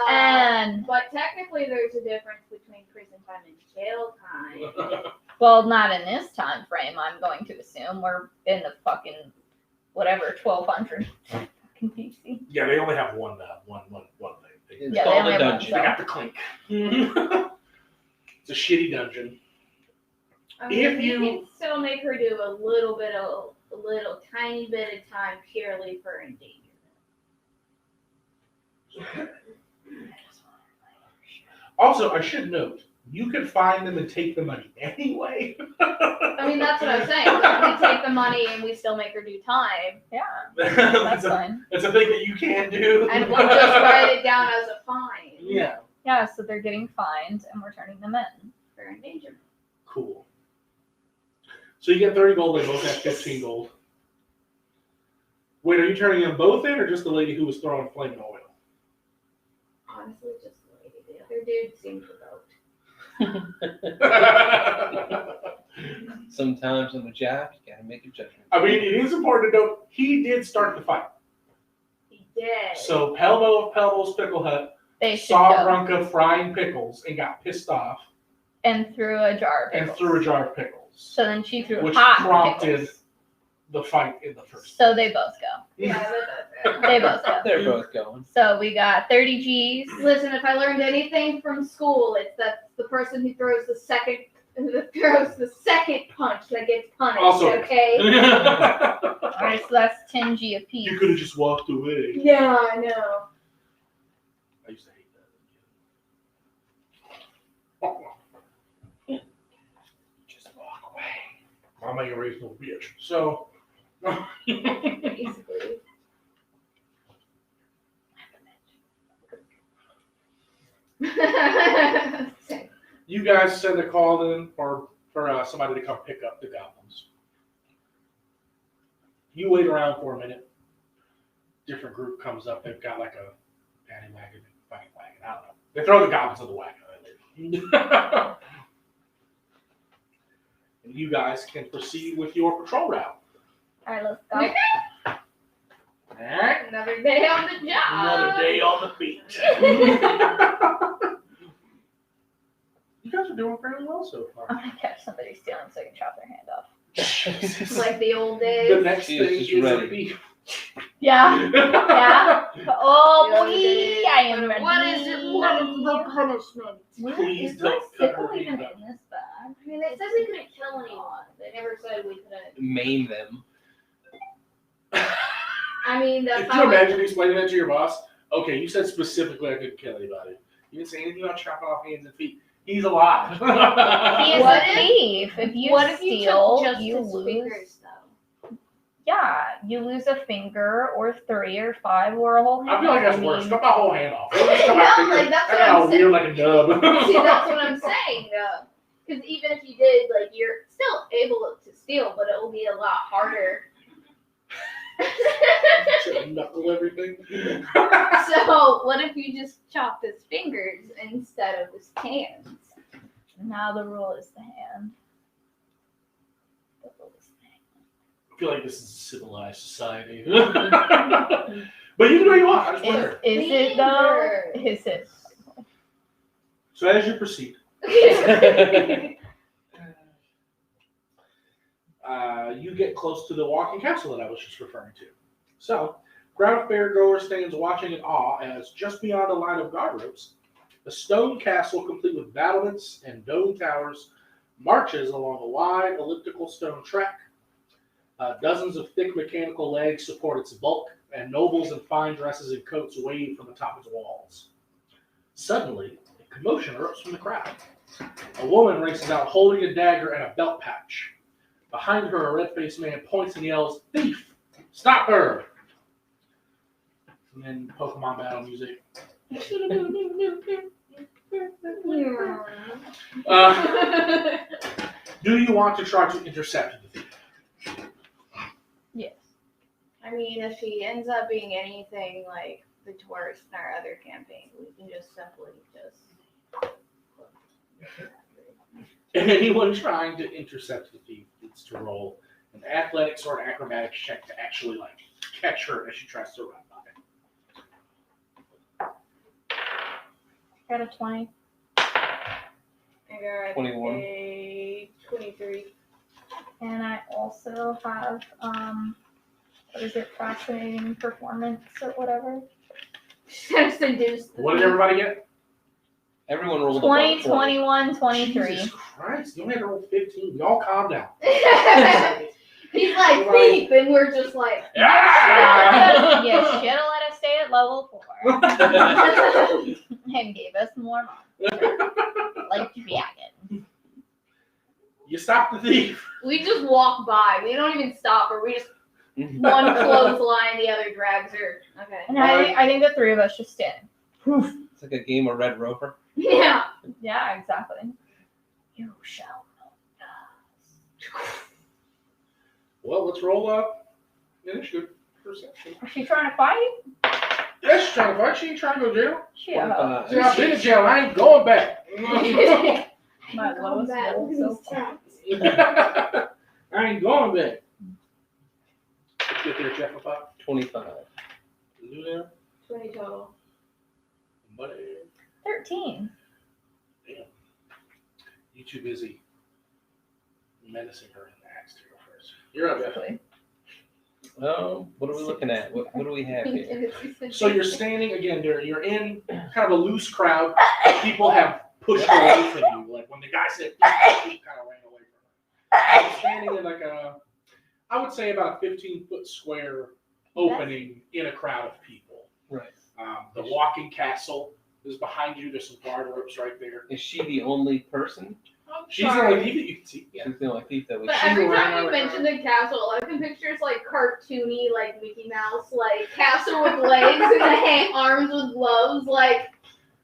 And, But technically, there's a difference between prison time and jail time. well, not in this time frame, I'm going to assume. We're in the fucking, whatever, 1200 fucking PC. Yeah, they only have one thing. It's Yeah, they called only a have one dungeon. They got the clink. It's a shitty dungeon. I mean, If we you- can still make her do a little tiny bit of time purely for endangerment. Also, I should note, you can find them and take the money anyway. I mean, that's what I'm saying. Like, we take the money and we still make her do time, Yeah, that's fine. It's a thing that you can do. and we'll just write it down as a fine Yeah. Yeah, so they're getting fined and we're turning them in. for endangerment. Cool. So you get 30 gold, they both have 15 gold. Wait, are you turning them both in or just the lady who was throwing flaming oil? Honestly, just the lady. The other dude seemed revoked. Sometimes on the job, you gotta make a judgment. I mean, it is important to note, he did start the fight. He did. So Pelmo of Pelmo's Pickle Hut They should saw go. Brunka frying pickles and got pissed off And threw a jar of and pickles. threw a jar of pickles, So then she threw which hot prompted pickles. the fight in the first. So they both go. Yeah, They both go. They're both going. So we got 30 G's. Listen, if I learned anything from school, it's that the person who throws the second punch that gets punished. Also- Okay. Alright, so that's 10 G apiece. You could have just walked away. Yeah, I know. I used to hate that. Just walk away. Mama, you raised no bitch. So. Basically. You guys send a call in for somebody to come pick up the goblins. You wait around for a minute. Different group comes up. They've got like a paddy wagon, fucking wagon. I don't know. They throw the goblins in the wagon. And you guys can proceed with your patrol route. Alright, let's go. Alright. Another day on the job. Another day on the beach. You guys are doing fairly well so I'm far. gonna catch somebody stealing so I can chop their hand off. It's like the old The days. next She thing is is just a ready. thief. Yeah. Yeah. Oh The boy, other day. I am ready. What is the punishment? Where Please is don't my cut sickle her even hand up. in this bag? I mean, they said we couldn't kill anyone. They never said we couldn't. Maim them. I mean, that's Could you imagine explaining that to your boss? Okay, you said specifically I couldn't kill anybody. You didn't say anything about chopping off hands and feet. He's alive. He is What a if- thief. If you What if you steal, took just you his lose. fingers, though? Yeah, you lose a finger or 3 or 5 or a whole hand. I feel like that's I worse. mean, Cut my whole hand off. Yeah, like, that's what I'm weird like a nub. See, that's what I'm saying, though. Because even if you did, like, you're still able to steal, but it will be a lot harder. Knuckle everything. So, what if you just chopped his fingers instead of his hands? now the rule is the hand. The rule is the hand. I feel like this is a civilized society. But you can do what you want. I just wonder. Is it though? Fingers. Is it? So as you proceed, you get close to the walking castle that I was just referring to. So, crowd of fairgoers stands watching in awe as just beyond a line of guard ropes, a stone castle complete with battlements and dome towers marches along a wide elliptical stone track. Dozens of thick mechanical legs support its bulk, and nobles in fine dresses and coats wave from atop its walls. Suddenly, a commotion erupts from the crowd. A woman races out holding a dagger and a belt pouch. Behind her, a red-faced man points and yells, "Thief! Stop her!" And then Pokemon battle music. Do you want to try to intercept the thief? Yes. I mean, if he ends up being anything like the worst in our other campaign, we can just simply just. Anyone trying to intercept the thief needs to roll an athletics or an acrobatics check to actually catch her as she tries to run by. Got a 20. I got 21. a 23. And I also have, what is it, fascinating performance or whatever? Just seduce the What did everybody get? Everyone rolled 20, above 20. 21, 23. Jesus Christ, you only had to roll 15. Y'all calm down. He's like, thief, and we're just like, Ah! You should have let us stay at level 4 and gave us more money. Like Dragon. You stop the thief. we just walk by. We don't even stop her. We just one clothesline, the other drags her. Okay. And I think the 3 of us just stand. It's like a game of Red Rover. Yeah. Yeah, exactly. You shall know. Well, let's roll up initiative perception. Is she trying to fight? Yeah, she's trying to fight. She ain't trying to go to jail. She 25. See, I've been in jail. I ain't going back. my lowest roll so far. I ain't going back. Let's get there, Jeff. 25. Luna, 20 total. buddy. 13. Damn. You too busy menacing her in the axe to go first. You're up, Jeff. Basically. Oh, what are we looking at? What do we have here? So you're standing again there. You're in kind of a loose crowd. People have pushed away from you. Like when the guy said, "He kind of ran away from her." You're standing in like I would say about a 15-foot square opening in a crowd of people. Right. The walking castle is behind you. There's some guard ropes right there. Is she the only person? She's the only thief that you can see. Yeah. She's the only thief that we But see. every ran time out you of mention the castle, all I can picture is like cartoony, like Mickey Mouse, like castle with legs and arms with gloves, like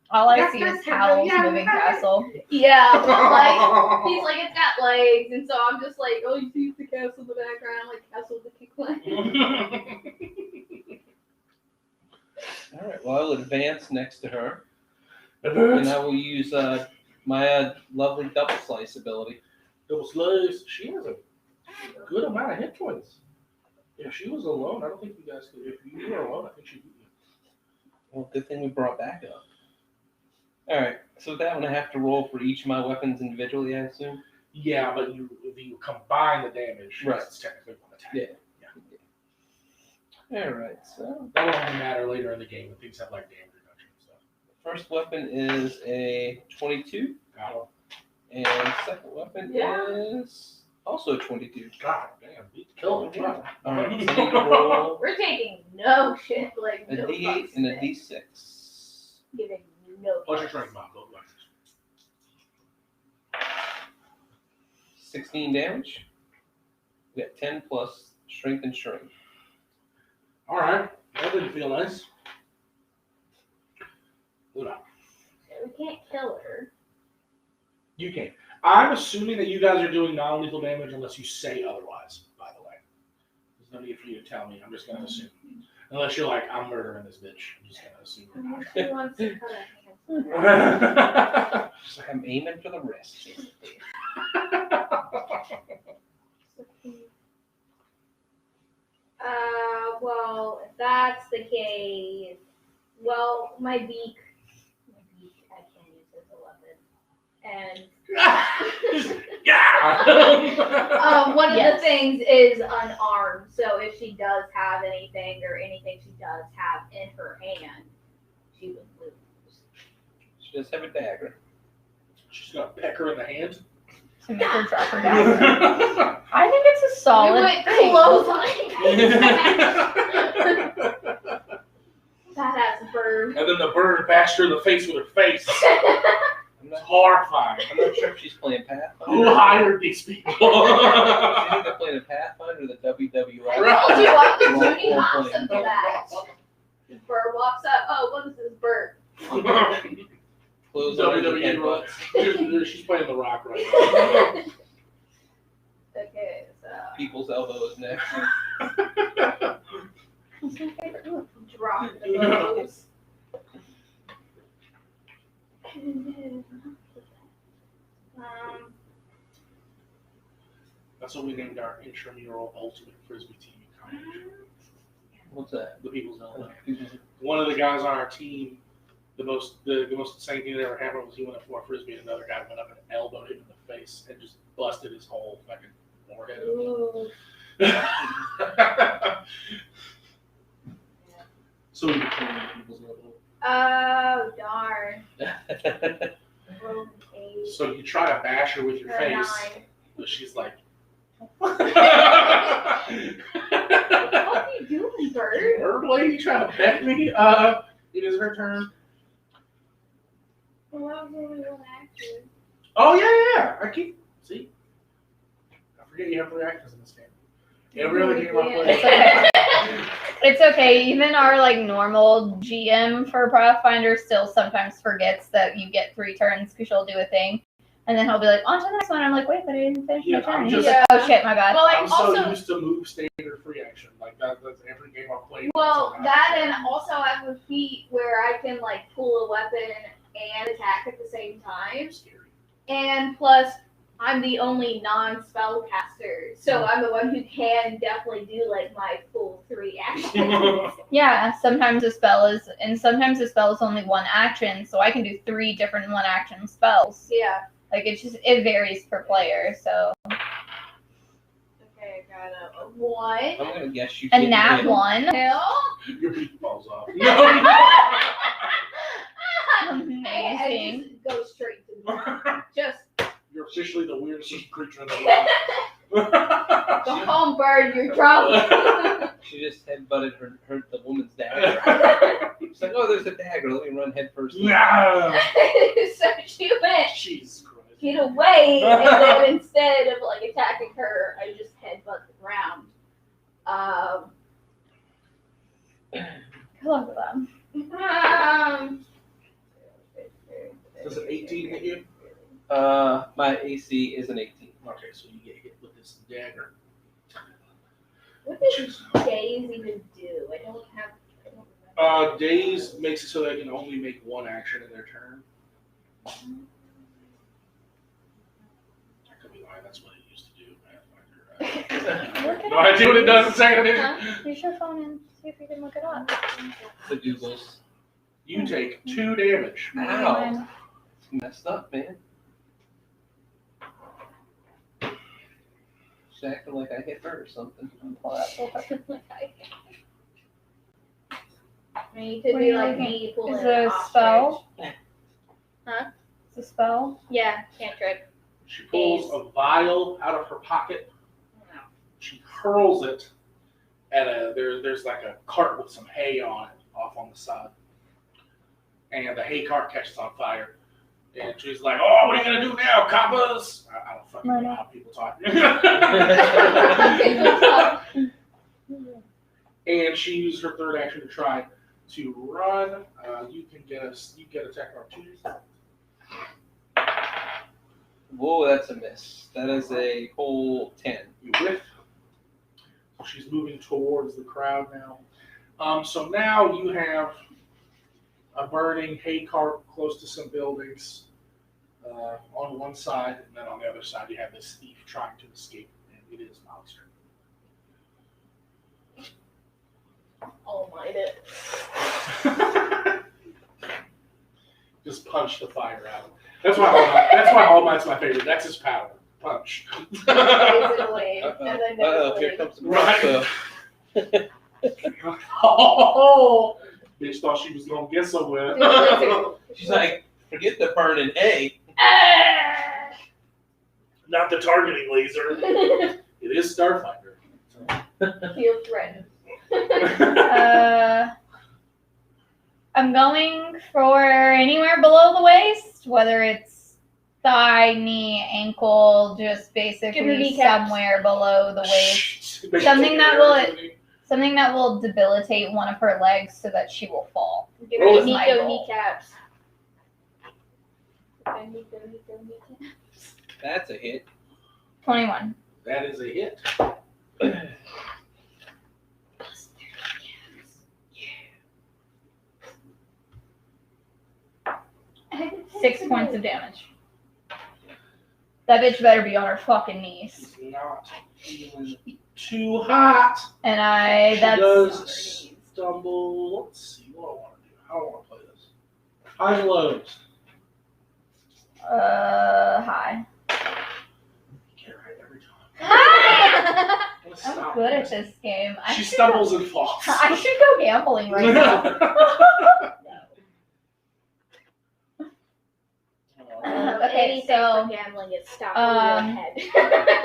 All I see is Howl's moving castle. yeah, like he's like it's got legs, and so I'm just like, oh, you see the castle in the background, like castle with the kick leg. All right. Well, I'll advance next to her, and I will use my lovely double slice ability. Double slice. She has a good amount of hit points. If she was alone, I don't think you guys could. If you were alone, I think she beat you. Well, good thing we brought back up. All right. So with that one, I have to roll for each of my weapons individually, I assume. Yeah, but if you combine the damage, Right. it's technically one attack. Yeah. All right. So That will only matter later in the game when things have like damage reduction and stuff. first weapon is a 22, God, and second weapon Yeah. is also a 22. God damn, beat the killer. Wow. All right. So I need to roll We're taking no shit, like a no D8 fucks and a today. D6. Giving no What's your fucks. strength, Mom? Both weapons. 16 damage. We got 10 plus strength and strength. All right, that didn't feel nice. Luna, We can't kill her. you can. I'm assuming that you guys are doing non-lethal damage unless you say otherwise. By the way, there's no need for you to tell me. I'm just gonna assume. Unless you're like, I'm murdering this bitch. I'm just gonna assume you're not. She wants to cut her hands. She's like, I'm aiming for the wrist. Well, if that's the case, well, my beak, I can't use as a weapon. And Yeah. one of Yes. the things is unarmed, so if she does have anything or anything she does have in her hand, she would lose. She does have a dagger. She's gonna peck her in the hand. To make her drop her down. I think it's a You solid went thing. clothesline. Badass bird. And then the bird bashed her in the face with her face. I'm not, Horrifying. I'm not sure if she's playing Who Pathfinder. hired these people? She's either playing a Pathfinder or the WWF. Right. Told you I'm the Role- Judy role Hobson playing. for that. The bird walks up. Oh, what is this bird? Close on WWE head rules. butts. She's playing The Rock right now. Okay, so People's elbow is next. what's my favorite move? Drop the bows. That's what we named our intramural ultimate frisbee team in college. What's that? The People's Elbow. One of the guys on our team, the most insane thing that ever happened was he went up for a frisbee and another guy went up and elbowed him in the face and just busted his whole fucking forehead. Ooh. So we became People's Elbow. Oh darn. Broken eight. So you try to bash her with your Or face, 9. but she's like. What are you doing, bird? Bird lady trying to peck me? It is her turn. Well, that was only one action. Oh yeah. I keep see. I forget you have reactions in this game. Every other game I It's play. okay. It's okay. Even our like normal GM for Pathfinder still sometimes forgets that you get 3 turns because she'll do a thing, and then he'll be like, "On to the next one." I'm like, "Wait, but I didn't finish Yeah, my turn." I'm And just- he's like, "Oh shit, my bad." Well, like I'm so also, used to move standard free action. Like that's every game I've played. well, that and also I have a feat where I can like pull a weapon and attack at the same time. Scary. And plus, I'm the only non-spellcaster, so I'm the one who can definitely do like my full 3 actions. Yeah, sometimes a spell is only 1 action, so I can do 3 different 1 action spells. Yeah. Like it varies per player. So Okay, I got a 1. I'm gonna guess you. a didn't nat hit. 1. Hell. Your beak falls off. I Amazing. just go straight to the just You're officially the weirdest creature in the world. go home, bird. You're drunk. She just headbutted hurt the woman's dagger. She's like, oh, there's a dagger. Let me run head first. Nah. So she went Jesus Christ. get away, and then instead of like attacking her, I just headbutt the ground. Good luck with them. Does an 18 hit you? My AC is an 18. Okay, so you get hit with this dagger. What does days even do? I don't have. Daze makes it so they can only make 1 action in their turn. I could be lying. That's what it used to do. Pathfinder. it No idea what it does in second edition. Huh? Use your phone and see if you can look it up. The Googles. You take 2 damage. Ow. It's messed up, man. She's acting like I hit her or something. Pull it up real quick. I mean, you could What be are you like looking? me pulling Is an it a ostrich. spell? Huh? It's a spell. Yeah, cantrip. She pulls a vial out of her pocket. She hurls it at there's like a cart with some hay on it off on the side. And the hay cart catches on fire. And she's like, "Oh, what are you going to do now, coppers?" I don't fucking know how people talk. And she used her third action to try to run. You get attack opportunities. Whoa, that's a miss. That is a whole 10. You whiff. So she's moving towards the crowd now. So now you have a burning hay cart close to some buildings on one side, and then on the other side you have this thief trying to escape, and it is Molly's turn. All might it. Just punch the fire out. That's why All Might's my favorite. That's his power. Punch. Basically. And then Uh-oh, here comes the Right. crossbow. Oh, bitch thought she was gonna get somewhere. She's like, forget the burning hay. Not the targeting laser. It is Starfinder. Feel threatened. I'm going for anywhere below the waist, whether it's thigh, knee, ankle, just Give her basically kneecaps. somewhere below the waist. Something that will debilitate one of her legs so that she will fall. Give Roll her it. My Nico goal. kneecaps. That's a hit. 21. That is a hit. 6 points of damage. That bitch better be on her fucking knees. It's not feeling too hot. And She that's does stumble. Let's see what I want to do. How do I want to play this? Highs and lows. high. Get right every time. Let's I'm stop good at this. this game. She stumbles and falls. I should go gambling right now. Okay, Anything so for gambling is stopped um, in your head.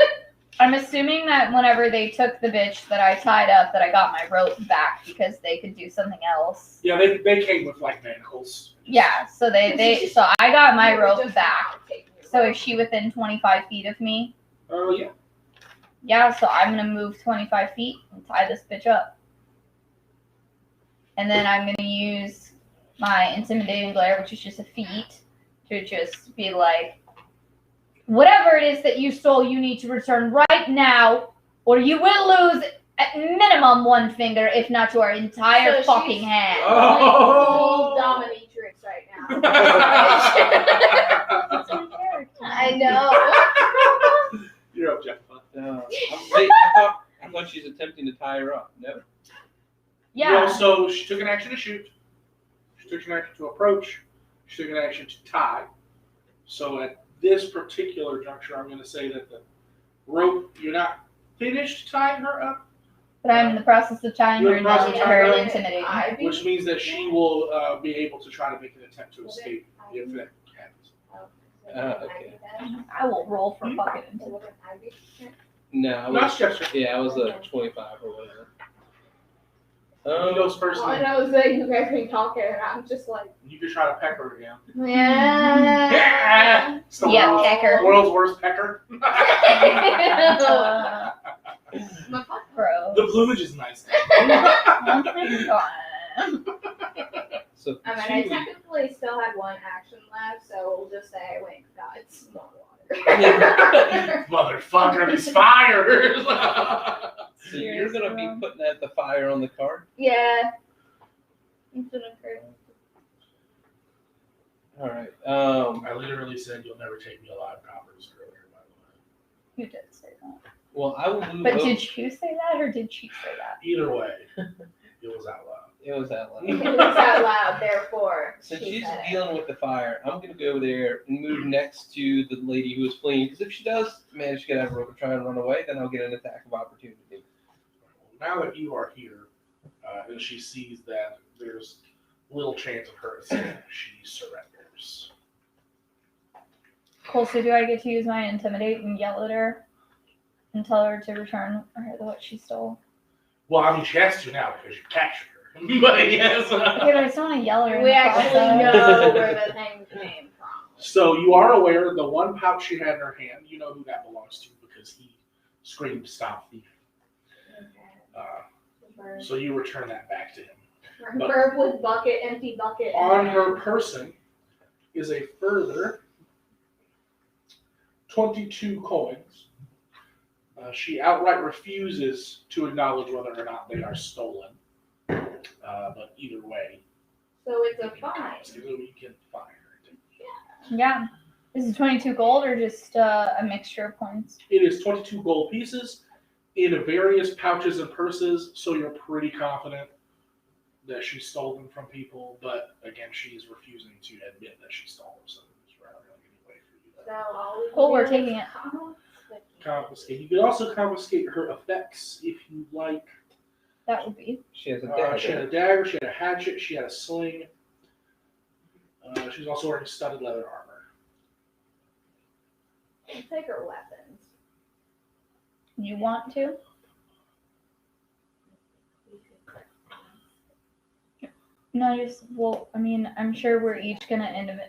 I'm assuming that whenever they took the bitch that I tied up, that I got my rope back because they could do something else. Yeah, they came with like manacles. Yeah, so so I got my rope Just back. taking your So rope. is she within 25 feet of me? Oh yeah. Yeah, so I'm gonna move 25 feet and tie this bitch up. And then I'm gonna use my intimidating glare, which is just a feat, to just be like, whatever it is that you stole, you need to return right now, or you will lose at minimum one finger, if not your entire So fucking she's- hand. Oh. Full dominatrix right now. That's my character. I know. You're up, Jeff. Wait, I thought she's attempting to tie her up. No. Yeah. Well, so she took an action to shoot. She took an action to approach. She took an action to tie. So at this particular juncture, I'm going to say that the rope, you're not finished tying her up, But I'm in the process of tying You're her in and the process making of her tying her? intimidating. which means that she will be able to try to make an attempt to escape if that happens. Okay. I will roll for fucking intimidation. No, I No, was, it's Jeff's turn. yeah, I was 25 or whatever. He goes first. All I And know is that you guys been talking, and I'm just like, you can try to peck her again. yeah. It's the Yeah, world's, peck her. world's worst pecker. My fuck. Bro. The plumage is nice. Oh my god. So I mean, I technically still had one action left, so we'll just say I went and got some more water. Motherfucker, these fires. So you're gonna be putting out the fire on the card? Yeah. All right. I literally said you'll never take me alive, coppers, earlier, by the way. You did say that. Well, I will move But over. did you say that or did she say that? Either way, it was out loud. It was out loud. It was out loud, therefore. Since she she's said it. dealing with the fire, I'm going to go over there and move next to the lady who is fleeing. Because if she does manage to get out of her and try and run away, then I'll get an attack of opportunity. Now that you are here, and she sees that there's little chance of her escape, she surrenders. Cool, so do I get to use my intimidate and yell at her and tell her to return what she stole? Well, I mean, she has to now because you captured her. But yes. Okay, but I still want to yell at her. in We the actually process. know where the thing came from. So you are aware the one pouch she had in her hand, you know who that belongs to because he screamed, "Stop thief." So you return that back to him. Burp with bucket, empty bucket. On her person is a further 22 coins. She outright refuses to acknowledge whether or not they are stolen. But either way, So it's a fine. you can find her. Yeah. Is it 22 gold or just a mixture of coins? It is 22 gold pieces in various pouches and purses, so you're pretty confident that she stole them from people. But again, she's refusing to admit that she stole them, so there's not really any way for you to So all we Cool, we're do is taking it. confiscate. You can also confiscate her effects if you like. That would be. She has a dagger. She had a dagger, she had a hatchet, she had a sling. She's also wearing studded leather armor. We'll take her weapons. You want to? No, just, well, I mean, I'm sure we're each going to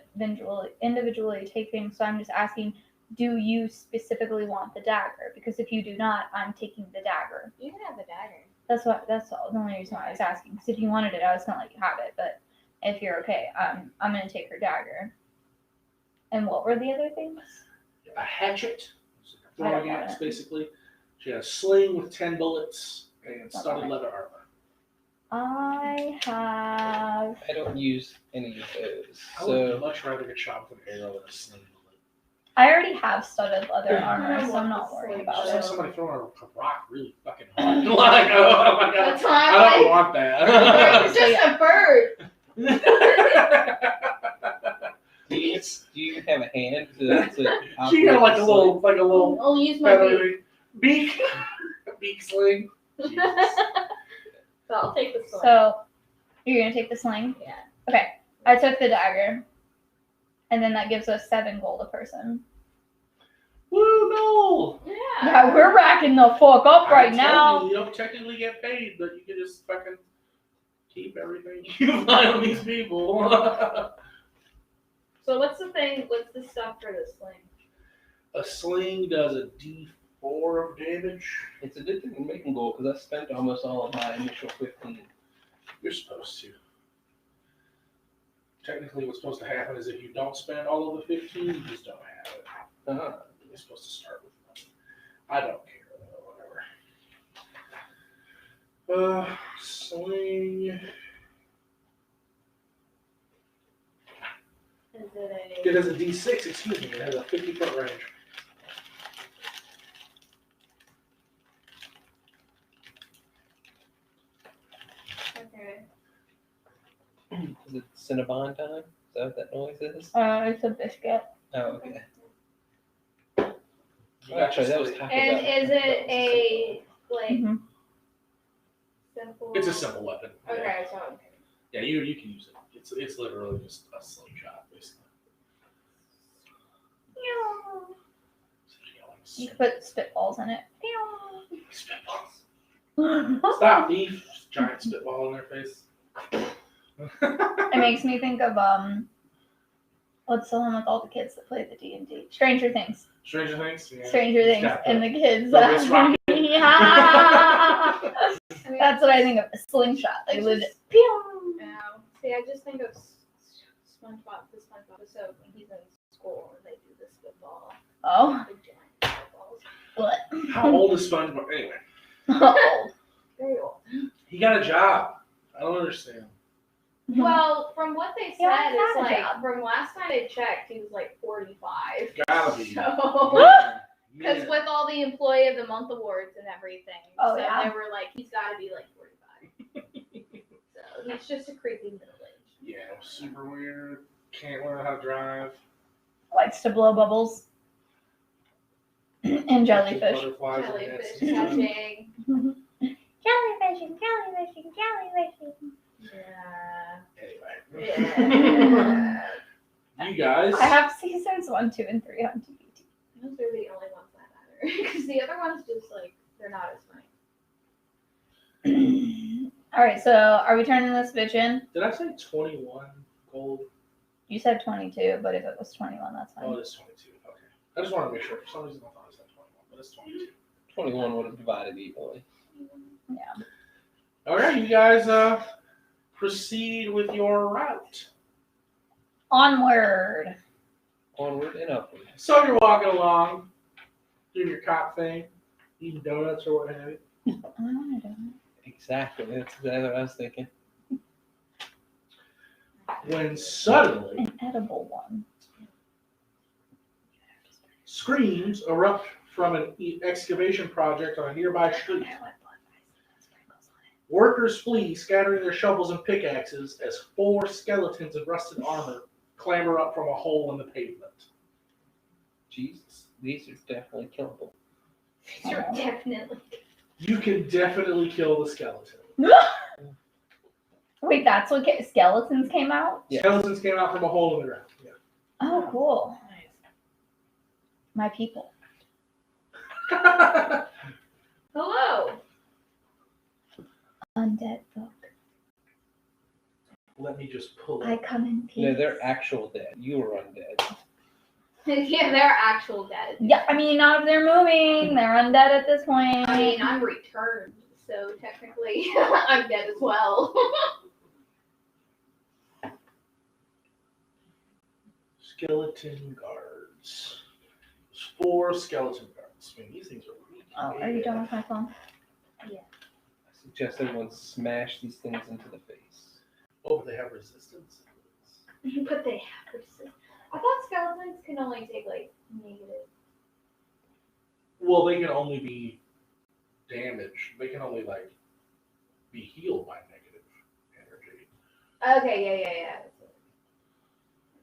individually take things, so I'm just asking, do you specifically want the dagger? Because if you do not, I'm taking the dagger. You can have the dagger. That's all, the only reason why I was asking. Because if you wanted it, I was going to let you have it, but if you're okay, I'm going to take her dagger. And what were the other things? A hatchet, I don't throwing want axe it. basically. She had a sling with 10 bullets and studded leather armor. I have. I don't use any of those. I would So much rather get shot with an arrow than a sling bullet. I already have studded leather armor, I so want I'm not the worried sling about Just it. like somebody throwing a rock really fucking hard. Like, oh my god. That's why I I'm don't like, want that. it's just a bird. do you have a hand to She operate got like a the little I'll use my feather beak. Beak sling. Jesus. So I'll take the sword. So you're gonna take the sling? Yeah. Okay. I took the dagger. And then that gives us 7 gold a person. Woo, no! Yeah, we're racking the fuck up I right told now. You don't technically get paid, but you can just fucking keep everything you find on these people. So what's the thing? What's the stuff for the sling? A sling does a D4 of damage. It's a good thing we're making gold because I spent almost all of my initial 15. You're supposed to. Technically, what's supposed to happen is if you don't spend all of the 15, you just don't have it. Uh-huh. You're supposed to start with money. I don't care, though, whatever. Sling. Is it It has a D6, excuse me. It has a 50-foot range. Okay. Is it Cinnabon time? Is that what that noise is? It's a biscuit. Oh, okay. You got Actually, that was your Taco And Bell. is it a like Mhm. simple? It's a simple weapon. Yeah, Okay, so yeah you can use it. It's literally just a slingshot, basically. You can put spitballs in it. Spitballs. Stop, thief. Giant spitball in their face. It makes me think of what's the one with all the kids that play the D&D? Stranger Things. Stranger Things? Yeah. Stranger It's Things got and the kids. the wrist rocket. Yeah. That's what I think of. A slingshot. Like legit. Pew! See, I just think of SpongeBob, the SpongeBob episode when he's in school and they do the spitball. Oh. The giant spitballs. What? How old is SpongeBob? Anyway, Old. Very old. he got a job. I don't understand. Well, from what they Yeah, said, it's not a like job. from last time I checked, he was like 45. Gotta be. So Man, Because with all the Employee of the Month awards and everything, Oh, so yeah. they were like, he's got to be like 45. So he's just a creepy middle age. Yeah, super weird. Can't learn how to drive. Likes to blow bubbles. And Catches jellyfish. butterflies and Jellyfish nets. catching. Jellyfishing, jellyfishing, jellyfishing. Yeah. Anyway. Yeah. You guys. I have seasons 1, 2, and 3 on DVD. Those are the only ones that matter. Because the other ones just like, they're not as funny. Alright, so are we turning this bitch in? Did I say 21 gold? You said 22, but if it was 21, that's Oh, fine. it is 22. Okay. I just want to make sure. For some reason, I thought it said 21, but it's 22. 21 would have divided evenly. Yeah. All right, you guys proceed with your route. Onward. Onward and upward. So you're walking along, doing your cop thing, eating donuts or what have you. I don't. Exactly. That's exactly what I was thinking. When suddenly, An edible one. screams erupt from an excavation project on a nearby street. Workers flee, scattering their shovels and pickaxes as 4 skeletons in rusted armor clamber up from a hole in the pavement. Jesus, these are definitely killable. Sure, definitely. You can definitely kill the skeleton. Wait, that's what skeletons came out? Yeah. Skeletons came out from a hole in the ground. Yeah. Oh, cool. My people. Hello. Undead folk. Let me just pull I it. come in peace. No, they're actual dead. You were undead. Yeah, they're actual dead. Yeah, I mean, not if they're moving. They're undead at this point. I mean, I'm returned, so technically I'm dead as well. Skeleton guards. There's 4 skeleton guards. I mean, these things are weak. Oh, are you done with my phone? I suggest everyone smash these things into the face. Oh, but they have resistance. But they have resistance. I thought skeletons can only take like negative. Well, they can only be damaged. They can only like be healed by negative energy. Okay, yeah.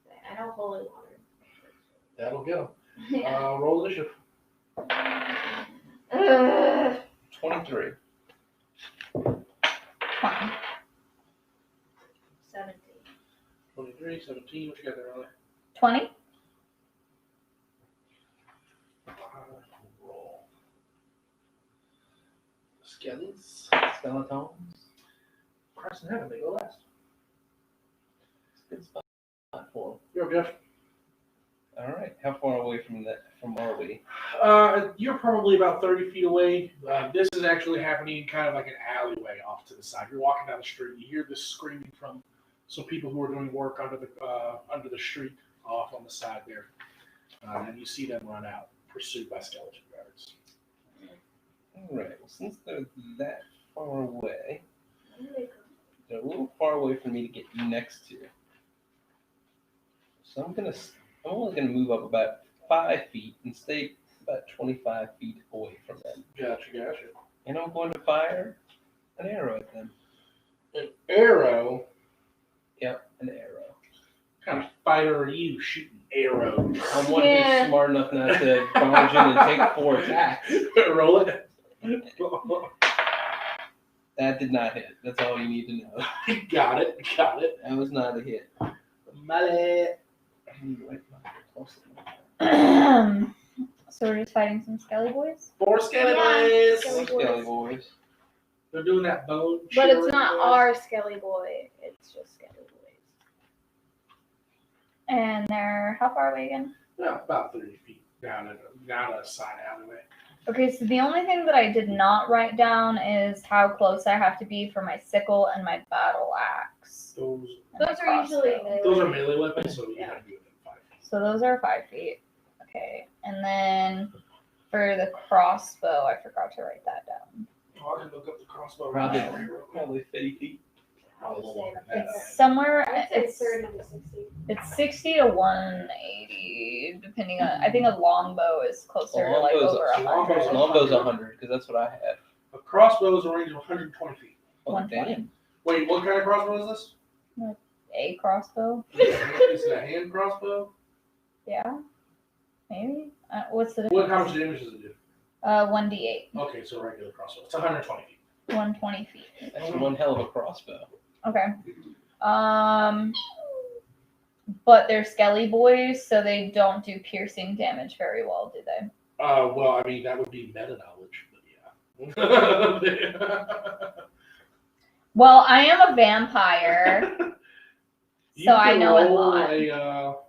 Okay, I know holy water. That'll get them. Yeah. Roll initiative. 23. 17. 23, 17. What you got there, Riley? 20? Roll. Skellies. Skeletons. Christ in heaven, they go last. It's a good spot for them. You're Jeff. All right. How far away from are we? You're probably about 30 feet away. This is actually happening kind of like an alleyway off to the side. You're walking down the street. You hear this screaming from some people who are doing work under the street off on the side there. And you see them run out, pursued by skeleton guards. All right. Well, since they're that far away, they're a little far away for me to get next to. So I'm only gonna move up about 5 feet and stay about 25 feet away from them. Gotcha. And I'm going to fire an arrow at them. An arrow? Yep, an arrow. What kind of fighter are you shooting arrows? I'm one Yeah. who's smart enough not to barge in and take 4 attacks. Roll it. That did not hit. That's all you need to know. Got it. That was not a hit. Mallet. So we're just fighting some skelly boys? 4 skelly Yeah. boys. Skelly boys. They're doing that bone. But it's shivering not noise. our Skelly Boy. It's just Skelly Boys. And they're how far away again? Yeah, about 30 feet down a side alleyway. Okay, so the only thing that I did not write down is how close I have to be for my sickle and my battle axe. Those and my Those are usually crossbow. melee. those are melee weapons, so you Yeah. gotta be within 5 feet. So those are 5 feet. Okay, and then for the crossbow, I forgot to write that down. Oh, I can look up the crossbow. Probably, range for you real quick. probably 50 feet. A little longer than that. It's somewhere. I'd say It's 30 to 60. It's 60 to 180, depending on. I think a longbow is closer to like Longbow's over a- longbow's 100. Longbow's 100 because that's what I have. A crossbow is a range of 120 feet. Oh, 120. damn. Wait, what kind of crossbow is A crossbow. this? Is it a hand crossbow? Yeah, maybe. What's the What? How difference? much damage does it do? 1d8, Okay, so a regular crossbow. It's 120 feet. 120 feet. That's one hell of a crossbow. Okay. But they're skelly boys, so they don't do piercing damage very well, do they? Well, I mean, that would be meta knowledge, but yeah. Well, I am a vampire, so I can know a roll lot.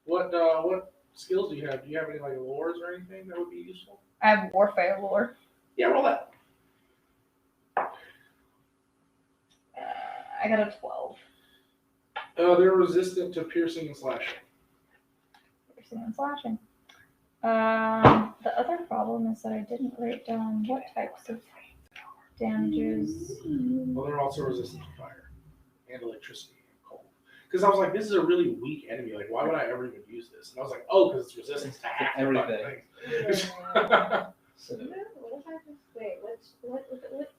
What skills do you have? Do you have any like lores or anything that would be useful? I have warfare lore. Yeah, roll that. I got a 12. They're resistant to piercing and slashing. Piercing and slashing. The other problem is that I didn't write down what types of damages. Well, they're also resistant to fire and electricity and cold. Because I was like, this is a really weak enemy. Like, why would I ever even use this? And I was like, oh, because it's resistant to half the fucking Everything. things. So, What if I just wait? What?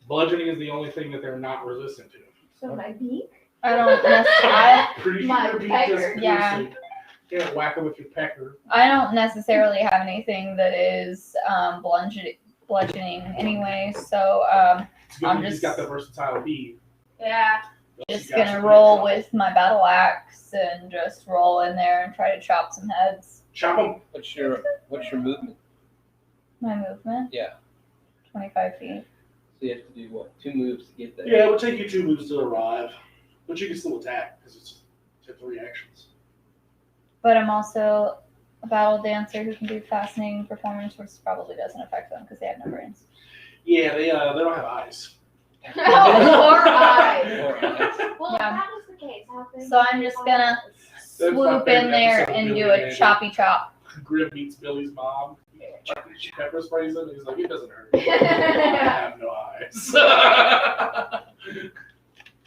Bludgeoning is the only thing that they're not resistant to. So my beak? I don't necessarily. Pretty My sure beat pecker. just Yeah. piercing. You can't whack them with your pecker. I don't necessarily have anything that is bludgeoning anyway, so It's good I'm that he's got just- the versatile bead. Yeah. just gonna roll with my battle axe and just roll in there and try to chop some heads. Chop them. what's your movement? My movement, Yeah. 25 feet. So you have to do what? 2 moves to get there. Yeah, it would take you 2 moves to arrive. But you can still attack because it's 3 actions. But I'm also a battle dancer who can do fascinating performance, which probably doesn't affect them because they have no brains. Yeah, they don't have eyes. Or eyes. Or eyes. Well, Yeah. if that was the case, how big So I'm just gonna That's my swoop favorite in there episode of and Billy do a Mandy. choppy chop. Grim meets Billy's mom. She pepper sprays him, and he's like, it doesn't hurt. I have no eyes.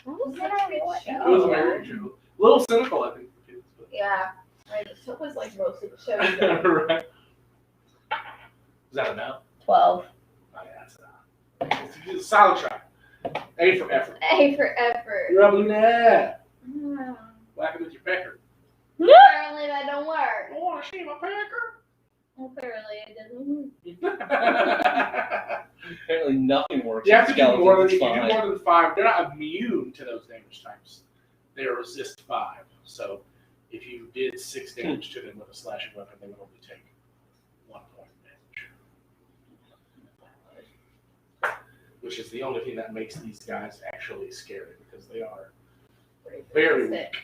It was very true. A little cynical, I think, for kids. But. Yeah. Right. So was like most of the show. Right. Is that a no? 12. Oh, yeah, that's a no. It's a solid try. A for effort. A for effort. You're up in there. Hmm. Whack it with your pecker. Apparently that don't work. Oh, I see my pecker. Apparently it doesn't. Apparently nothing works. You have with to do more than, skeletons, if you it's do fine. more than 5. They're not immune to those damage types. They resist 5. So if you did 6 damage to them with a slashing weapon, they would only take 1 point of damage. Which is the only thing that makes these guys actually scary because they are very weak.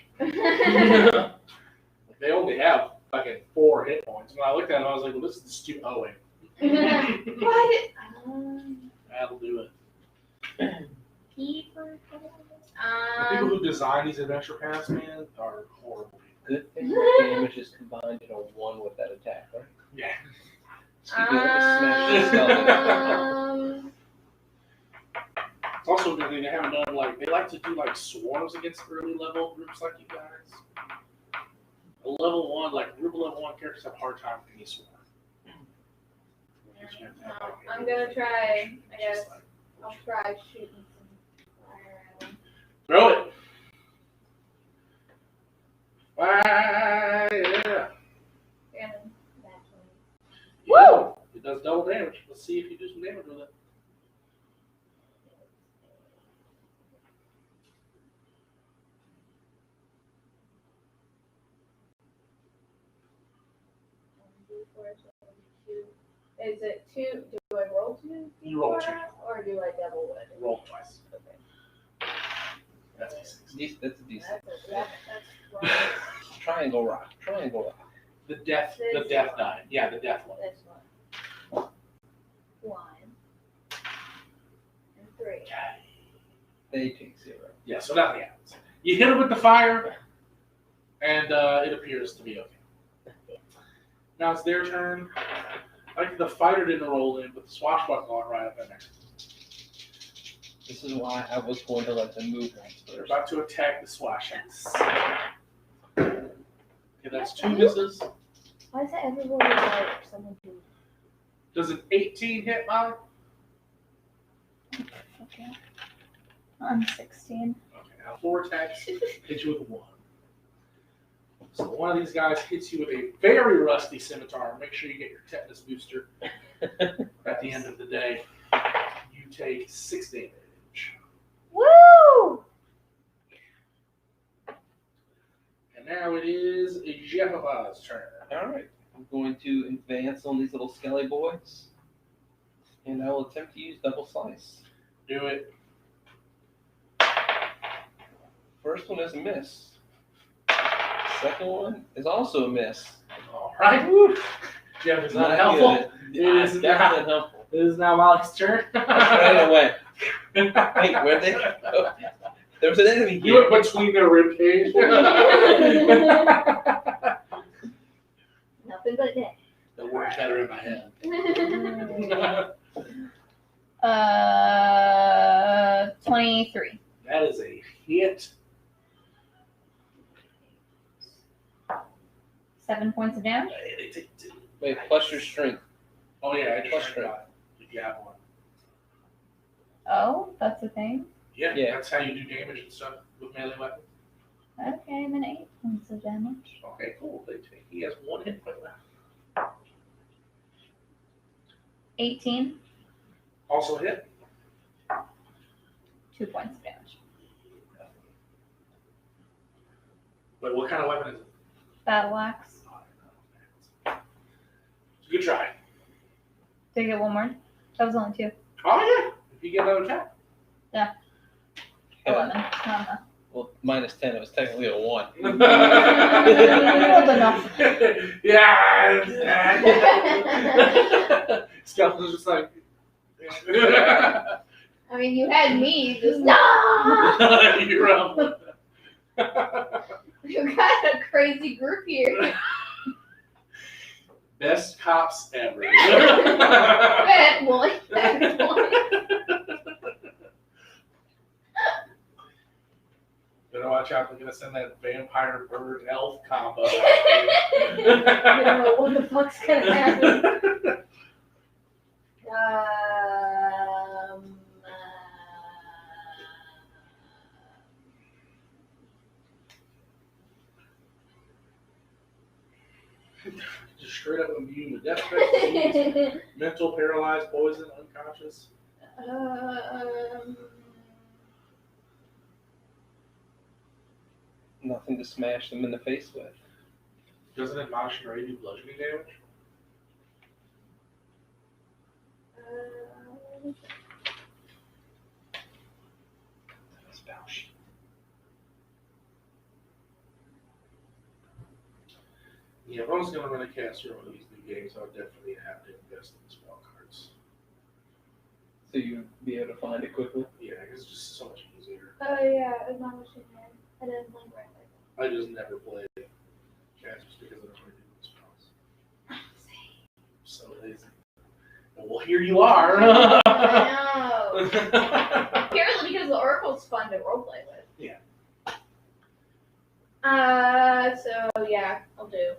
They only have fucking 4 hit points. When I looked at them, I was like, well, this is the stupid. Oh, wait. What? That'll do it. The Um, people who design these adventure paths, man, are horrible people. Good thing the damage is combined in a 1 with that attack, right? Yeah. So you can smash the skeleton. It's also a good thing they haven't done, like, they like to do, like, swarms against early level groups like you guys. A level 1, like, group level 1 characters have a hard time with any swarm. I'm gonna try, I guess. I'll try shooting some fire at him. Throw it! Fire! And that's Woo! It does double damage. Let's see if you do some damage with it. Is it 2? Do I roll 2? You roll D4, 2. or do I double it? Roll twice. Okay. That's a 6. That's a decent. That's right. Triangle rock. Triangle rock. The death This die. one. Yeah, the death one. This one. 1 and 3. They take 0. Yeah, so nothing happens. You hit it with the fire, and it appears to be okay. Now it's their turn. Like the fighter didn't roll in, but the swashbuckler went right up in there. This is why I was going to let them move once They're first. about to attack the swashings. Okay, that's 2 misses. Why is it everywhere we go, someone do? Does an 18 hit mine? Okay. I'm 16. Okay, now 4 attacks hit you with 1. So one of these guys hits you with a very rusty scimitar. Make sure you get your tetanus booster at the end of the day. You take 6 damage. Woo! And now it is Jeppa's turn. Alright. I'm going to advance on these little skelly boys. And I will attempt to use double slice. Do it. First one is a miss. Second one is also a miss. All right. Woo. Jeff is not helpful. Good. It is definitely not. helpful. It is now Molly's turn. Right away. Wait, where'd they go? There was an enemy You here. went between their ribcage. Nothing but that. That worked better in my head. 23. That is a hit. 7 points of damage. They take 2. Wait, plus your strength. Oh yeah, I just Plus forgot. You have one. Oh, that's a thing. Yeah, Yeah. that's how you do damage and stuff with melee weapons. Okay, I'm at 8 points of damage. Okay, cool. He has 1 hit point left. 18. Also hit. 2 points of damage. But what kind of weapon is it? Battle axe. Good try. Did I get one more? That was only 2. Oh yeah. If you get another attack. 11. Not enough. Well, minus 10, it was technically a 1. Rolled enough. Yeah. Skeleton's just like. I mean, you had me, you just, no! You're up. You got a crazy group here. Best cops ever. Bad boy, bad boy. Better watch out, they're gonna send that vampire bird elf combo. You don't know what the fuck's gonna happen. Just straight up immune to death threats, mental, paralyzed, poison, unconscious. Nothing to smash them in the face with. Doesn't admonish and do bludgeoning damage? Spell sheet. Yeah, if I was gonna run a caster on these new games, I would definitely have to invest in the spell cards. So you'd be able to find it quickly? Yeah, it's just so much easier. Oh yeah, admonishing hand. I didn't like that. I just never played casters because I don't really do the spells. So lazy. Well, here you are. I know. Apparently because the Oracle's fun to roleplay with. Yeah. So yeah, I'll do.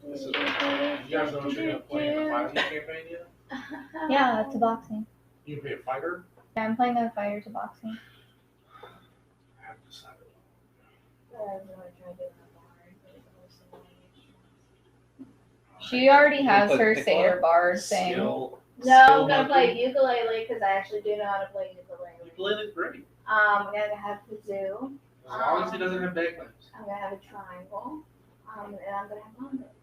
This is, you guys know what you're gonna play in the fighting campaign yet? Yeah, it's a boxing. You can play a fighter? Yeah, I'm playing a fighter to boxing. I haven't decided. She already has But her pick Satyr one. Bard thing. Skill. No, I'm skill gonna play monkey. ukulele because I actually do know how to play ukulele. Ukulele's great. I'm gonna have kazoo. As long as he doesn't have bagpipes. I'm gonna have a triangle. And I'm gonna have bongos.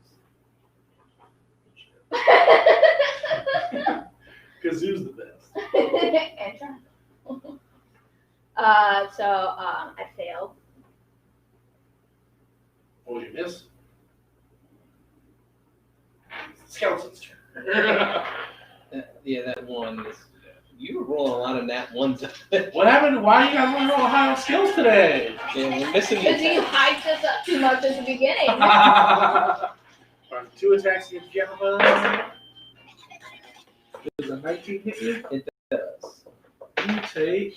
Kazoo's the best. And triangle. I failed. What would you miss? Skeleton's turn. Yeah, that one is. You were rolling a lot of nat ones. What happened? Why are you guys running all high on skills today? Yeah, we're missing the Because you attack. hyped us up too much at the beginning. Alright, 2 attacks against Jeppa. Does a 19 hit you? It does. You take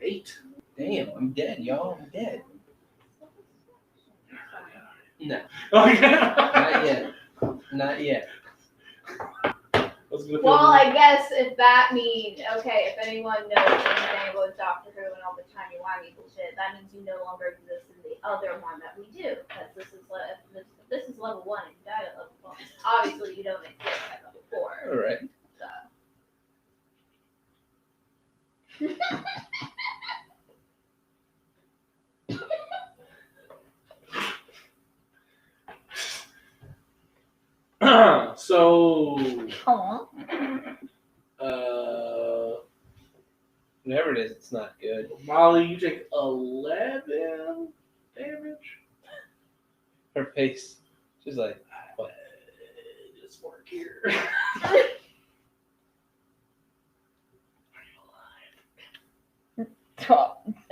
8. Damn, I'm dead, y'all. I'm dead. No, Okay. not yet. Not yet. Well, I guess if that means, okay, if anyone knows anything about Doctor Who and all the timey-wimey bullshit, that means you no longer exist in the other one that we do. Because this is level 1 and you die at level 1. Obviously, you don't exist at level 4. All right. So, Hello. Whatever it is, it's not good. Molly, you take 11 damage. Her face, she's like, what? Just work here.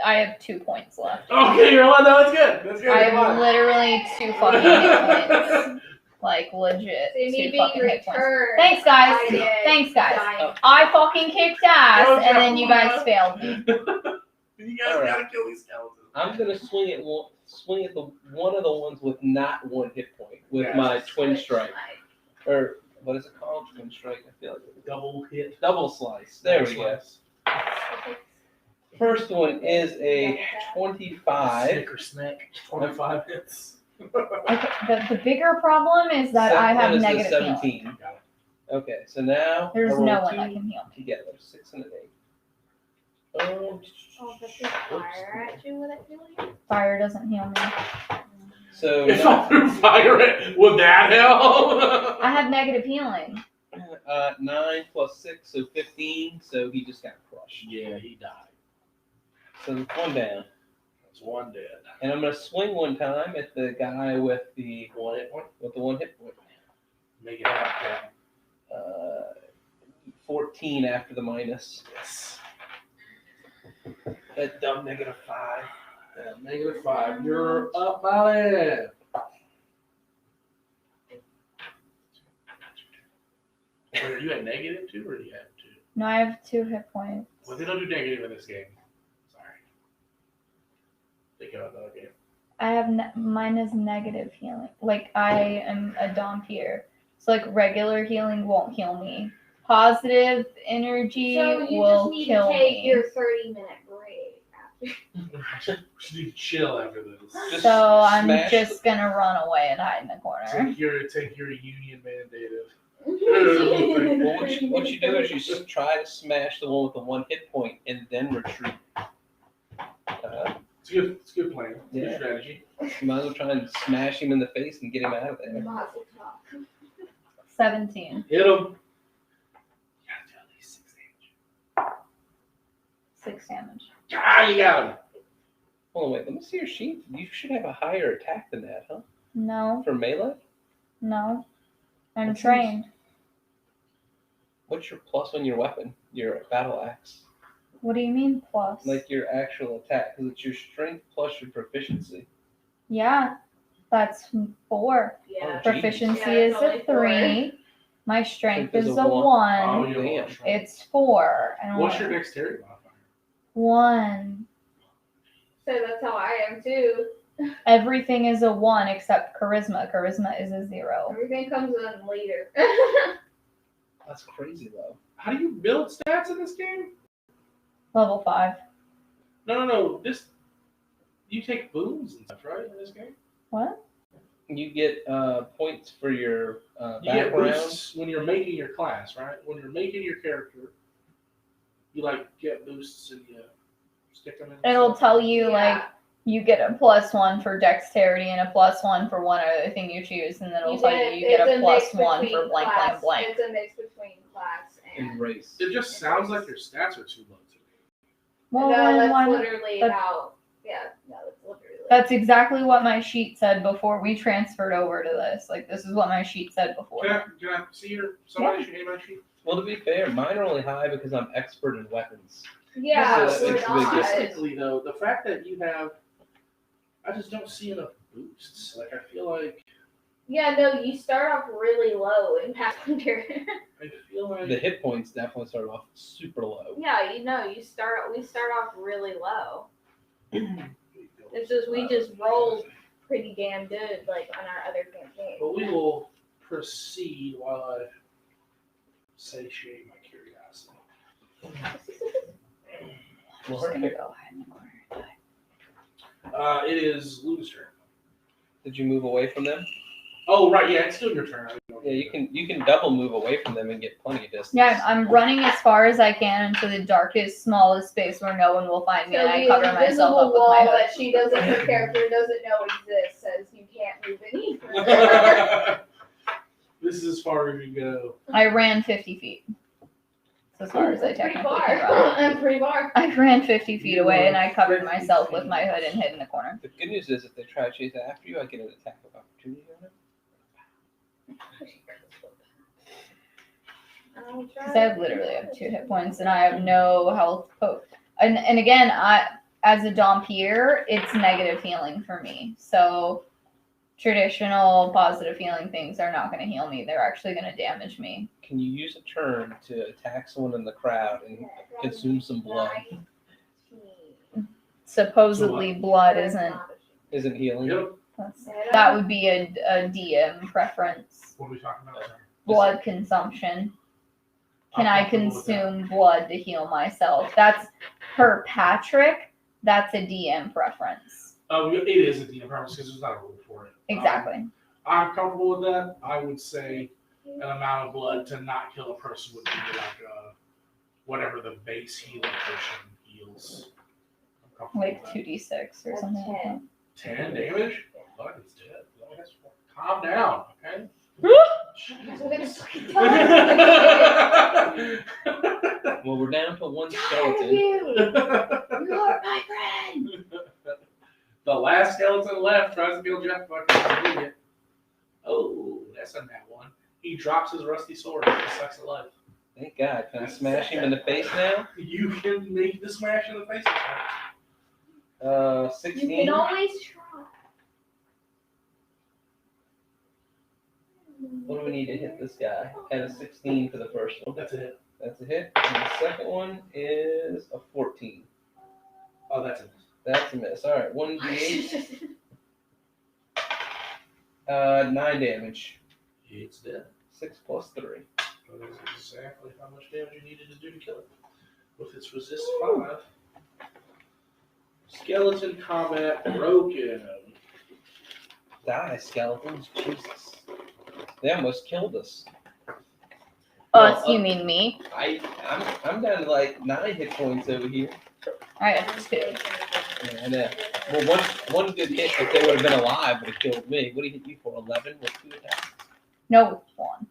I have 2 points left. Okay, you're alive. No, that's good. That's good. I You're alive. have literally 2 fucking hit points. Like, legit. So me 2 being fucking hit points. returned. Thanks, guys. I get Thanks, guys. dying. I fucking kicked ass, Oh, and then you guys God. failed me. You guys Alright. gotta kill these skeletons. I'm gonna swing at the one of the ones with not 1 hit point with Yeah. my twin Switch strike, my- or what is it called? Twin strike. I feel like Double hit. double slice. There we go. First one is a 25. Snicker snack. 25 hits. Okay, the bigger problem is that I Second have one is the negative healing. 17. Okay, so now There's I roll no one 2 that can heal me. together, 6 and an 8. Oh, but there's fire at you with it healing? Fire doesn't heal me. So If now, I threw fire at, would that help? I have negative healing. 9 plus 6, so 15. So he just got crushed. Yeah, he died. So it's 1 down. That's 1 dead. And I'm gonna swing 1 time at the guy with the 1 hit point. 1 hit point. Make it happen. 14 after the minus. Yes. That dumb -5. Yeah, -5. You're up, Molly. Wait, are you at -2 or do you have 2? No, I have 2 hit points. Well, they don't do negative in this game. Sorry. Think about another game. I have mine is negative healing. Like, I am a Dompier. So, like, regular healing won't heal me. Positive energy So you will just need kill to take me. your 30-minute break after. We need to chill after this. Just So I'm smash just gonna run away and hide in the corner. Take your union mandated. Well, what you do is you try to smash the one with the 1 hit point and then retreat. It's a good plan. Good Yeah. strategy. You might as well try and smash him in the face and get him out of there. Mazel tov. 17. Hit him. You gotta do at least 6 damage. 6 damage. Ah, you got him. Hold on, wait. Let me see your sheet. You should have a higher attack than that, huh? No, For melee? no. I'm That seems- trained. What's your plus on your weapon? Your battle axe? What do you mean plus? Like your actual attack? Because it's your strength plus your proficiency. Yeah, that's 4. Yeah. Oh, Proficiency Yeah, is it's a only 4. 3. My strength Strength is is a a 1. Oh, you're damn. wrong. It's 4. And What's your dexterity modifier? 1. So that's how I am too. Everything is a 1 except charisma. Charisma is a 0. Everything comes in later. That's crazy, though. How do you build stats in this game? Level 5. No. This you take booms and stuff, right? In this game, What? You get points for your you get background. boosts when you're making your class, right? When you're making your character, you like get boosts and you stick them in. It'll tell you, Yeah. like, you get a +1 for dexterity and a +1 for one other thing you choose, and then it'll tell you you get a +1 for blank, blank, blank. It's a mix between class And and. race. It just sounds like your stats are too low to me. Well, no, then that's why not? literally That's- how. Yeah, no, that's literally. That's exactly what my sheet said before we transferred over to this. Like, this is what my sheet said before. Can I see your somebody should name my sheet? Well, to be fair, mine are only high because I'm expert in weapons. Yeah, So we're it's big not. Statistically, though, the fact that you have, I just don't see enough boosts. Like I feel like Yeah, no, you start off really low in Pathfinder. I feel like The hit points definitely start off super low. Yeah, we start off really low. It's just we just rolled pretty damn good, like on our other campaign. But we will proceed while I satiate my curiosity. Well, Just gonna her- go ahead in the corner. It is Luna's turn. Did you move away from them? Oh right, yeah, it's still your turn. Yeah, you can double move away from them and get plenty of distance. Yeah, I'm running as far as I can into the darkest, smallest space where no one will find me, and I cover myself up with my wall hood. that her character doesn't know exists says you can't move any further. This is as far as you go. I ran 50 feet. That's as far as I Pretty technically far. can run. Pretty far. I ran 50 feet You away, and are I covered 50 myself with feet. my hood and hid in the corner. The good news is if they try to chase after you, I get an attack of opportunity on it. Because I literally have 2 hit points, and I have no health And again, as a Dompier, it's negative healing for me. So traditional positive healing things are not going to heal me. They're actually going to damage me. Can you use a turn to attack someone in the crowd and consume some blood? Supposedly, blood Isn't healing? Yep. that would be a DM preference. What are we talking about? Blood consumption. Can I'm I comfortable with that. consume blood to heal myself? That's per Patrick. That's a DM preference. It is a DM preference because there's not a rule for it. Exactly. I'm comfortable with that. I would say an amount of blood to not kill a person would be like whatever the base healing person heals. I'm comfortable Like with that. 2d6 or something like that. 10 damage? Fuck, it's dead. Oh, that's fine. Calm down, okay? Well, we're down to one skeleton. You're my friend. The last skeleton left tries to kill Jeff. Fucking idiot. Oh, that's a nat one. He drops his rusty sword and sucks it life. Thank God. Can I smash him in the face now? You can make the smash in the face. 16. You can always try. What do we need to hit this guy? Had a 16 for the first one. That's it. That's a hit. And the second one is a 14. Oh, that's it. That's a miss. All right, 1d8. 9 damage. It's dead. 6 plus 3. So that's exactly how much damage you needed to do to kill it. With its resist 5. Skeleton combat broken. Die, skeletons. Jesus. They almost killed us. Us, you mean me? I'm down to like 9 hit points over here. I have 2. Yeah, I know. Well, one good hit, if they would have been alive, would have killed me. What did he hit you for? 11 with 2 attacks? No, 1.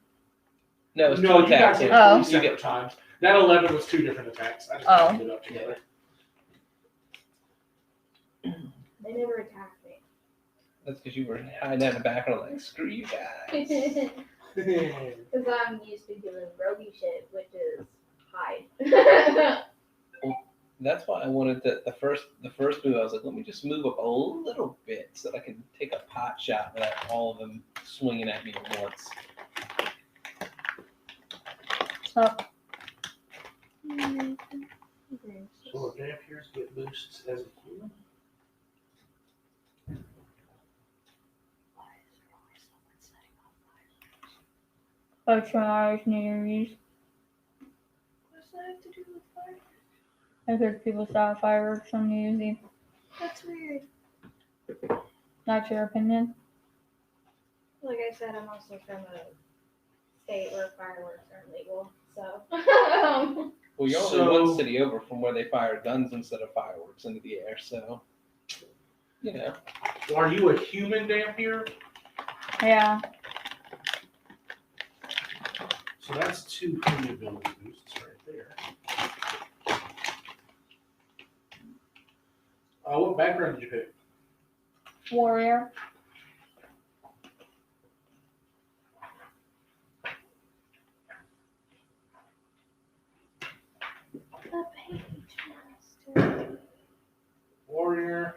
No, it was 2 No, you got attacks. hit Oh. 3 separate times. That 11 was 2 different attacks. I just Oh. rounded it up together. They never attacked me. That's because you were hiding down the background like, screw you guys. Because I'm used to doing roguey shit, which is hide. That's why I wanted the first move. I was like, let me just move up a little bit so that I can take a pot shot without all of them swinging at me at once. Up. So vampires get boosts as a human? That's what I was near use. What's that have to do with fire? I heard people saw fireworks on New Year's Eve. That's weird. That's your opinion? Like I said, I'm also from a state where fireworks aren't legal, so. Well, you're only So- one city over from where they fire guns instead of fireworks into the air, so you know. Are you a human vampire? Yeah. So that's 2 human ability boosts right there. What background did you pick? Warrior. The page master. Warrior.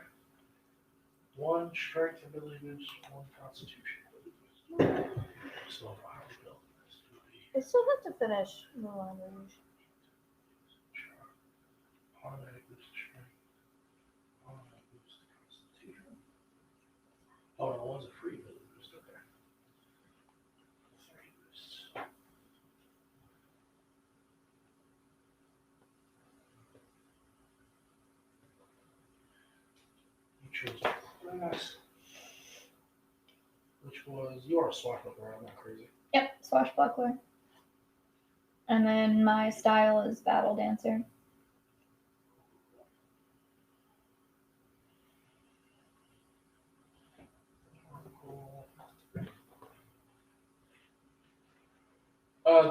1 strength ability boost, 1 constitution ability boost. So if I would build this, it would be I still have to finish Moulin Rouge. automatic boost to strength, automatic boost to constitution. Oh, no, one's a free ability boost. Okay. 3 boosts. You chose class, which was your swashbuckler. I'm not crazy. Yep, swashbuckler. And then my style is battle dancer.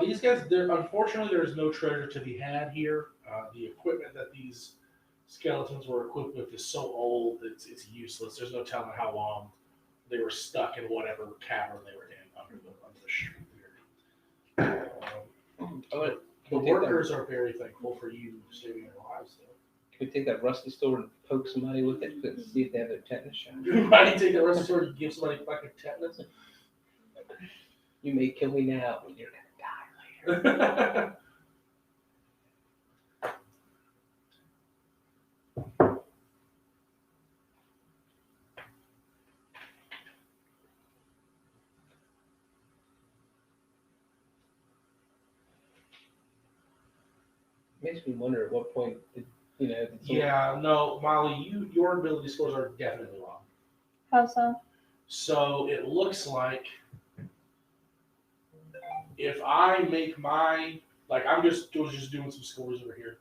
These guys, unfortunately, there's no treasure to be had here. The equipment that these skeletons were equipped with is so old, it's useless. There's no telling how long they were stuck in whatever cavern they were in under the street here. The workers are very thankful for you saving their lives, though. Can we take that rusty sword and poke somebody with it to see if they have their tetanus shot? Why do you take that rusty sword and give somebody fucking tetanus? You may kill me now, but you're gonna die later. Makes me wonder at what point did someone- Yeah, no, Molly, your ability scores are definitely wrong. How so? So it looks like if I make my, like I was just doing some scores over here.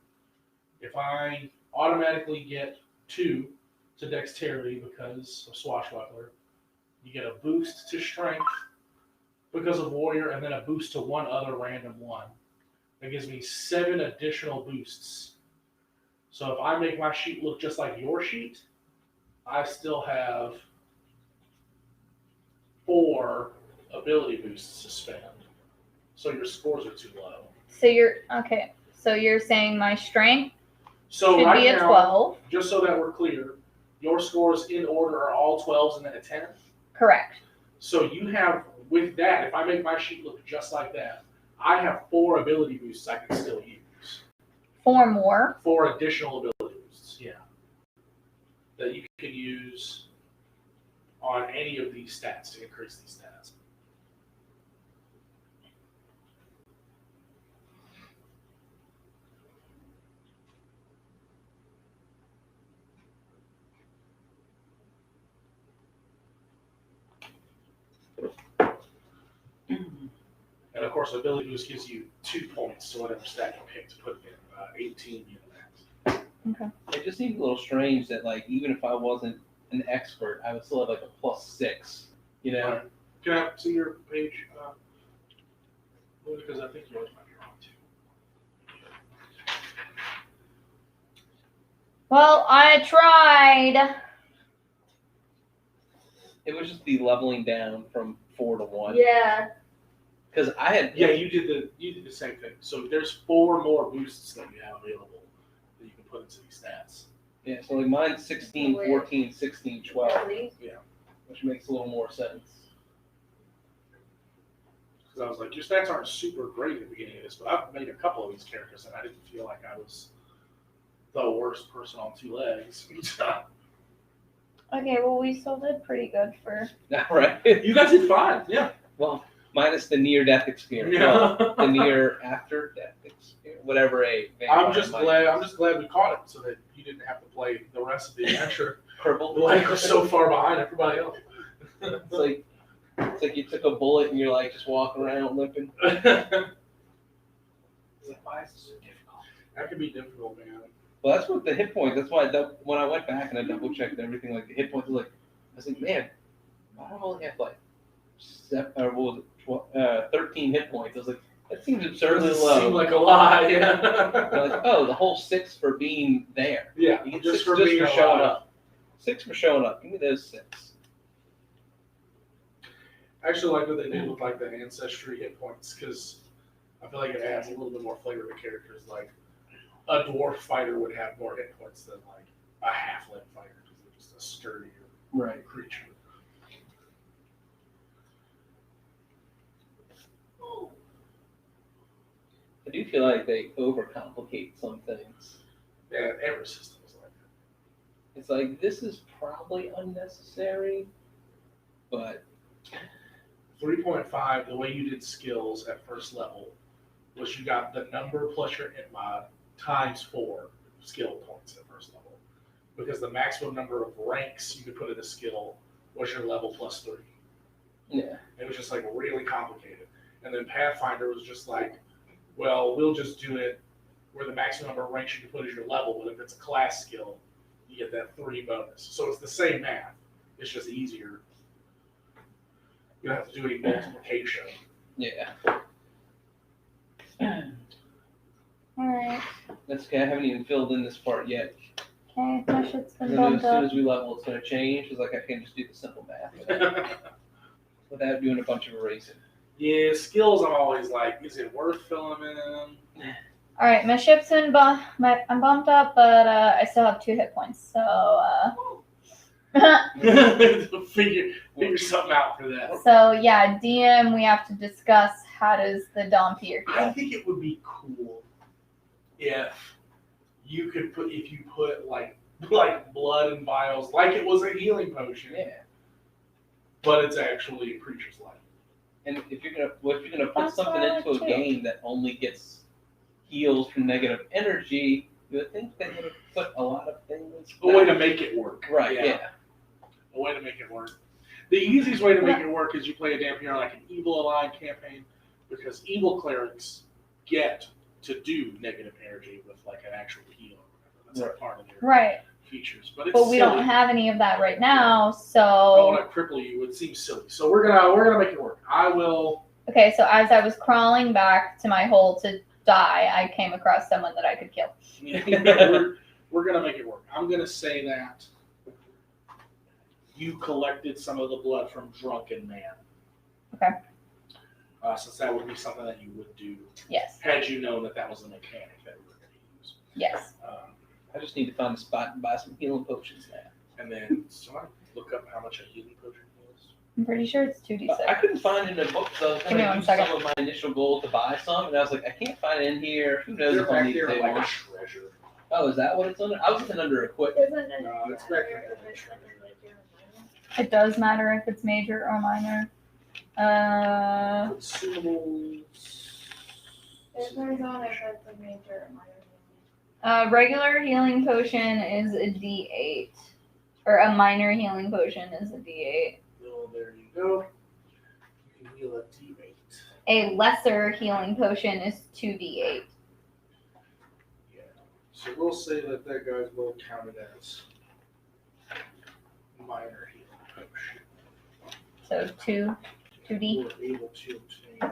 If I automatically get 2 to dexterity because of swashbuckler, you get a boost to strength because of warrior, and then a boost to one other random one. That gives me 7 additional boosts. So if I make my sheet look just like your sheet, I still have 4 ability boosts to spend. So your scores are too low. So you're saying my strength So should right be a now, 12? just so that we're clear, your scores in order are all 12s and then a 10. Correct. So you have, with that, if I make my sheet look just like that, I have 4 ability boosts I can still use. 4 more? 4 additional ability boosts, yeah. That you can use on any of these stats to increase these stats. And of course, ability boost gives you 2 points to whatever stat you pick to put in 18 unit max. It just seems a little strange that even if I wasn't an expert, I would still have a +6. Right. Can I see your page? Because I think yours might be wrong too. Well, I tried. It was just the leveling down from 4 to 1. Yeah. Because I had Yeah, you did the same thing. So there's 4 more boosts that you have available that you can put into these stats. Yeah, so mine's 16, 14, 16, 12, which makes a little more sense. Because I was like, your stats aren't super great at the beginning of this, but I've made a couple of these characters and I didn't feel like I was the worst person on 2 legs. Okay, well, we still did pretty good for. All right. You guys did fine, yeah. Well, minus the near-death experience. Yeah. Well, the near-after-death experience. Whatever a I'm just glad we caught it so that you didn't have to play the rest of the adventure. crippled. Like we're so far behind everybody else. It's like you took a bullet and you're just walking around limping. It's like, why is this so difficult? That could be difficult, man. Well, that's what the hit points. That's why when I went back and I double checked everything, the hit points were I was like, man, why do I only have 13 hit points? I was like, that seems absurdly low. Seemed like a lot, yeah. The whole 6 for being there. Yeah, You get just 6 for just being for showing alive. up. 6 for showing up. Give me those 6. I actually like what they did with the ancestry hit points because I feel like it adds a little bit more flavor to characters. Like a dwarf fighter would have more hit points than a halfling fighter because they're just a sturdier Right. creature. feel like they overcomplicate some things. Yeah, every system is like that. It's like, this is probably unnecessary, but 3.5, the way you did skills at first level was you got the number plus your int mod times 4 skill points at first level. Because the maximum number of ranks you could put in a skill was your level plus 3. yeah. It was just like really complicated. And then Pathfinder was just like, well, we'll just do it where the maximum number of ranks you can put is your level, but if it's a class skill, you get that 3 bonus. So it's the same math. It's just easier. You don't have to do any multiplication. Yeah. Alright. That's okay. I haven't even filled in this part yet. Okay, my shit's been And then as bumped soon up. as we level, it's going to change. It's like I can just do the simple math without doing a bunch of erasing. Yeah, skills I'm always like, is it worth filling them in? Alright, my ship's been I'm bumped up, but I still have 2 hit points, so figure something out for that. so yeah, DM, we have to discuss how does the Dompier I heal. think it would be cool if you could put like blood and vials, like it was a healing potion, Yeah. but it's actually a creature's life. And if you're gonna put That's something what I into a like, too. game that only gets heals from negative energy, you would think they would have put a lot of things. A way to make it work. Right. Yeah. A way to make it work. The easiest way to make it work is you play a Dampier like an Evil Ally campaign, because evil clerics get to do negative energy with like an actual heal. That's like part of their Right, features. But it's but we don't silly. have any of that right now, I so want to cripple you. It seems silly. So we're gonna make it work. I will. okay, so as I was crawling back to my hole to die, I came across someone that I could kill. we're gonna make it work. I'm gonna say that you collected some of the blood from Drunken Man. Okay. Since that would be something that you would do Yes, had you known that was the mechanic that we were going to use. yes. I just need to find a spot and buy some healing potions now. And then so I look up how much a healing potion is. I'm pretty sure it's I 2d6. couldn't find it in a book, so I was Give me going to one use second. some of my initial goal to buy some, and I was like, I can't find it in here. Who knows They're if I'll back need there it like a later. treasure. Oh, is that what it's under? I was looking under equipment. No, it's back there like a treasure. It does matter if it's major or minor. Consumables. Regular healing potion is a D8, or a minor healing potion is a D8. Well, there you go. You can heal a D8. A lesser healing potion is 2d8. Yeah. So we'll say that guy's well counted as minor healing potion. So 2d. We're able to obtain,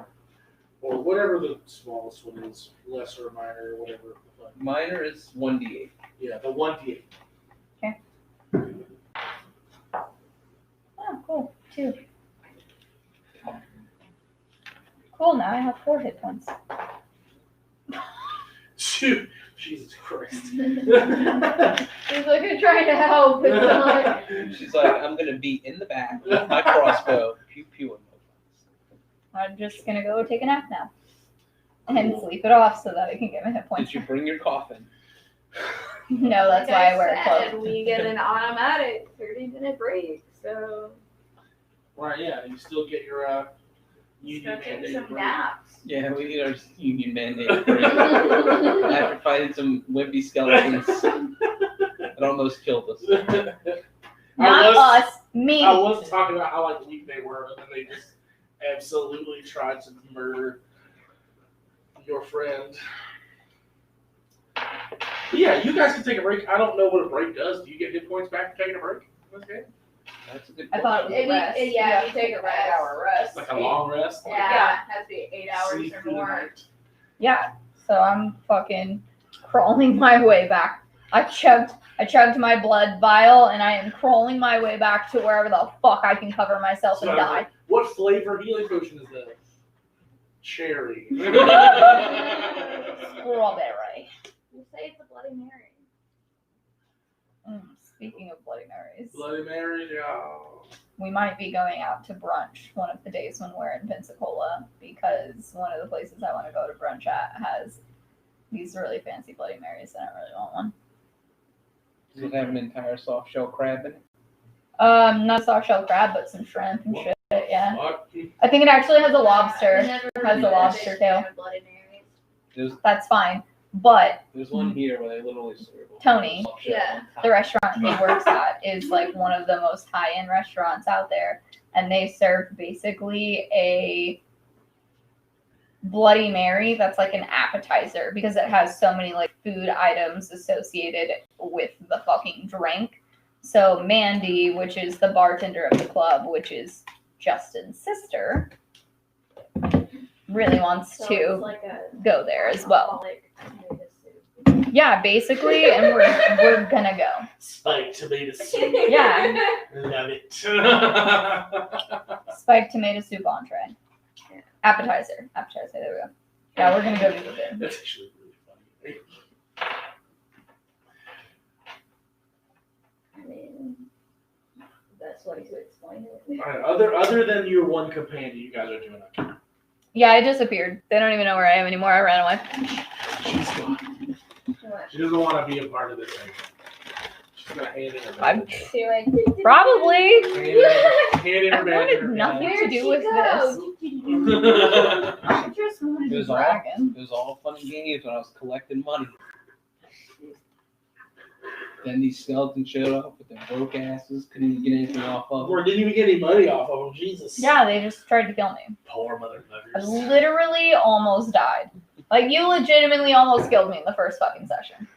or whatever the smallest one is, lesser or minor, or whatever. the fuck. Minor is 1d8. Yeah, the 1d8. Oh, cool. 2. Cool, now I have 4 hit points. Shoot. Jesus Christ. He's like, I'm trying to help. It's not. She's like, I'm going to be in the back with my crossbow. Pew pew. I'm just gonna go take a nap now. And sleep it off so that I can get my hit points. Did you bring your coffin? No, that's why I wear a Like cloak. We get an automatic 30-minute break, so Right, yeah, you still get your union go take mandate some break. naps. Yeah, we need our union mandate break. After fighting some wimpy skeletons that almost killed us. Not us, me. I was talking about how like weak they were, and then they just absolutely tried to murder your friend. Yeah, you guys can take a break. I don't know what a break does. Do you get hit points back for taking a break? Okay. That's a good I thought it was If a you- rest. yeah, if you take a rest. 8-hour rest. Like a long rest. Yeah, it has to be 8 hours Sleep or through the more. night. Yeah, so I'm fucking crawling my way back. I chugged my blood vial and I am crawling my way back to wherever the fuck I can cover myself and So, die. what flavor healing potion is that? Cherry. Strawberry. You say it's a Bloody Mary. Speaking of Bloody Marys, Bloody Mary, yeah. we might be going out to brunch one of the days when we're in Pensacola because one of the places I want to go to brunch at has these really fancy Bloody Marys. I don't really want one. Does it have an entire soft shell crab in it? Not soft shell crab, but some shrimp and shit. Yeah. Fuck. I think it actually has a lobster. Never Has been a a lobster big tail. fan of Bloody Marys. That's fine. But There's one here where they literally serve a Tony, soft shell yeah, on top. the restaurant he works at is like one of the most high-end restaurants out there, and they serve basically a Bloody Mary that's like an appetizer because it has so many like food items associated with the fucking drink. So Mandy, which is the bartender of the club, which is Justin's sister, really wants So to it's like a go there as well. alcoholic tomato soup. Yeah, basically, and we're gonna go. Spiked tomato soup. Yeah, Love it. spiked tomato soup entree. Appetizer. There we go. Yeah, we're gonna go do it. That's actually really funny. I mean, best way to explain it. Alright, other than your one companion, you guys are doing okay. Yeah, I disappeared. They don't even know where I am anymore. I ran away. She's gone. She doesn't want to be a part of this thing. She's gonna hand in her I'm bag. probably. Hand in her I bag. wanted nothing to do with this. I just wanted It a was dragon. It was all fun and games when I was collecting money. Then these skeletons showed up with their broke asses, couldn't even get anything off of Or them. didn't even get any money off of them. Jesus. Yeah, they just tried to kill me. Poor I motherfuckers. literally almost died. Like, you legitimately almost killed me in the first fucking session.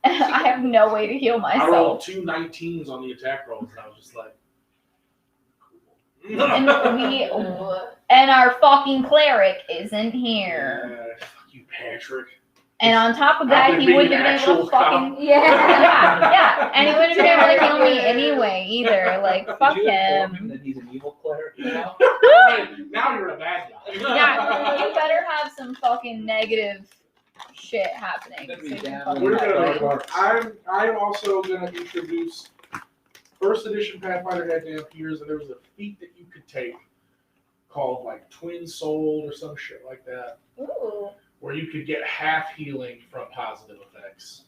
I have no way to heal I rolled myself. 2 19s on the attack rolls, and I was just like, And our fucking cleric isn't here. Yeah, fuck you, Patrick. And on top of I've that, been he being wouldn't an have been able to actual fucking. cop. Yeah, and he wouldn't have been able to kill me anyway either. Like, fuck Did you inform him. that he's an evil cleric now? Now you're a bad guy. Yeah, you better have some fucking negative shit happening. That'd be so you can down. fucking We're fight gonna. it. I'm also gonna introduce first edition Pathfinder had damn peers, and there was a feat that you could take called like Twin Soul or some shit like that, Ooh. where you could get half healing from positive effects.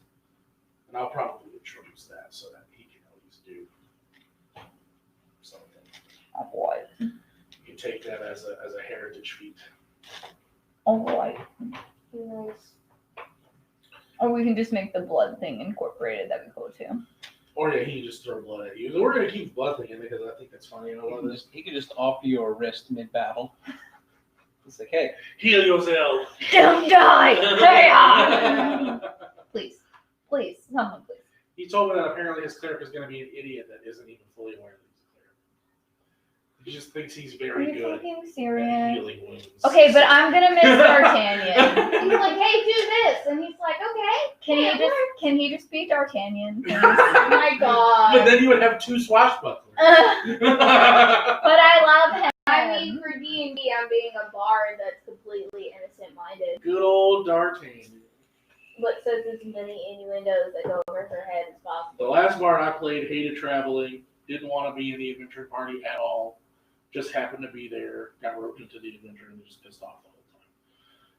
And I'll probably introduce that so that he can at least do something. Alright. You can take that as a heritage feat. Alright. Nice. Or we can just make the blood thing incorporated. That'd be cool too. Or yeah, he can just throw blood at you. We're gonna keep blood thing in because I think that's funny and I love this. He could just offer you a wrist mid-battle. It's like, hey, Heal yourself. Don't die! Please. Please. Someone please. He told me that apparently his cleric is going to be an idiot that isn't even fully aware that he's a cleric. He just thinks he's Are very you good fucking at serious? healing wounds. Okay, but I'm gonna miss D'Artagnan. He's like, hey, do this. And he's like, okay. Can he just be D'Artagnan? please? Oh my But god. then you would have 2 swashbucklers. But I love him. I mean, for D&D, I'm being a bard that's completely innocent-minded, Good old D'Artagnan. but says as many innuendos that go over her head as The possible. last bard I played hated traveling, didn't want to be in the adventure party at all, just happened to be there, got roped into the adventure, and was just pissed off the whole time.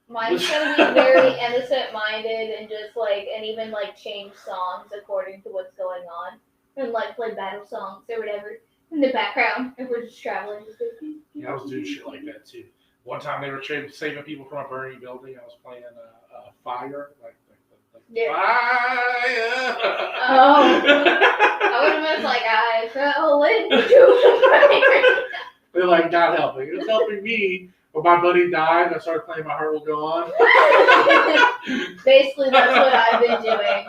Mine's gonna be very innocent-minded and just like, and even like change songs according to what's going on, and like play battle songs or whatever in the background if we're just traveling. Just like, Yeah, I was doing shit like that too. One time they were saving people from a burning building. I was playing fire, like Yeah. fire. Oh. I would have been like, I fell into fire. They're like, not helping. It's helping me. But my buddy died, and I started playing My Heart Will Go On. Basically, that's what I've been doing.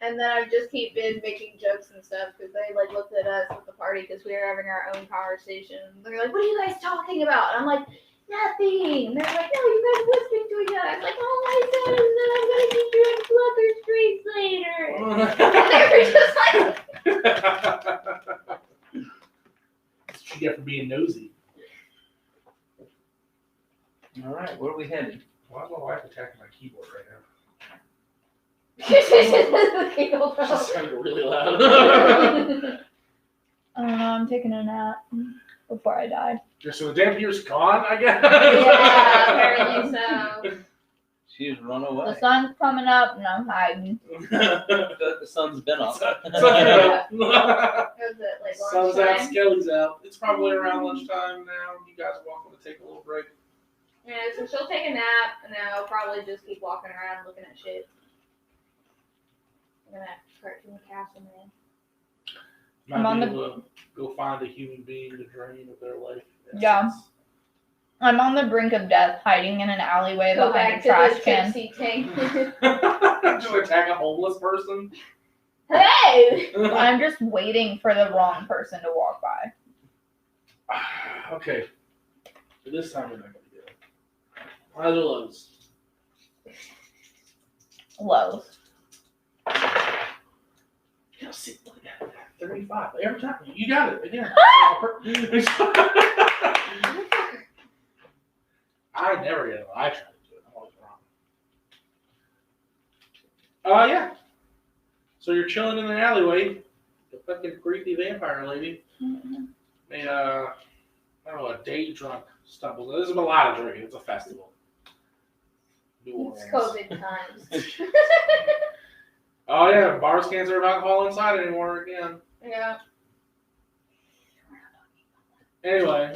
And then I've just been making jokes and stuff because they like looked at us at the party because we were having our own conversation. They're like, "What are you guys talking about?" And I'm like, "Nothing." And they're like, "No, you guys listening to each other." I was like, "All I said is that I'm gonna keep doing Flutter Streets later." And they were just like, That's what you get for being nosy. all right, where are we headed? Why is my wife attacking my keyboard right now? "She's She's sounding really loud. I don't know. I'm taking a nap. before I died. Just so the dampire's gone, I guess. Yeah, apparently so. She's run The away. sun's coming up and I'm hiding. The sun's been up. Was it like Sun's out, lunchtime? Skelly's out. It's probably around lunchtime now. You guys are welcome to take a little break. Yeah, so she'll take a nap, and then I'll probably just keep walking around looking at shit. I'm gonna cartoon castle, man. I'm on Might the- be able to go find a human being to drain of their life. Yeah. I'm on the brink of death, hiding in an alleyway Go behind back a to trash the can. gypsy tank. Just attack a homeless person. Hey! I'm just waiting for the wrong person to walk by. Okay. But this time we're not gonna do it. Highs or lows? Lows. Yeah, see, look at that. 35. Every time. You got it again. I never get it. I try to do it. I'm always wrong. Yeah. So you're chilling in an alleyway. The fucking creepy vampire lady. I don't know, a day drunk stumbles. There's a lot of drinking. It's a festival. New It's Orleans. COVID times. Oh yeah, bars can't serve alcohol inside anymore again. Yeah. Anyway.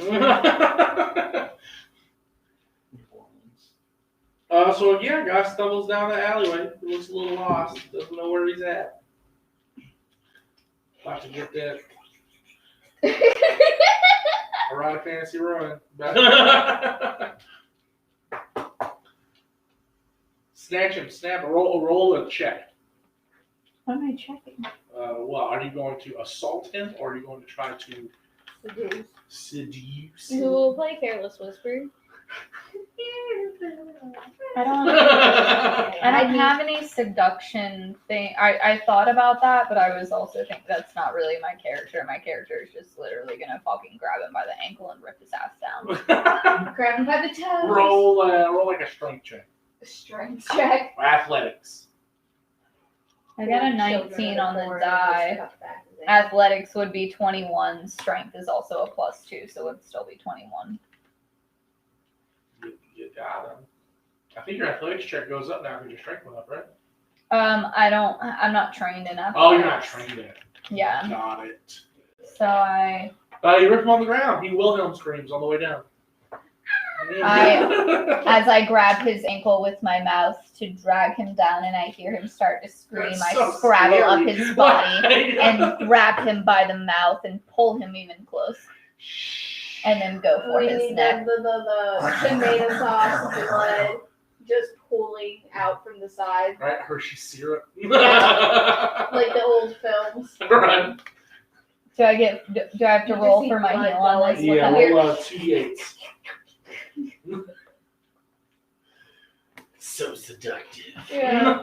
So yeah, guy stumbles down the alleyway. He looks a little lost. Doesn't know where he's at. About to get that erotic fantasy ruin. Snatch him, snap, roll a check. What am I checking? Well, are you going to assault him or are you going to try to seduce Who him? will play Careless Whisper? I don't have any seduction thing. I thought about that, but I was also thinking that's not really my character. My character is just literally gonna fucking grab him by the ankle and rip his ass down. Grab him by the toes. roll like a strength check. Strength check. Athletics. I got a 19 on the die. Athletics would be 21. Strength is also a +2, so it would still be 21. You got him. I think your athletics check goes up now because your strength went up, right? I'm not trained in athletics. Oh, you're not trained in it. Yeah. Got it. So You rip him on the ground. He Wilhelm screams on the way down. as I grab his ankle with my mouth to drag him down and I hear him start to scream, That's I so scrabble up scary. his body and grab him by the mouth and pull him even close. And then go for We his need neck. the tomato sauce blood just pooling out from the sides, Right, Hershey syrup. like the old films. Right. Do I have to You roll just for see my blood heal on going. this? Yeah, What the- roll 2d8s. So seductive. Yeah.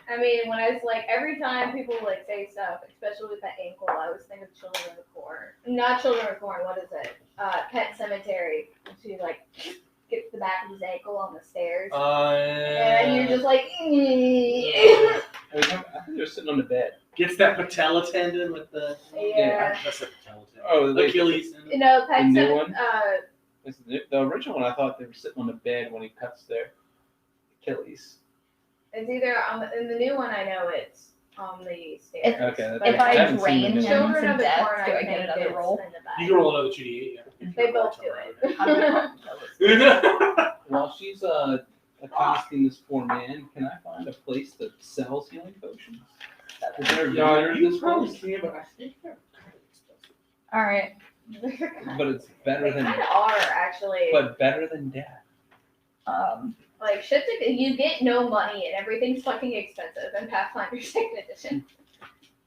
I mean, when I was like, every time people like say stuff, especially with that ankle, I always think of Children of the Corn. Not Children of the Corn, what is it? Pet Cemetery. And she like gets the back of his ankle on the stairs. And you're just like, I think they're sitting on the bed. Gets that patella tendon with the. yeah. That's a patella tendon. Oh, wait, Achilles. You know, Pet The new Cemetery. one? The original one, I thought they were sitting on the bed when he cuts their Achilles. It's either in the new one. I know it's on the stairs. Okay, But If I haven't seen drain them him yet. Children to of the death, Corn, do I think get another it's roll? in the back. You can roll another 2d8. Yeah. They both do it. While she's accosting this poor man, can I find a place that sells healing potions? Is there a vendor in you this probably place? can, but I think they're kind of expensive. All right. But it's better They than, kind of are actually. but better than death. Like shit's you get no money and everything's fucking expensive in Pathfinder 2nd Edition.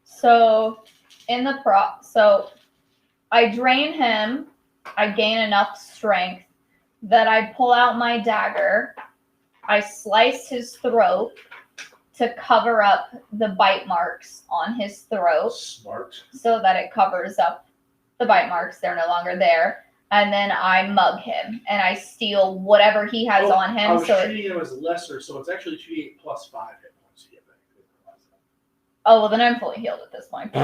So so I drain him. I gain enough strength that I pull out my dagger. I slice his throat to cover up the bite marks on his throat Smart. so that it covers up the bite marks. They're no longer there. And then I mug him and I steal whatever he has on I him. was So treating him as lesser, so it's actually 2d8 plus 5 hit points you get back. oh, well, then I'm fully healed at this point.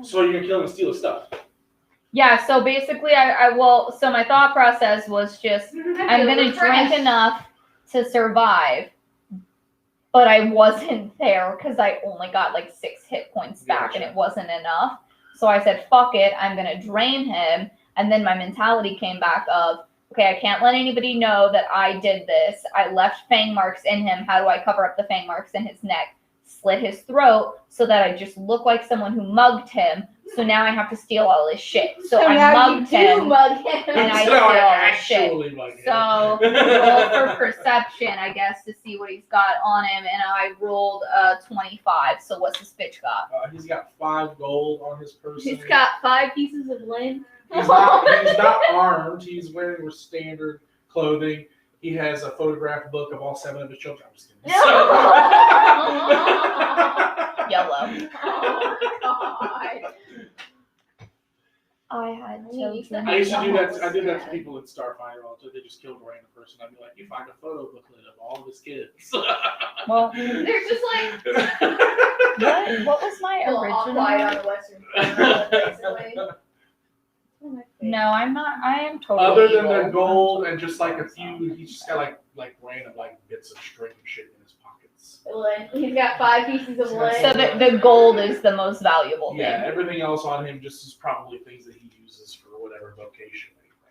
So you're gonna kill him and steal his stuff. Yeah, so basically so my thought process was just, I'm gonna drink enough to survive, but I wasn't there because I only got like 6 hit points back and it wasn't enough. So I said, fuck it, I'm gonna drain him. And then my mentality came back of, okay, I can't let anybody know that I did this. I left fang marks in him. How do I cover up the fang marks in his neck? Slit his throat so that I just look like someone who mugged him. So now I have to steal all his shit. So I mugged him. And I steal all his shit. So roll for perception, I guess, to see what he's got on him. And I rolled 25. So what's this bitch got? He's got 5 gold on his person. He's got 5 pieces of lint. He's not armed. He's wearing his standard clothing. He has a photograph book of all 7 of his children. I'm just kidding. Yellow. Oh, God. I had children. I used to do that. I did that to people at Starfinder all the time. They just killed a random person. I'd be like, you find a photo booklet of all of his kids. Well, They're just like, what was my all quiet on original? the Western Front, basically. No, I'm not. I am totally Other than evil. their gold and just like a few, he's just got like random bits of string and shit in his pockets. Lint. He's got 5 pieces of lint. So the gold is the most valuable thing. Yeah, everything else on him just is probably things that he uses for whatever vocation.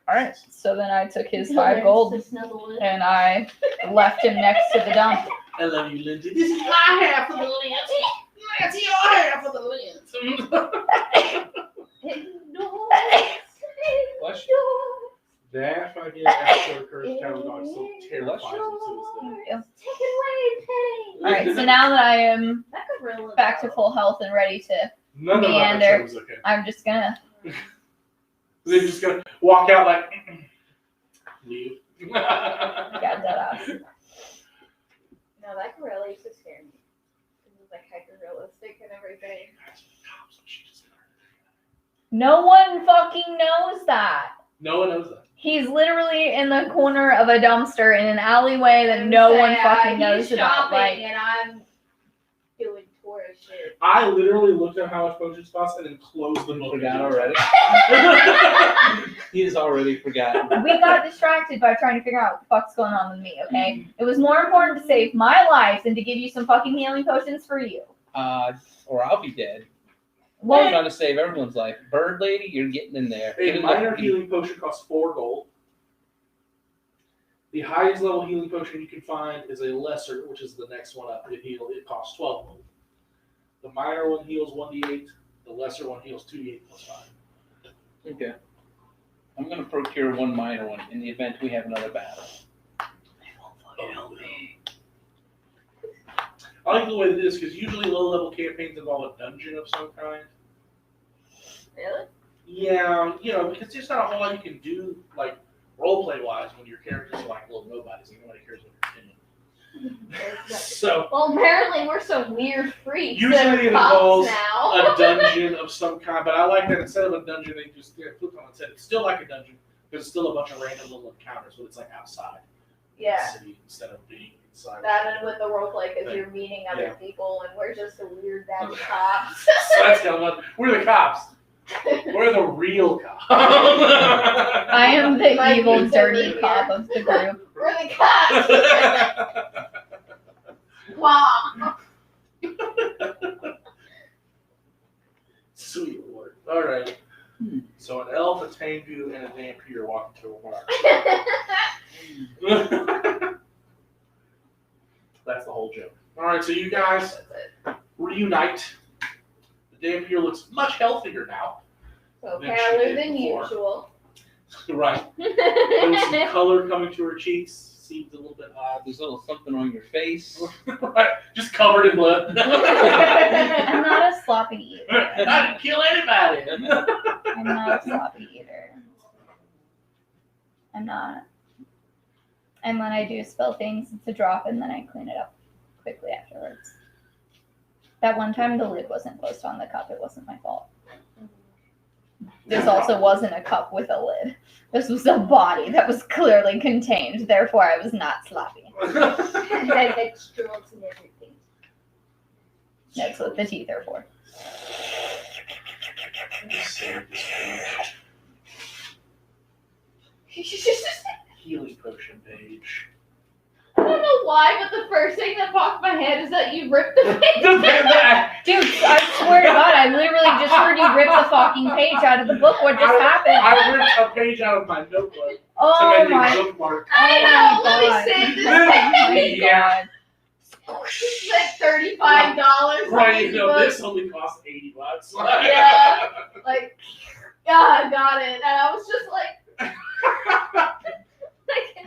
All right. So then I took his 5 gold To snuggle in. and I left him next to the dump. I love you, Lindsay. This is my half of the lint. That's your half of the lint. No. Bless That fucking episode of Cursed Town Dog still terrifies me to this day. Take it away, Penny. All right. So now that I am That could really back to full health and ready to, None of that Meander. episode was okay. I'm just gonna. They're just gonna walk out like, leave. Got that ass. No, that could really used to scare me. It was like hyper realistic and everything. No one fucking knows that. No one knows that. He's literally in the corner of a dumpster in an alleyway that no one fucking knows about. Like, and I'm doing tourist shit. I literally looked at how much potions cost and then closed the book. Forgot already? He has already forgotten. we got distracted by trying to figure out what the fuck's going on with me, okay? It was more important to save my life than to give you some fucking healing potions for you. Or I'll be dead. I'm What? trying to save everyone's life. Bird lady, you're getting in there. A minor healing potion costs 4 gold. The highest level healing potion you can find is a lesser, which is the next one up. It costs 12 gold. The minor one heals 1d8. The lesser one heals 2d8 plus 5. Okay. I'm going to procure 1 minor one in the event we have another battle. I like the way that it is because usually low-level campaigns involve a dungeon of some kind. Really? Yeah, because there's not a whole lot you can do, like, role-play-wise when your characters are like little nobodies and nobody cares what you're doing. So, Well, apparently we're some weird freaks. usually that are it cops involves now. a dungeon of some kind, but I like that instead of a dungeon, they just flip on and said it's still like a dungeon, because it's still a bunch of random little encounters, but it's like outside Yeah. the city instead of being inside. That and with the roleplay, because Thing. you're meeting other Yeah. people, and we're just the weird bad cops. So that's kind of fun. We're the cops. We're the real cops. I am the Like evil, Lisa dirty Lee cop here. of the group. We're the cops. Wow. Sweet Lord. All right. So an elf, a tengu, and a vampire walk into a bar. That's the whole joke. All right, so you guys reunite. The vampire looks much healthier now. So Than she paler did than before. usual. Right. There's some color coming to her cheeks. Seems a little bit odd. There's a little something on your face. Right. Just covered in blood. I'm not a sloppy eater. I didn't kill anybody. I'm not a sloppy eater. I'm not. And when I do spill things, it's a drop and then I clean it up quickly afterwards. That one time the lid wasn't closed on the cup, it wasn't my fault. This also wasn't a cup with a lid. This was a body that was clearly contained, therefore I was not sloppy. That had strokes and everything. That's what the teeth are for. Save this page. Healing potion page. I don't know why, but the first thing that popped in my head is that you ripped the page. Dude, I swear to God, I literally just heard you rip the fucking page out of the book. What just happened? I ripped a page out of my notebook Oh to make my a bookmark. I know, let God. me save this Oh page. my God. It's like $35. Right, you know, But, this only cost $80. Yeah. Like, yeah, got it. And I was just like,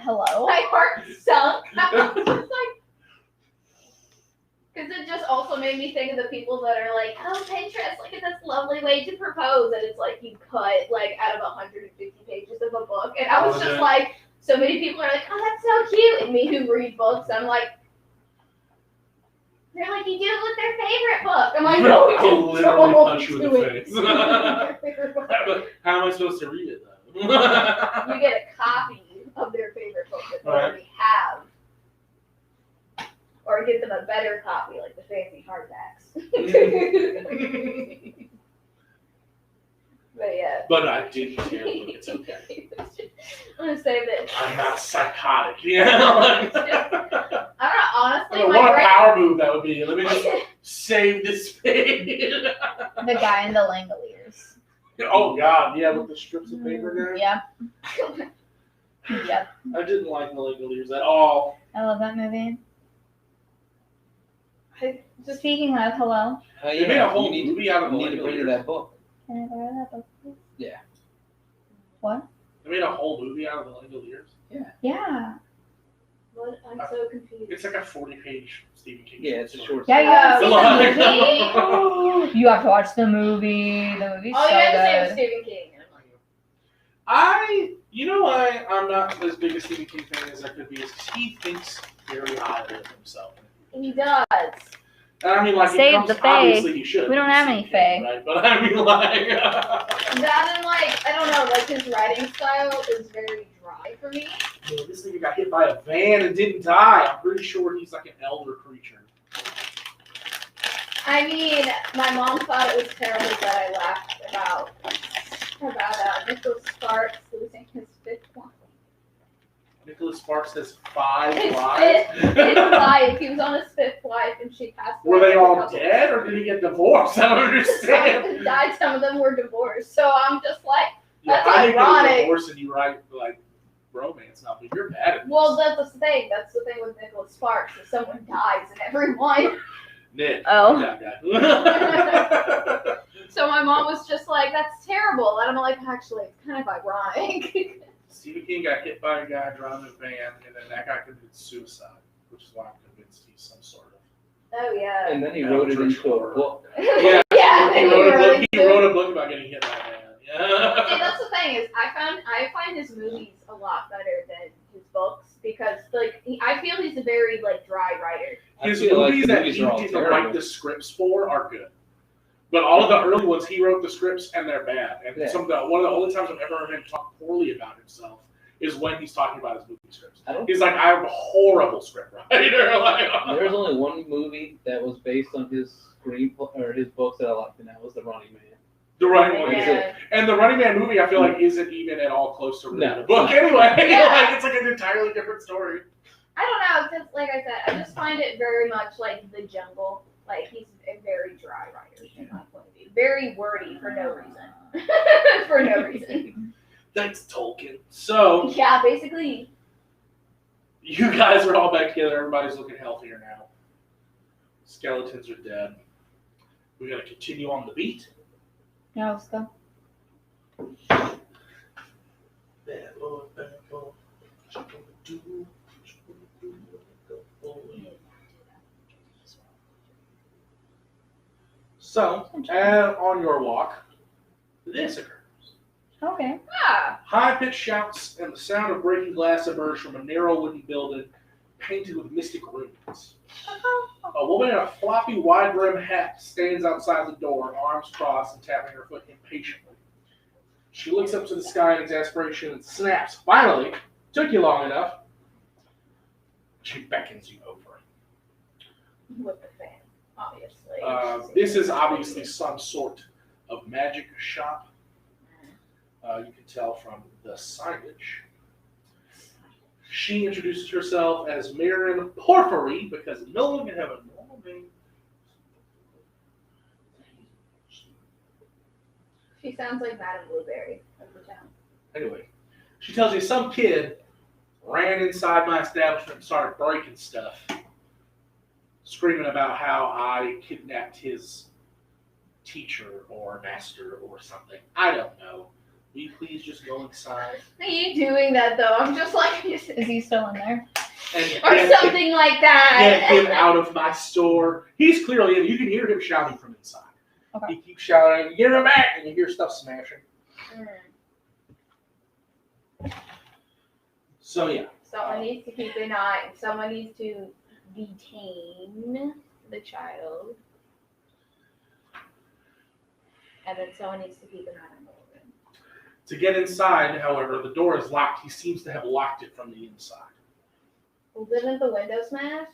Hello? my heart sunk. I was just like, because it just also made me think of the people that are like, oh, Pinterest, look at this lovely way to propose. And it's like you cut like out of 150 pages of a book. And I was just like, so many people are like, oh, that's so cute. And me who read books, I'm like, they're like, you do it with their favorite book. I'm like, no, I'll literally don't punch you in do the it. face. Their favorite book. How am I supposed to read it though? You get a copy of their favorite book that they Right. already have. Or get them a better copy, like the fancy hardbacks. But yeah. But I didn't tear the book. It's okay. I'm gonna save it. I'm not psychotic. Yeah. I don't know, honestly, What my a brain. power move that would be. Let me just save this page. The guy in the Langoliers. Oh God, yeah, with the strips of paper there. Yep. Yep. I didn't like the Langoliers at all. I love that movie. Just Speaking of, hello. They made a whole movie out of the You need to bring her Langoliers. that book. Can I borrow that book, please? Yeah. What? They made a whole movie out of the Langoliers. Yeah. what? I'm so confused. It's like a 40-page Stephen King. Yeah, it's a short Yeah, you haven't Yeah. seen the movie? You have to watch the movie. The movie's All so you have to say was good. Stephen King. And I'm like, You know why I'm not as big a Stephen King fan as I could be is 'cause he thinks very highly of himself. he does. And I mean, like, Save he comes, the fae. obviously he should. We don't have any Stephen King, fae. right? But I mean, like, That and like, I don't know, like his writing style is very dry for me. this nigga got hit by a van and didn't die. I'm pretty sure he's like an elder creature. I mean, my mom thought it was terrible that I laughed about Nicholas Sparks losing his fifth one. Nicholas Sparks has 5 His lives. His wife, he was on his fifth wife, and she passed away. Were they all a couple- dead, or did he get divorced? I don't Some of understand. them died, some of them were divorced. So I'm just like, Yeah, That's I think ironic. you're divorced and you write like romance novel. You're bad at this. well, that's the thing. That's the thing with Nicholas Sparks. If someone dies in every one. Nick. Oh. That guy. So my mom was just like, that's terrible. And I'm like, actually, it's kind of ironic. Stephen King got hit by a guy driving a van, and then that guy committed suicide, which is why I'm convinced he's some sort of. Oh, yeah. And then he wrote it into a book. Yeah, Yeah, he and wrote a book. it He too. wrote a book about getting hit by a van. Yeah. See, that's the thing is, I find his movies a lot better than his books because, like, I feel he's a very like dry writer. His I feel like movies the that movies he are all didn't write terrible. the scripts for are good. But all of the early ones, he wrote the scripts and they're bad. And Yeah. one of the only times I've ever heard him talk poorly about himself is when he's talking about his movie scripts. I don't- He's like, I'm a horrible script writer. Like, There's only one movie that was based on his or his books that I liked, and that was The Running Man. the Running Man. Yeah. And the Running Man movie, I feel like, isn't even at all close to reading No. the book anyway. Yeah. Like, it's like an entirely different story. I don't know, because like I said, I just find it very much like The Jungle. Like he's a very dry writer in my point of view. Very wordy for no reason. For no reason. Thanks, Tolkien. So, Yeah, basically. you guys are all back together. Everybody's looking healthier now. Skeletons are dead. We got to continue on the beat. Yeah, let's go. Bad boy, bad boy. What you gonna do? What you gonna do? Good boy. So, on your walk, this occurs. Okay. Ah. High-pitched shouts and the sound of breaking glass emerge from a narrow wooden building painted with mystic runes. A woman in a floppy, wide-brimmed hat stands outside the door, arms crossed and tapping her foot impatiently. She looks up to the sky in exasperation and snaps. Finally, took you long enough. She beckons you over. With the fan, obviously. This is obviously some sort of magic shop. You can tell from the signage. She introduces herself as Marin Porphyry because no one can have a normal name. She sounds like Madame Blueberry of the town. Anyway, she tells you some kid ran inside my establishment and started breaking stuff, screaming about how I kidnapped his teacher or master or something. I don't know. Will you please just go inside? Are you doing that though? I'm just like, Is he still in there? And or something like that. Get him out of my store. He's clearly in. You can hear him shouting from inside. Okay. He keeps shouting, "Get him back!" And you hear stuff smashing. So yeah. Someone needs to keep an eye. Someone needs to detain the child. And then someone needs to keep an eye on the woman. To get inside, however, the door is locked. He seems to have locked it from the inside. Well, didn't the window smash?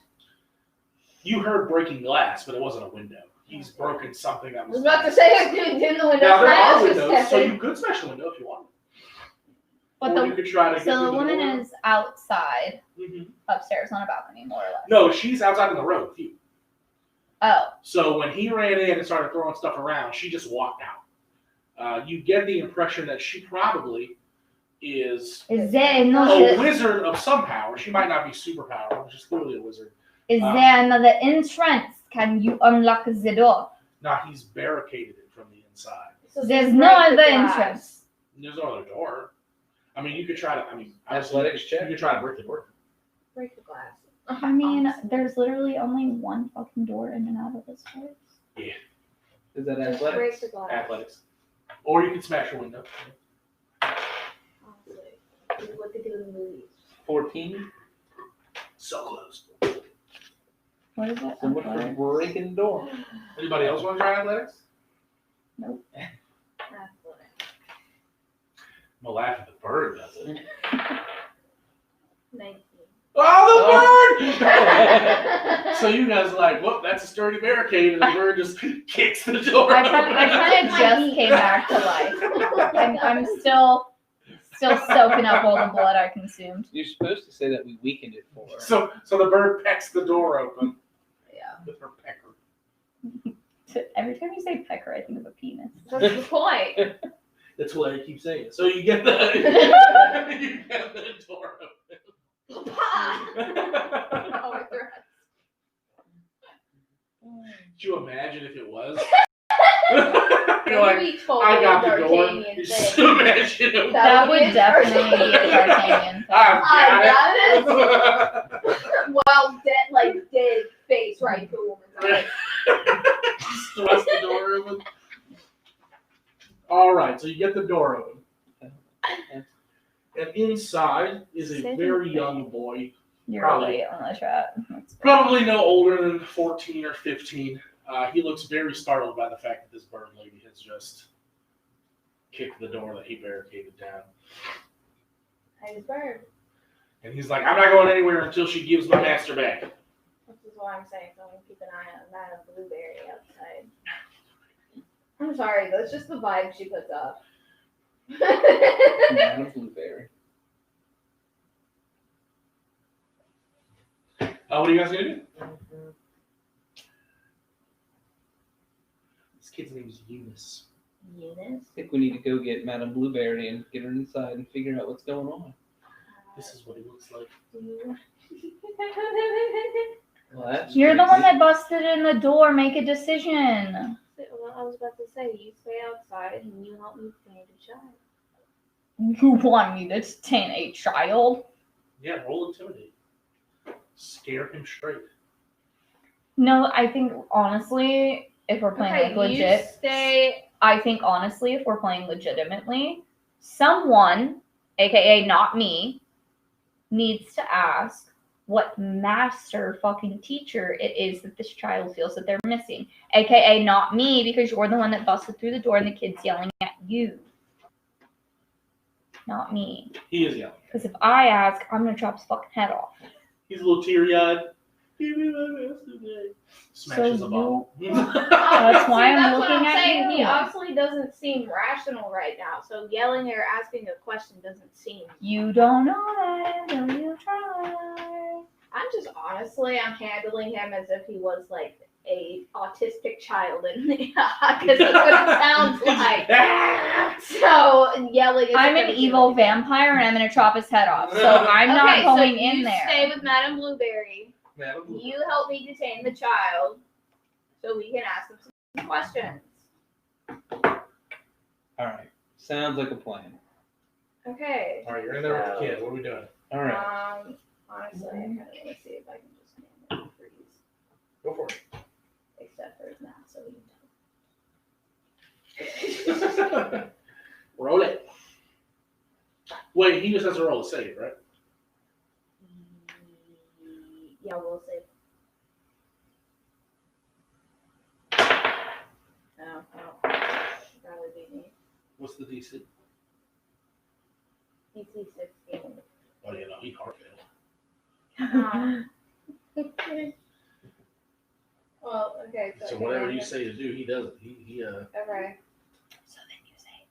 You heard breaking glass, but it wasn't a window. He's broken something that I was. was about to say, didn't the window Now there smash? are windows, so you could smash a window if you want. But Or you could try to get so through the woman door. is outside, Mhm. upstairs on a balcony, more or less. No, she's outside in the road with you. Oh, So when he ran in and started throwing stuff around, she just walked out. You get the impression that she probably is is there a another? wizard of some power. She might not be super powerful. She's clearly a wizard. Is there another entrance? Can you unlock the door? Now he's barricaded it from the inside. So There's just no break the other glass. entrance. There's no other door. I mean, you could try to. I mean, Athletics check. You could try to break the door. Break the glass. I mean, Honestly. there's literally only one fucking door in and out of this place. Is that Just athletics? break the glass. Athletics. Or you can smash a window. Honestly. What they do in the movies. 14. So close. What is it? So much for breaking the door. Anybody else want to try athletics? Athletic. I'm gonna laugh at the bird does it. 19. Oh, the bird! So you guys are like, whoop, that's a sturdy barricade, and the bird just kicks the door. I kind of just came back to life. I'm still soaking up all the blood I consumed. You're supposed to say that we weakened it for her. So the bird pecks the door open Yeah. with her pecker. Every time you say pecker, I think of a penis. That's the point. That's what I keep saying. So you get the you get the door open. Oh, with the rest. Could you imagine if it was? Maybe You're like, we totally I got the door. D'Artagnan You thing. just imagine it. That would definitely be a D'Artagnan thing. I've got I it. Well, dead face right to a woman's eye. Just thrust the door open. All right, so you get the door open, and inside is a very young boy, You're Probably. late on the chat. probably no older than 14 or 15. He looks very startled by the fact that this bird lady has just kicked the door that he barricaded down. Hey, bird. And he's like, I'm not going anywhere until she gives my master back. This is why I'm saying someone keep an eye on Madame Blueberry outside. I'm sorry, that's just the vibe she puts up. Madame Blueberry. What are you guys going to do? This kid's name is Eunice. Eunice? I think we need to go get Madame Blueberry and get her inside and figure out what's going on. This is what he looks like. Well, that's You're the crazy. one that busted in the door. Make a decision. Well, I was about to say, you stay outside and you help me find a child. You want me to detain a child? Yeah, roll intimidate. Scare him straight. No, I think honestly, if we're playing like legit, You stay. I think honestly, if we're playing legitimately, someone, aka not me, needs to ask what master fucking teacher it is that this child feels that they're missing. AKA not me, because you're the one that busted through the door and the kid's yelling at you. Not me. He is yelling. Because if I ask, I'm gonna chop his fucking head off. He's a little teary-eyed. Give me my yesterday. Smashes So a bottle. That's why I'm That's what looking I'm at saying. He you. obviously doesn't seem rational right now. So yelling or asking a question doesn't seem. You don't know that until you try. I'm just honestly, I'm handling him as if he was like a autistic child, and because that's what it sounds like. So yelling. I'm an evil vampire and I'm gonna chop his head off. So I'm not going in you there. Stay with Madame Blueberry. Madam Blue. You help me detain the child, so we can ask him some questions. All right. Sounds like a plan. Okay. All right, you're in there with the kid. What are we doing? All right. Honestly, I kind of want to see if I can just name him freeze, Go for it. except for his mouth, so we Roll it. Wait, he just has to roll a save, right? can. Yeah, we'll see. No, that would be me. What's the DC? DC 16. Oh, you know, he hard failed. Well, okay. So whatever you say to do, he does it. He Okay. So then you say,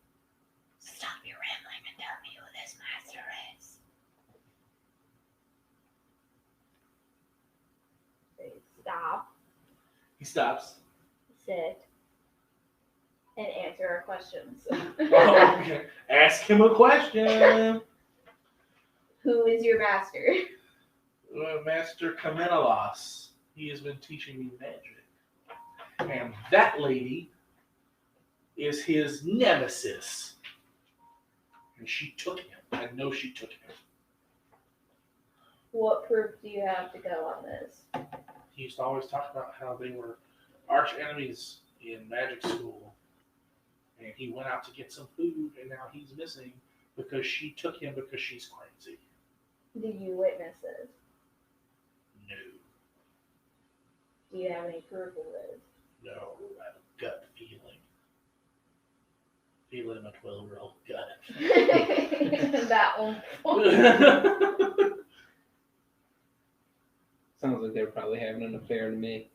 stop your rambling and tell me who this master is. Stop, he stops. sit, and answer our questions. Oh, okay. Ask him a question. Who is your master? Master Kamenelos. He has been teaching me magic. And that lady is his nemesis. And she took him. I know she took him. What proof do you have to go on this? He used to always talk about how they were arch enemies in magic school. And he went out to get some food, and now he's missing because she took him because she's crazy. Do you witness this? No, Do you have any proof of this? no, I have a gut feeling. Feeling in a 12-year-old gut. That one. Sounds like they're probably having an affair to me.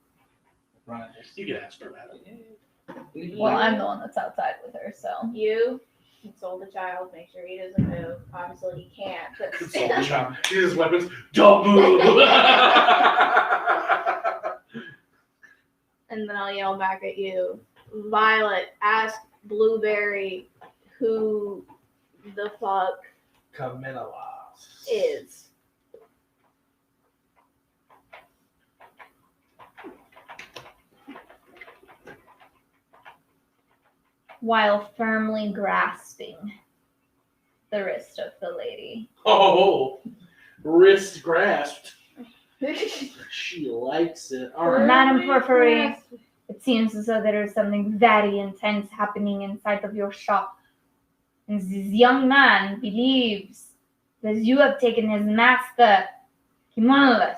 Right. You can ask her about it. Well, I'm the one that's outside with her, so. You console the child, make sure he doesn't move. Obviously he can't, but Console the child. His weapons. Don't move. and then I'll yell back at you. Violet, ask Blueberry who the fuck Kamenelos is. While firmly grasping the wrist of the lady. Oh, wrist grasped. She likes it. All right. Madam Porphyry, it seems as though there is something very intense happening inside of your shop. And this young man believes that you have taken his master, Kimonos.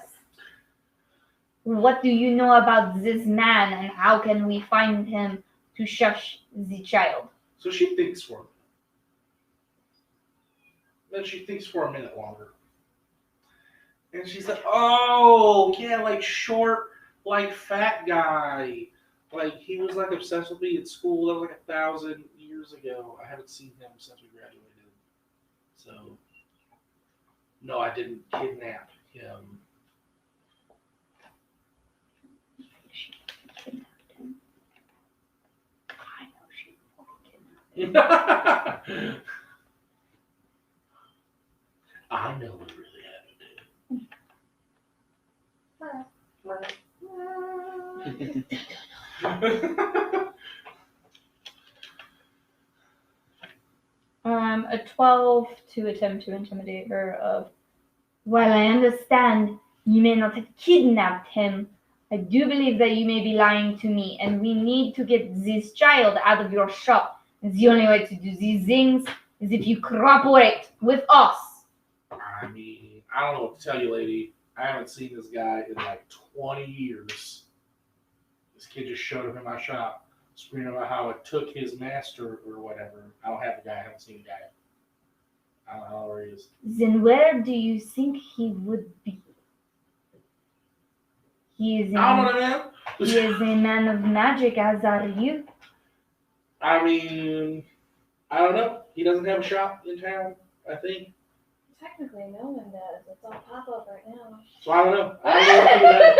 What do you know about this man, and how can we find him to shush the child? So she thinks for a minute. Then she thinks for a minute longer. And she's like, oh, yeah, like short, like fat guy. Like he was like obsessed with me at school. That was like 1,000 years ago. I haven't seen him since we graduated. So, no, I didn't kidnap him. I know she I know what really happened. A 12 to attempt to intimidate her of, while I understand you may not have kidnapped him, I do believe that you may be lying to me, and we need to get this child out of your shop. And the only way to do these things is if you cooperate with us. I mean, I don't know what to tell you, lady. I haven't seen this guy in like 20 years. This kid just showed up in my shop, screaming about how it took his master or whatever. I don't have the guy. I haven't seen the guy. I don't know where he is. Then where do you think he would be? He is I don't know, a, man. he is a man of magic, as are you. I mean, I don't know. He doesn't have a shop in town, I think. Technically, no one does. It's all pop up right now. So I don't know. I don't know anything about it.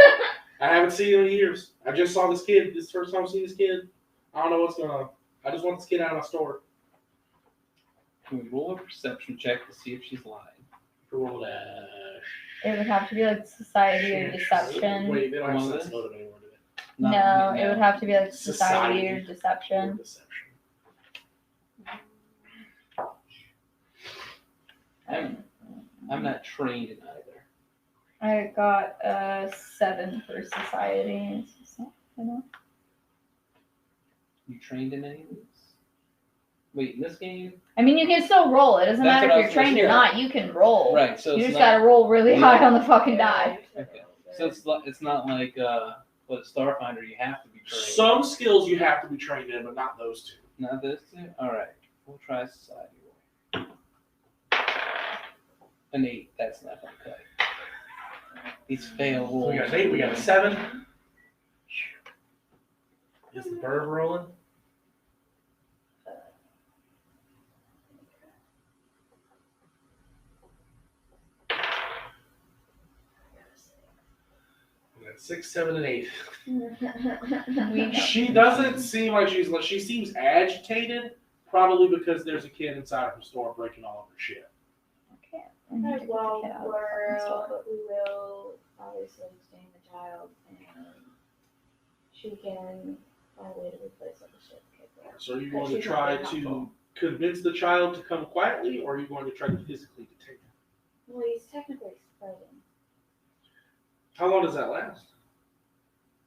I haven't seen him in years. I just saw this kid. This is the first time I've seen this kid. I don't know what's going on. I just want this kid out of my store. Can we roll a perception check to see if she's lying? Roll that. It would have to be like society or deception. Wait, they don't have Well, sense motive anymore, do they? No, it would have to be like society or Or deception. deception. I'm not trained in either. I got a 7 for society. You know? You trained in any of these? Wait, in this game? I mean, you can still roll. It doesn't That's matter what I if was you're gonna trained or say. not. You can roll. Right, so You it's just not, gotta roll really high on the fucking die. Okay. So it's not like what Starfinder, you have to be trained. Some skills you have to be trained in, but not those two. Not this two? Alright. We'll try society roll. An 8, that's not gonna cut it. These fail So rolls. we got an 8, we got a 7. Is the bird rolling? We got 6, 7, and 8. She doesn't seem like she seems agitated, probably because there's a kid inside of her store breaking all of her shit. Okay. I'm gonna take the Well, kid out of the fucking store. but we will obviously stain the child, and she can find a way to replace all the shit. So are you But going to she's not try being to helpful. convince the child to come quietly, or are you going to try to physically detain him? Well, he's technically exploding. How long does that last?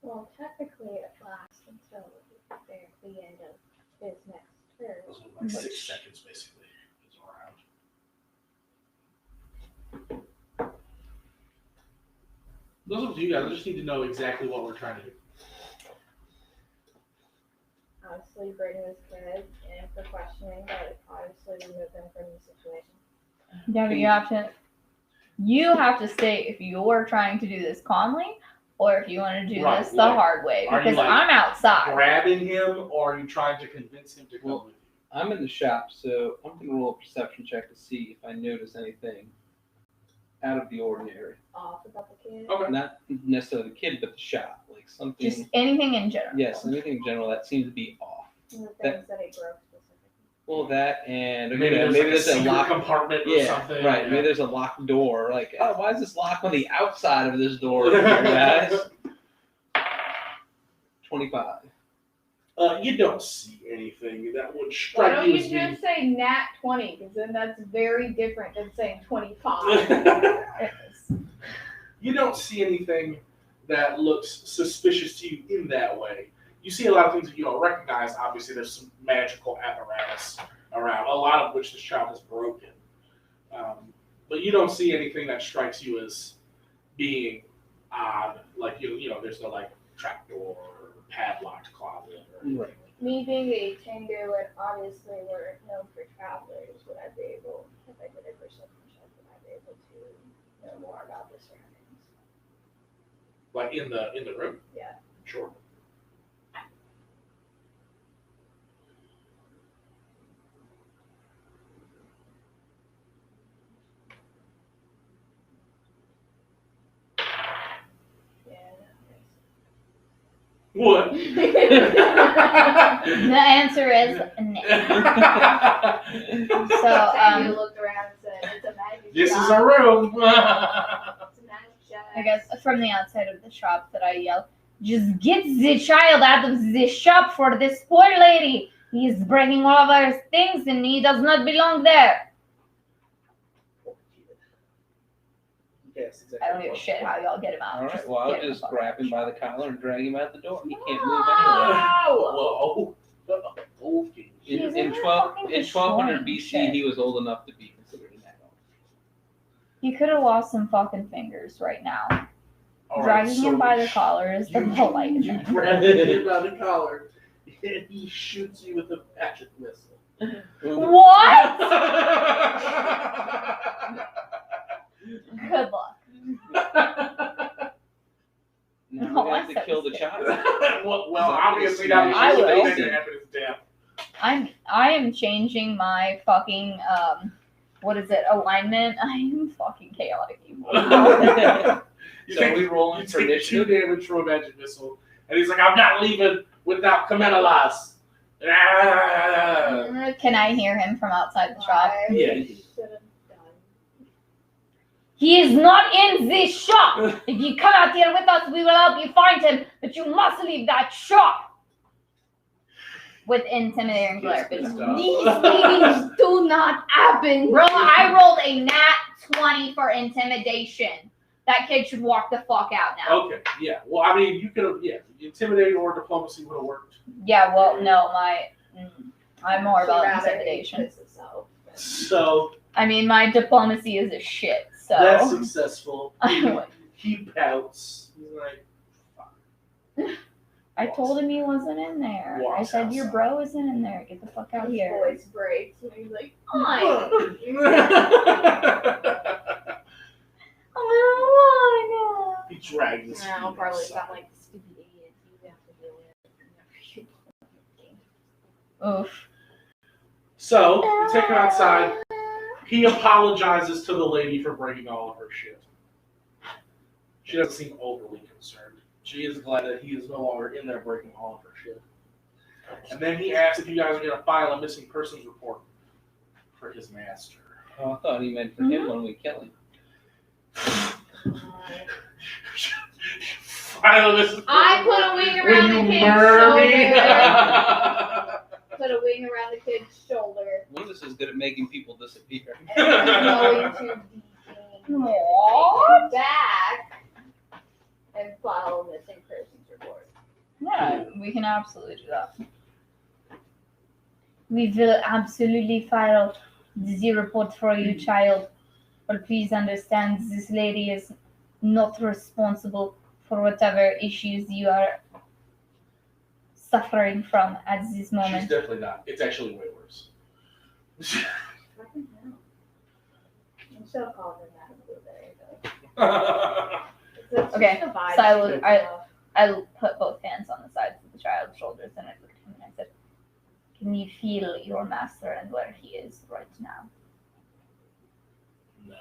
Well, technically it lasts until the end of his next turn. Those are like 6 seconds, basically. Is around. Those are up to you guys. I just need to know exactly what we're trying to do. Obviously, bring this kid in for questioning, but obviously remove them from the situation. Yeah, but you have to state if you're trying to do this calmly or if you want to do Right, this the like, hard way. are you, Because like, I'm outside. Grabbing him, or are you trying to convince him to come with you? I'm in the shop, so I'm gonna roll a perception check to see if I notice anything out of the ordinary. Off about the kid. Okay. Not necessarily the kid, but the shop. Like something. Just anything in general. Yes, anything in general that seems to be off. And the things that he broke specifically. Well, that and Maybe there's, maybe like, there's a a secret lock. compartment or Yeah, something. right. Yeah. Maybe there's a locked door. Like, oh, why is this lock on the outside of this door, here, guys? 25. You don't see anything that would Why strike don't you you as being... just say nat 20? Because then that's very different than saying 25. You don't see anything that looks suspicious to you in that way. You see a lot of things that you don't recognize. Obviously, there's some magical apparatus around, a lot of which this child has broken. But you don't see anything that strikes you as being odd. Like, you know, there's no, like, trapdoor or padlocked closet or anything. Right. Me being a Tengu, and obviously we're known for travelers, would I be able, if I did a perception check, would I be able to know more about the surroundings? Like, in the room? Yeah. Sure. What? The answer is no. So, Tengu looked around and said, it's a magic This shop. is a room. It's a magic shop. I guess from the outside of the shop that I yell, just get the child out of the shop for this poor lady. He is breaking all of our things and he does not belong there. Yes, exactly. I don't give a shit how y'all get him out. All right. Just Well, I'll get him just the fuck grab out. him by the collar and drag him out the door. He can't move anywhere. Whoa. Okay. He's In in 1200 destroying BC, shit. he was old enough to be considered an adult. He could have lost some fucking fingers right now. All right, Dragging so him by the collar is the polite You thing. grab him by the collar, and he shoots you with a magic missile. What? Good luck. Now No, we have to I'm kill the scared. child. well, obviously that I means will. things that happen is death. I am changing my fucking what is it, alignment? I am fucking chaotic evil. You So take, we rolling you for take 2 initiative? damage from a magic missile, and he's like, I'm not leaving without Kamalalas. Ah. Can I hear him from outside the shop? Yeah. Should've done. He is not in this shop! If you come out here with us, we will help you find him, but you must leave that shop! With intimidating glare. Yes, These Gustav. meetings do not happen. I rolled a nat 20 for intimidation. That kid should walk the fuck out now. Okay, yeah. Well, I mean, you could have, yeah, intimidating or diplomacy would have worked. Yeah, well, no, I'm more about Rather intimidation. piss himself. So I mean, my diplomacy is a shit, so. that's successful. He pouts. He's like, I told him he wasn't in there. I Walks said, your outside. bro isn't in there. Get the fuck out His here. voice breaks and he's like, fine. He drags his Now feet probably outside. sound like stupid idiots you have to deal with. Oof. So, you take him outside. He apologizes to the lady for breaking all of her shit. She doesn't seem overly concerned. She is glad that he is no longer in there breaking all of her shit. And then he asks if you guys are going to file a missing persons report for his master. Oh, I thought he meant for him when we kill him. File a missing I put a wing when around you the kid's murder me. shoulder. Put a wing around the kid's shoulder. Lewis is good at making people disappear. And I'm going to What? back and file a missing persons report. Yeah, we can absolutely do that. We will absolutely file the report for you, child. But please understand, this lady is not responsible for whatever issues you are suffering from at this She's moment. definitely not. It's actually way worse. Fucking hell. I'm still calling him Madam Blueberry, though. It's Okay, just a vibe so I she will- gives I- off. I put both hands on the sides of the child's shoulders and I looked at him and I said, can you feel your master and where he is right now? No.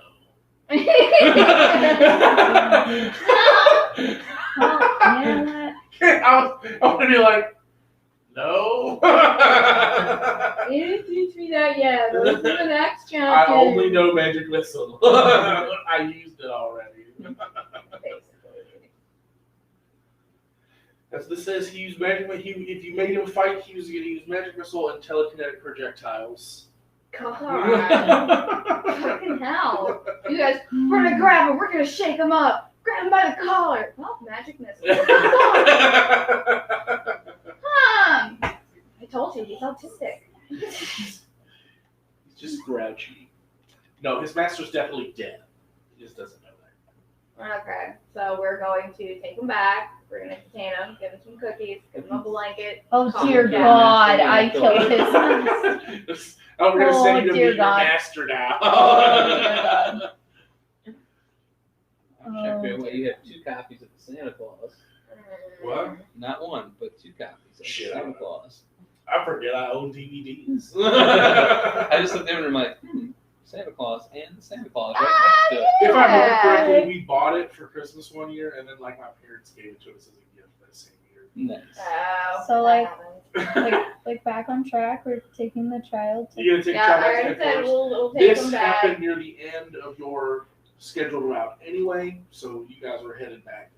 Well, you know what? I want to be like, no. You didn't teach me that yet. But this is the next chapter. I only know magic missile. I used it already. Basically. As this says, he used magic. If you made him fight, he was going to use magic missile and telekinetic projectiles. God. Fucking hell. You guys, we're gonna grab him. We're gonna shake him up. Grab him by the collar. Well, magic missile. I told you, he's autistic. He's just grouchy. No, his master's definitely dead. He just doesn't know that. Okay, so we're going to take him back. We're gonna detain him, give him some cookies, give him a blanket. Oh Calm dear down. God, I killed his master. Oh, we're gonna Oh, send you to dear meet your God. master now. Oh, dear God. Check your way. You have 2 copies of the Santa Claus. What? Not 1, but 2 copies of Shit. the Santa Claus. I forget I own DVDs. I just looked over and I'm like, Santa Claus and the Santa Claus right next to it. If I remember correctly, we bought it for Christmas one year, and then like my parents gave it to us as a gift that same year. Nice. Oh, So, that like- happens. Like back on track, we're taking the child to. You gonna take Yeah, time I out already to said course. we'll take This him back. happened near the end of your scheduled route anyway, so you guys were headed back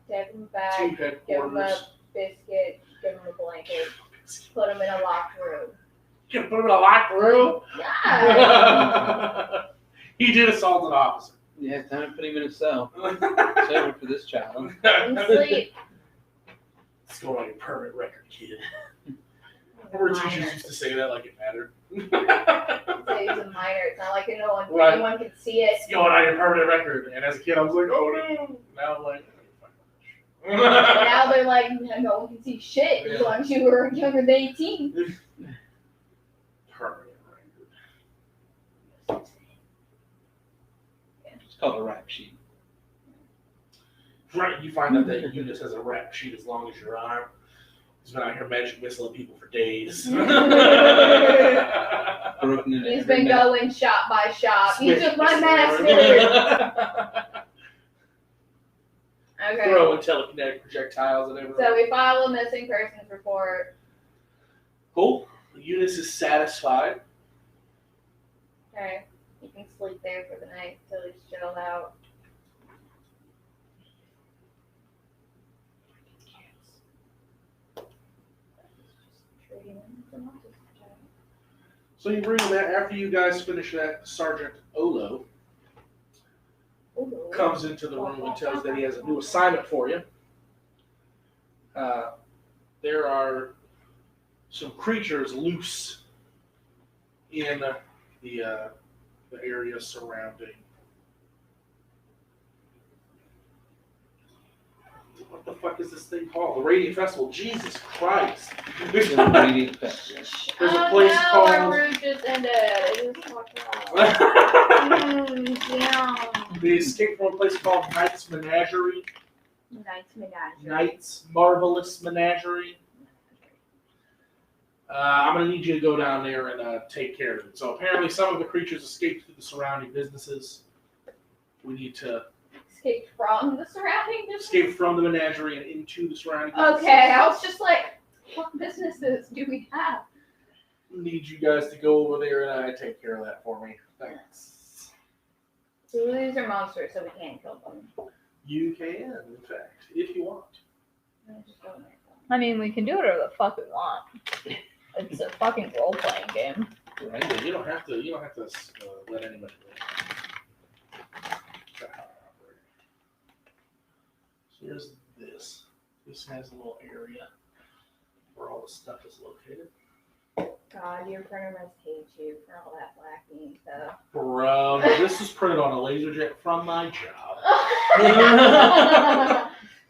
Take him to back, give him a headquarters. biscuit, give him a blanket, put him in a locked room. You can put him in a locked room. Yeah. He did assault an officer. Yeah, time to put him in a cell. It's over for this child. And sleep. Let's go on your permit record, kid. Remember teachers used to say that like it mattered. So he's a minor. It's not like Right. anyone can see it. It's going on your permanent record. And as a kid, I was like, oh no. Now I'm like, And now they're like, no one can see shit as long as you were younger than 18. permanent record. It's called a rap sheet. Right, you find out that Eunice has a rap sheet as long as your arm. He's been out here magic missiling people for days. Broken in He's every been neck. going shop by shop. You took my master. Okay. Throwing telekinetic projectiles and everything. So we file a missing persons report. Cool. Eunice is satisfied. Okay. You can sleep there for the night until he's chilled out. So you bring that after you guys finish that. Sergeant Olo comes into the room and tells that he has a new assignment for you. There are some creatures loose in the area surrounding. What the fuck is this thing called? The Radiant Festival. Jesus Christ! There's The Radiant Festival. a place our called. route just ended. It just fucked up. Damn. They escaped from a place called Knight's Menagerie. Knight's Menagerie. Knight's Marvelous Menagerie. I'm going to need you to go down there and take care of it. So apparently some of the creatures escaped through the surrounding businesses. We need to Escaped from the surrounding business? escape from the menagerie and into the surrounding businesses. Okay, I was just like, what businesses do we have? Need you guys to go over there and take care of that for me. Thanks. So these are monsters, so we can't kill them. You can, in fact, if you want. Just go in there. I mean, we can do whatever the fuck we want. It's a fucking role-playing game. Right? Yeah, you don't have to let anybody know. That's how I operate. So here's this. This has a little area where all the stuff is located. God, your printer must hate you for all that black ink stuff. Bro, this is printed on a laser jet from my job.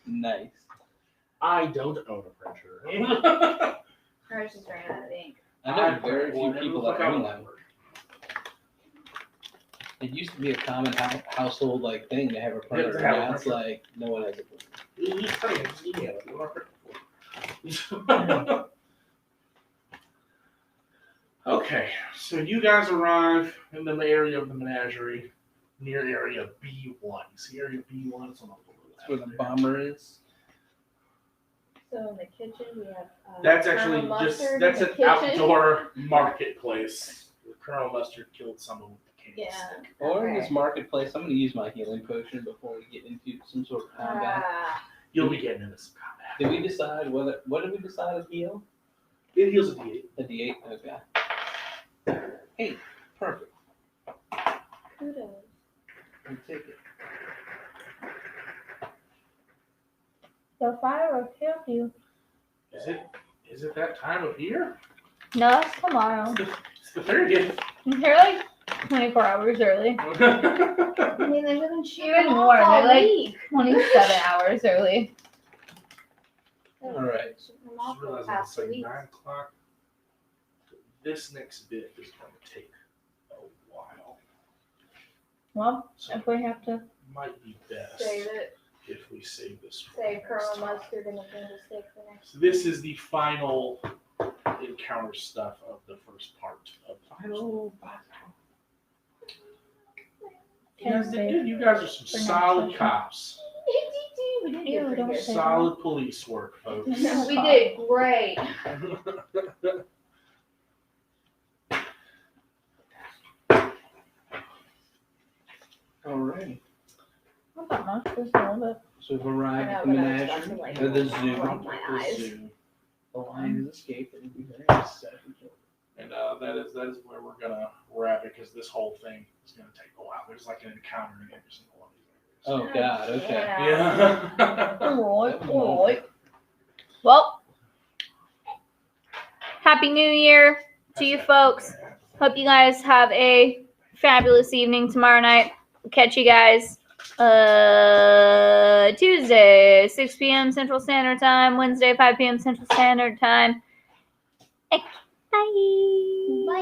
Nice. I don't own a printer. Hers just ran out of ink. I know very few people that own that. It used to be a common household like thing to have a printer. Yeah, to have a Now it's printer. like no one has a printer. You print it, just email it. You want to print it? Okay, so you guys arrive in the area of the menagerie, near area B1. You see area B1? It's on the floor. That's where the bomber is. So in the kitchen we have. That's actually Colonel just Mustard that's in an the kitchen. outdoor marketplace. Colonel Mustard killed someone with the cane Yeah. stick. Or in Okay. this marketplace, I'm going to use my healing potion before we get into some sort of combat. You'll be getting into some combat. Did we decide what did we decide as heal? It heals a D8. A D8? Okay. Hey, perfect. Kudos. I'll take it. The fire will kill you. Is it that time of year? No, it's tomorrow. It's the 30th. I'm here like 24 hours early. I mean, they've been shooting Even more, all they're like week. 27 hours early. All right. Shooting them off Just for the realized past it's like 2 weeks. 9 o'clock. This next bit is going to take a while. Well, So if we have to. it might be best Save it. if we save this for Save next Colonel time. Mustard and the steak for next. So this is the final encounter stuff of the first part of the Final You guys did Save good. You guys are some for next solid session. cops. We did Ew, good pretty don't good. say Solid police work, folks. We did great. All right. Not that much, just a little bit. So we've arrived I at know, the but I was menagerie, watching, like, or the zoo. from my eyes. The zoo. The lion has escaped. It would be very sad if we killed it. And that is where we're gonna wrap it because this whole thing is gonna take a while. There's like an encounter in every single one of these Oh God. Okay. Yeah. areas. Yeah. Alright. Well, Happy New Year to you folks. Hope you guys have a fabulous evening tomorrow night. We'll catch you guys Tuesday, 6 p.m. Central Standard Time, Wednesday, 5 p.m. Central Standard Time. Bye.